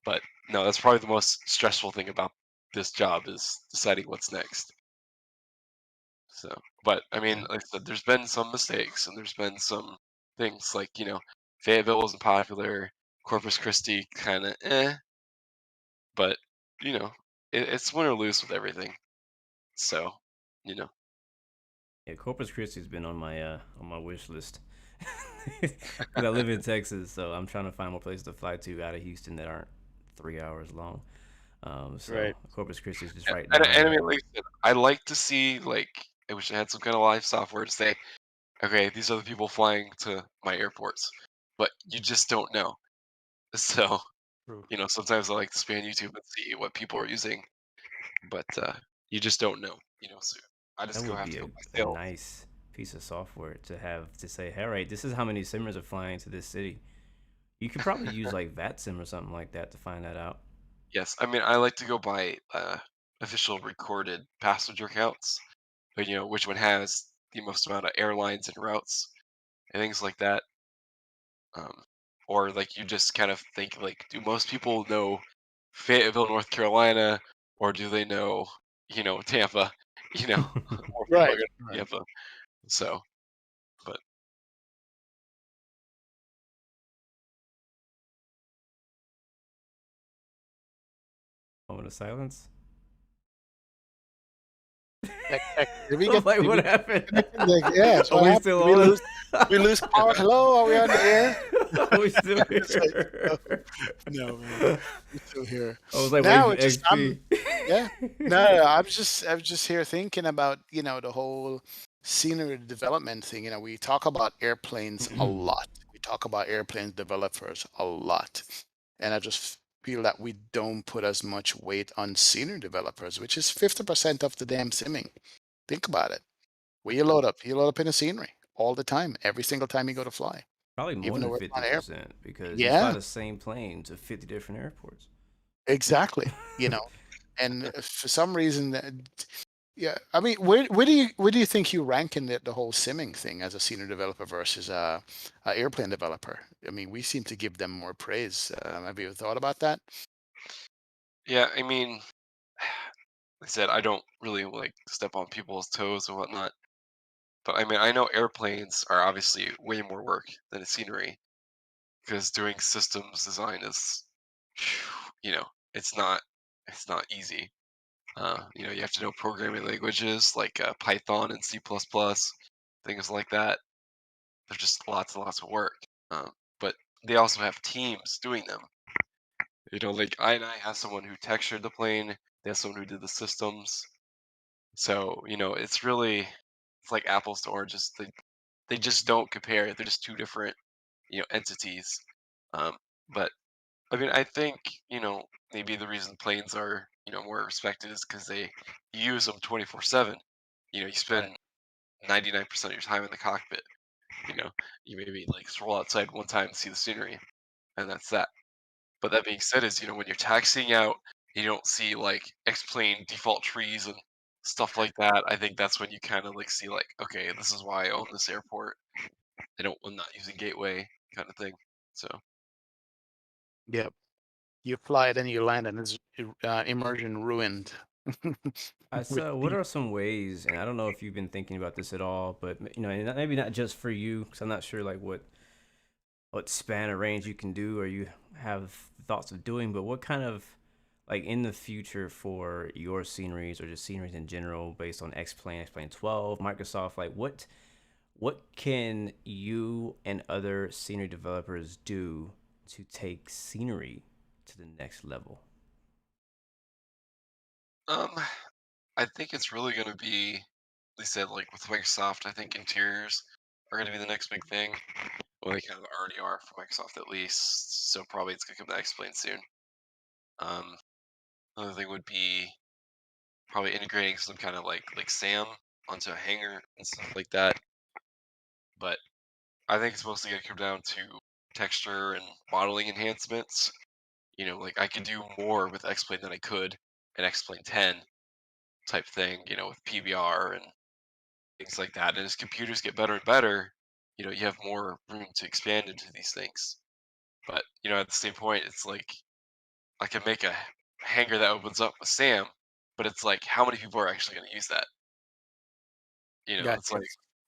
Speaker 4: But no, that's probably the most stressful thing about this job is deciding what's next. So, but I mean,
Speaker 2: Yeah.
Speaker 4: like I said, there's been some mistakes and there's been some things like, Fayetteville wasn't popular, Corpus Christi kind of but you know, it's win or lose with everything. So, you know,
Speaker 1: Yeah, Corpus Christi's been on my wish list because I live in Texas, so I'm trying to find more places to fly to out of Houston that aren't 3 hours long. So
Speaker 2: Right.
Speaker 1: Corpus Christi is just
Speaker 4: and,
Speaker 1: right
Speaker 4: and I
Speaker 1: down.
Speaker 4: mean, like I said, I like to see like I wish I had some kind of live software to say, okay, these are the people flying to my airports, but you just don't know. So,
Speaker 2: True.
Speaker 4: sometimes I like to span YouTube and see what people are using, but you just don't know. So I
Speaker 1: That
Speaker 4: just
Speaker 1: would
Speaker 4: have
Speaker 1: be
Speaker 4: to go
Speaker 1: a
Speaker 4: by sales.
Speaker 1: nice piece of software to have to say, hey, all right, this is how many simmers are flying to this city. You could probably use like VATSIM or something like that to find that out.
Speaker 4: Yes, I mean I like to go by official recorded passenger counts, but which one has the most amount of airlines and routes and things like that. Um, or like you just kind of think like, do most people know Fayetteville, North Carolina, or do they know, Tampa? You know, more people are
Speaker 2: Right.
Speaker 4: gonna
Speaker 2: Right.
Speaker 4: Tampa. So, but
Speaker 1: Moment of silence.
Speaker 2: Did we
Speaker 1: I'm
Speaker 2: get?
Speaker 1: like,
Speaker 2: Did we
Speaker 1: what
Speaker 2: get
Speaker 1: happened?
Speaker 2: disconnected? Like, yeah. So
Speaker 1: Are
Speaker 2: what
Speaker 1: we
Speaker 2: happened?
Speaker 1: still
Speaker 2: Did we
Speaker 1: on?
Speaker 2: lose? We lose power. Hello. Are we on the air?
Speaker 1: Are we still
Speaker 2: It's like,
Speaker 1: here?
Speaker 2: oh, no, man. We're still here.
Speaker 1: I was like waiting
Speaker 2: Now
Speaker 1: for
Speaker 2: it's just
Speaker 1: XP.
Speaker 2: yeah. No, I'm just here thinking about, the whole scenery development thing. We talk about airplanes a lot. We talk about airplanes developers a lot. And I just feel that we don't put as much weight on scenery developers, which is 50% of the damn simming. Think about it. Where you load up? You load up in a scenery all the time, every single time you go to fly,
Speaker 1: Probably more
Speaker 2: even though
Speaker 1: than
Speaker 2: we're flying an airplane.
Speaker 1: 50% because you fly
Speaker 2: Yeah,
Speaker 1: the same plane to 50 different airports.
Speaker 2: exactly. And for some reason, yeah, I mean, where do you think you rank in the whole simming thing as a senior developer versus a airplane developer? I mean, we seem to give them more praise. Have you thought about that?
Speaker 4: yeah, I mean, like I said, I don't really like step on people's toes and whatnot. But I mean, I know airplanes are obviously way more work than a scenery because doing systems design is, you know, it's not it's not easy. You have to know programming languages like Python and C++, things like that. There's just lots and lots of work. But they also have teams doing them. Like I have someone who textured the plane. They have someone who did the systems. So it's like apples to oranges. They just don't compare. They're just two different entities. But I mean, I think maybe the reason planes are more respected is because they use them 24/7. You
Speaker 2: Right.
Speaker 4: spend 99% of your time in the cockpit. You know, you maybe like stroll outside one time to see the scenery, and that's that. But that being said, is when you're taxiing out, you don't see like X-plane default trees and stuff like that. I think that's when you kind of like see like, okay, this is why I own this airport. I'm not using gateway kind of thing. So
Speaker 2: Yep. You fly it and you land and it's immersion ruined.
Speaker 1: I
Speaker 2: With
Speaker 1: saw. What
Speaker 2: deep.
Speaker 1: are some ways? And I don't know if you've been thinking about this at all, but and maybe not just for you, because I'm not sure like what what span of range you can do or you have thoughts of doing, but what kind of like in the future for your sceneries or just sceneries in general based on X-Plane 12, Microsoft, like what can you and other scenery developers do to take scenery to the next level?
Speaker 4: Um, I think it's really going to be, they said like with Microsoft, I think interiors are going to be the next big thing. Well, they kind of already are for Microsoft at least, so probably it's going to come to X-Plane soon. Um, Another thing would be probably integrating some kind of like SAM onto a hanger and stuff like that. But I think it's mostly going to come down to texture and modeling enhancements. Like I can do more with X-Plane than I could in X-Plane 10 type thing, with PBR and things like that. And as computers get better and better, you have more room to expand into these things. But, at the same point, it's like I can make a hanger that opens up with SAM, but it's like how many people are actually going to use that? It's
Speaker 2: Gotcha.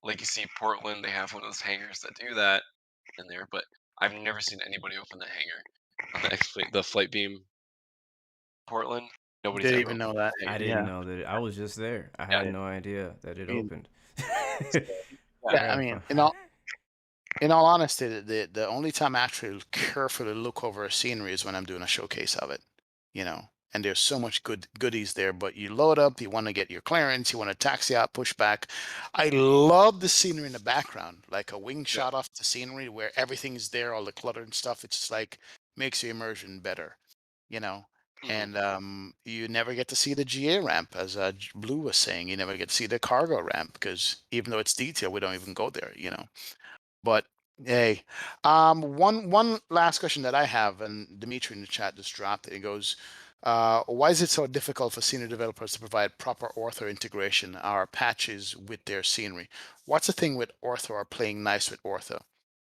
Speaker 4: like you see Portland, they have one of those hangers that do that in there, but I've never seen anybody open the hanger on the flight beam Portland. Nobody's
Speaker 2: Didn't
Speaker 4: ever
Speaker 2: even
Speaker 4: opened
Speaker 2: know that.
Speaker 4: the
Speaker 1: I
Speaker 4: hanger.
Speaker 1: didn't
Speaker 2: Yeah.
Speaker 1: know that. I was just there. I
Speaker 4: Yeah.
Speaker 1: had no idea that it
Speaker 2: I mean,
Speaker 1: opened.
Speaker 4: So,
Speaker 1: I
Speaker 4: yeah.
Speaker 2: yeah. I
Speaker 1: gotta
Speaker 2: mean,
Speaker 1: find.
Speaker 2: in all honesty, the only time I actually carefully look over a scenery is when I'm doing a showcase of it, you know. And there's so much goodies there, but you load up, you want to get your clearance, you want to taxi out, push back. I love the scenery in the background, like a wing
Speaker 4: Yeah.
Speaker 2: shot off the scenery where everything's there, all the clutter and stuff. It's just like makes your immersion better, you know.
Speaker 4: Mhm.
Speaker 2: And you never get to see the GA ramp, as Blue was saying. You never get to see the cargo ramp because even though it's detailed, we don't even go there. But hey, one last question that I have, and Dimitri in the chat just dropped it. It goes, why is it so difficult for senior developers to provide proper Ortho integration or patches with their scenery? What's the thing with Ortho or playing nice with Ortho?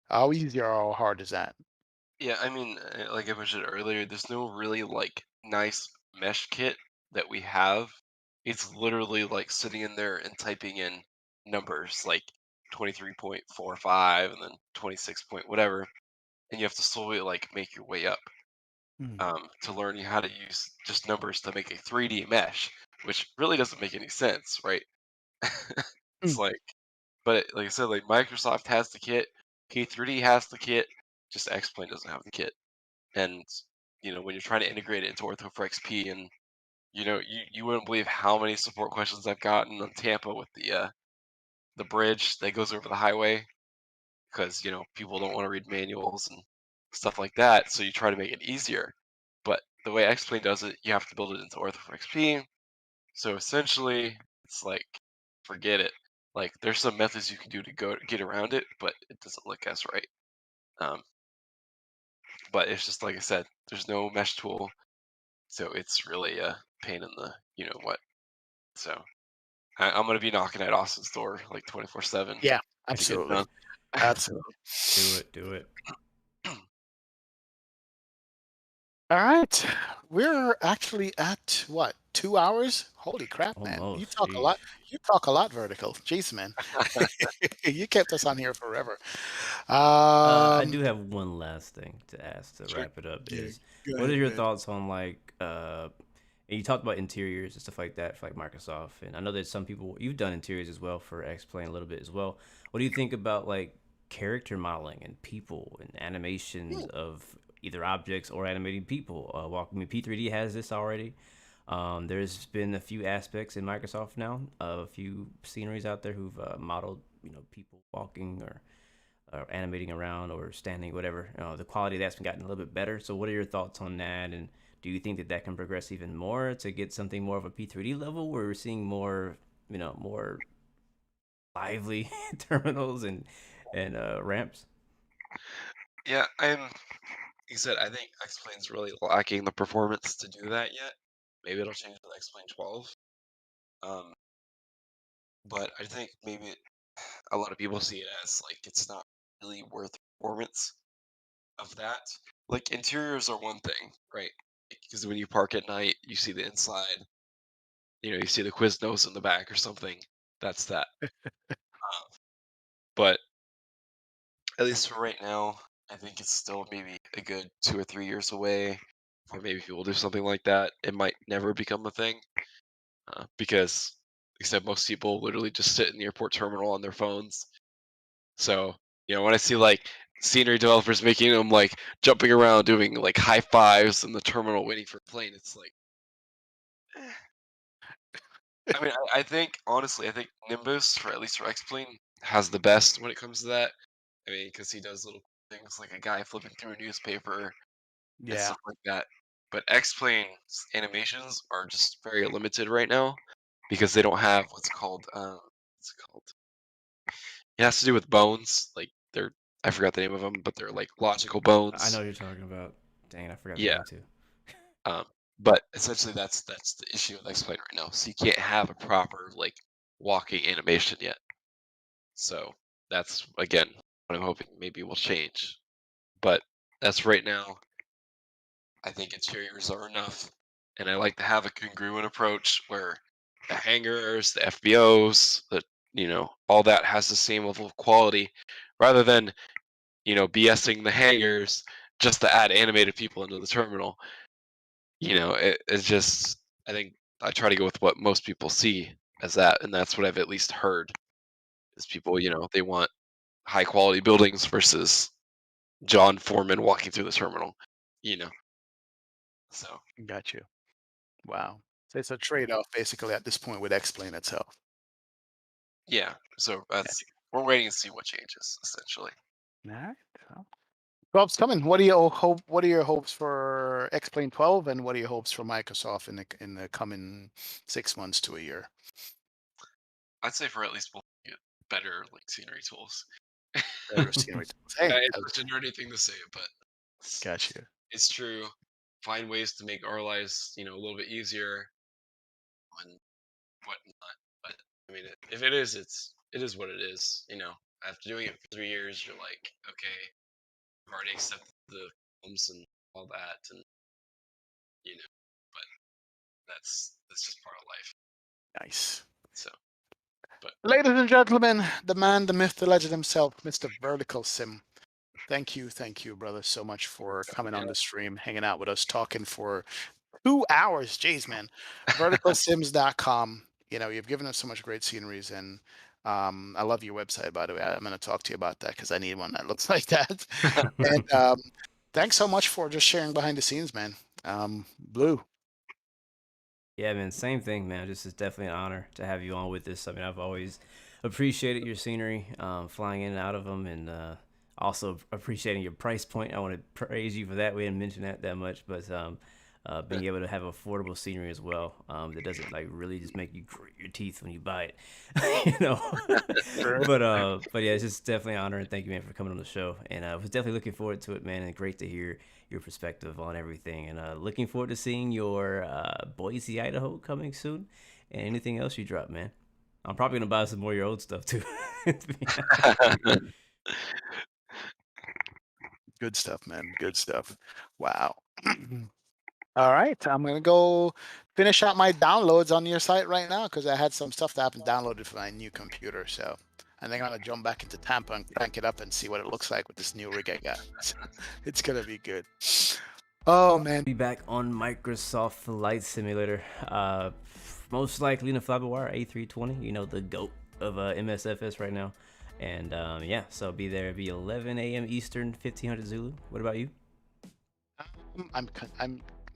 Speaker 2: How easy or how hard is that?
Speaker 4: Yeah, I mean, like I mentioned earlier, there's no really like nice mesh kit that we have. It's literally like sitting in there and typing in numbers like 23.45 and then 26 point whatever, and you have to slowly like make your way up
Speaker 2: Hmm.
Speaker 4: to learn how to use just numbers to make a 3D mesh, which really doesn't make any sense, right? It's
Speaker 2: Hmm.
Speaker 4: like, but like I said, like Microsoft has the kit, K3D has the kit, just Xplane doesn't have the kit. And when you're trying to integrate it into Ortho for XP, and you wouldn't believe how many support questions I've gotten on Tampa with the bridge that goes over the highway because people don't want to read manuals and stuff like that. So you try to make it easier. But the way Xplane does it, you have to build it into Ortho for XP. So essentially, it's like forget it. Like there's some methods you can do to go get around it, but it doesn't look as right. Um, but it's just like I said, there's no mesh tool. So it's really a pain in the you know what. So I'm gonna be knocking at Austin's door like 24/7
Speaker 2: Yeah,
Speaker 4: to get it
Speaker 2: absolutely.
Speaker 4: done.
Speaker 2: Absolutely.
Speaker 1: Do it. Do it.
Speaker 2: All right. We're actually at what, 2 hours? Holy crap, man. You
Speaker 1: Almost.
Speaker 2: talk a
Speaker 1: Sheesh.
Speaker 2: lot. You talk a lot, Vertical. Jeez, man. You kept us on here forever.
Speaker 1: I
Speaker 2: Um,
Speaker 1: do have one last thing to ask to
Speaker 4: Sure.
Speaker 1: wrap it up.
Speaker 2: yeah,
Speaker 1: Is
Speaker 2: go
Speaker 1: what are
Speaker 2: ahead, go
Speaker 1: your
Speaker 2: ahead.
Speaker 1: thoughts on like and you talked about interiors and stuff like that for like Microsoft, and I know there's some people you've done interiors as well for X-Plane a little bit as well. What do you think about like character modeling and people and animations
Speaker 2: Hmm.
Speaker 1: of either objects or animating people? Walking Me P3D has this already. There's been a few aspects in Microsoft now, a few sceneries out there who've modeled, people walking or animating around or standing, whatever. The quality of that's gotten a little bit better. So, what are your thoughts on that? And do you think that that can progress even more to get something more of a P3D level where we're seeing more, more lively terminals and ramps?
Speaker 4: Yeah, like you said, I think X-Plane's really lacking the performance to do that yet. Maybe it'll change with X-Plane 12. Um, but I think maybe a lot of people see it as like it's not really worth the performance of that. Like interiors are one thing, right? Because when you park at night, you see the inside. You see the Quiznos in the back or something. That's that. But at least for right now, I think it's still maybe a good 2 or 3 years away, or maybe people do something like that. It might never become a thing because, except most people literally just sit in the airport terminal on their phones. So, when I see like scenery developers making them like jumping around, doing like high fives in the terminal waiting for a plane, it's like, eh. I mean, I think honestly, I think Nimbus, for at least for X-Plane, has the best when it comes to that. I mean, because he does little things like a guy flipping through a newspaper and
Speaker 2: Yeah,
Speaker 4: stuff like that. But X-Plane's animations are just very limited right now because they don't have what's it called? It has to do with bones. Like they're I forgot the name of them, but they're like logical
Speaker 1: I know
Speaker 4: bones.
Speaker 1: what you're talking about. Dang, I forgot the
Speaker 4: Yeah.
Speaker 1: name too.
Speaker 4: Um, but essentially that's the issue with X-Plane right now. So you can't have a proper like walking animation yet. So that's again what I'm hoping maybe will change. But that's right now. I think interiors are enough, and I like to have a congruent approach where the hangars, the FBOs, all that has the same level of quality, rather than BSing the hangars just to add animated people into the terminal. It's just I think I try to go with what most people see as that, and that's what I've at least heard is people they want high quality buildings versus John Foreman walking through the terminal. You know, so.
Speaker 2: got you. Wow. So it's a trade-off basically at this point with X-Plane itself.
Speaker 4: Yeah, so
Speaker 2: Yeah.
Speaker 4: we're waiting to see what changes essentially.
Speaker 2: All right. So 12's coming. What do you hope? What are your hopes for X-Plane 12, and what are your hopes for Microsoft in the coming 6 months to a year?
Speaker 4: I'd say for at least we'll get better like scenery tools.
Speaker 2: Better scenery tools. Hey,
Speaker 3: It's such a nerdy thing to say, but it's,
Speaker 2: got you.
Speaker 3: it's true. Find ways to make our lives, a little bit easier and whatnot. But I mean, if it is, it is what it is. After doing it for 3 years, you're like, okay, I've already accepted the films and all that, and but that's just part of life.
Speaker 2: Nice.
Speaker 3: So, but
Speaker 2: Ladies and gentlemen, the man, the myth, the legend himself, Mr. Verticalsim. Thank you, brother, so much for coming on the stream, hanging out with us, talking for 2 hours. Jeez, man. Verticalsims.com. You've given us so much great sceneries, and I love your website, by the way. I'm going to talk to you about that because I need one that looks like that. And thanks so much for just sharing behind the scenes, man. Blue.
Speaker 1: Yeah, man, same thing, man. This is definitely an honor to have you on with this. I mean, I've always appreciated your scenery, flying in and out of them, and also appreciating your price point. I want to praise you for that. We didn't mention that much, but being able to have affordable scenery as well, that doesn't like really just make you grit your teeth when you buy it, but yeah, it's just definitely an honor, and thank you, man, for coming on the show. And I was definitely looking forward to it, man, and great to hear your perspective on everything. And looking forward to seeing your Boise, Idaho coming soon, and anything else you drop, man. I'm probably gonna buy some more of your old stuff too.
Speaker 2: Good stuff, man. Good stuff. Wow. All right, I'm gonna go finish out my downloads on your site right now because I had some stuff that I haven't downloaded for my new computer. So I think I'm gonna jump back into Tampa and crank it up and see what it looks like with this new rig I got. It's gonna be good. Oh man.
Speaker 1: Be back on Microsoft Flight Simulator. Most likely in a fly-by-wire A320. The GOAT of MSFS right now. And yeah, so be there. It'll be 11 a.m. Eastern, 1500 Zulu. What about you?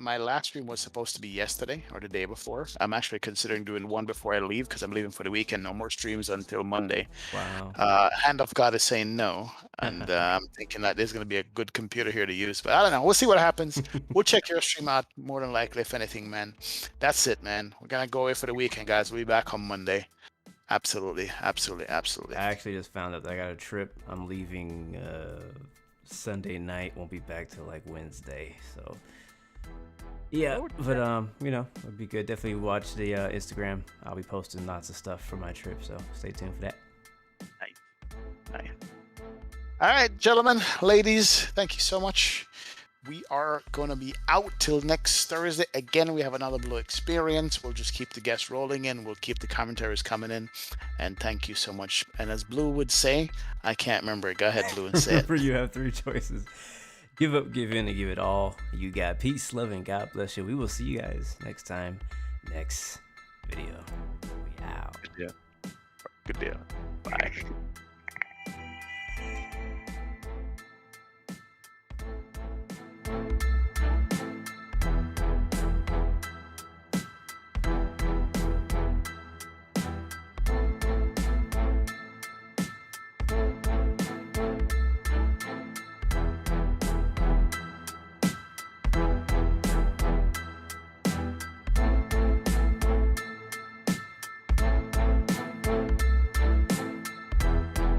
Speaker 2: My last stream was supposed to be yesterday or the day before. I'm actually considering doing one before I leave because I'm leaving for the weekend. No more streams until Monday.
Speaker 1: Wow.
Speaker 2: Hand of God is saying no, and I'm thinking that there's going to be a good computer here to use, but I don't know. We'll see what happens. We'll check your stream out more than likely, if anything, man. That's it, man. We're gonna go away for the weekend, guys. We'll be back on Monday. Absolutely.
Speaker 1: I actually just found out that I got a trip. I'm leaving Sunday night. Won't be back till like Wednesday. So yeah, but it'd be good. Definitely watch the Instagram. I'll be posting lots of stuff for my trip, so stay tuned for that.
Speaker 2: Nice. All right, gentlemen, ladies, thank you so much. we are going to be out till next Thursday. Again, we have another Blu-XPerience. We'll just keep the guests rolling in. We'll keep the commentaries coming in. And thank you so much. And as Blue would say, I can't remember it. Go ahead, Blue, and say it.
Speaker 1: Remember, you have 3 choices. Give up, give in, and give it all. You got peace, love, and God bless you. We will see you guys next time. Next video. We out.
Speaker 5: Good deal. Bye.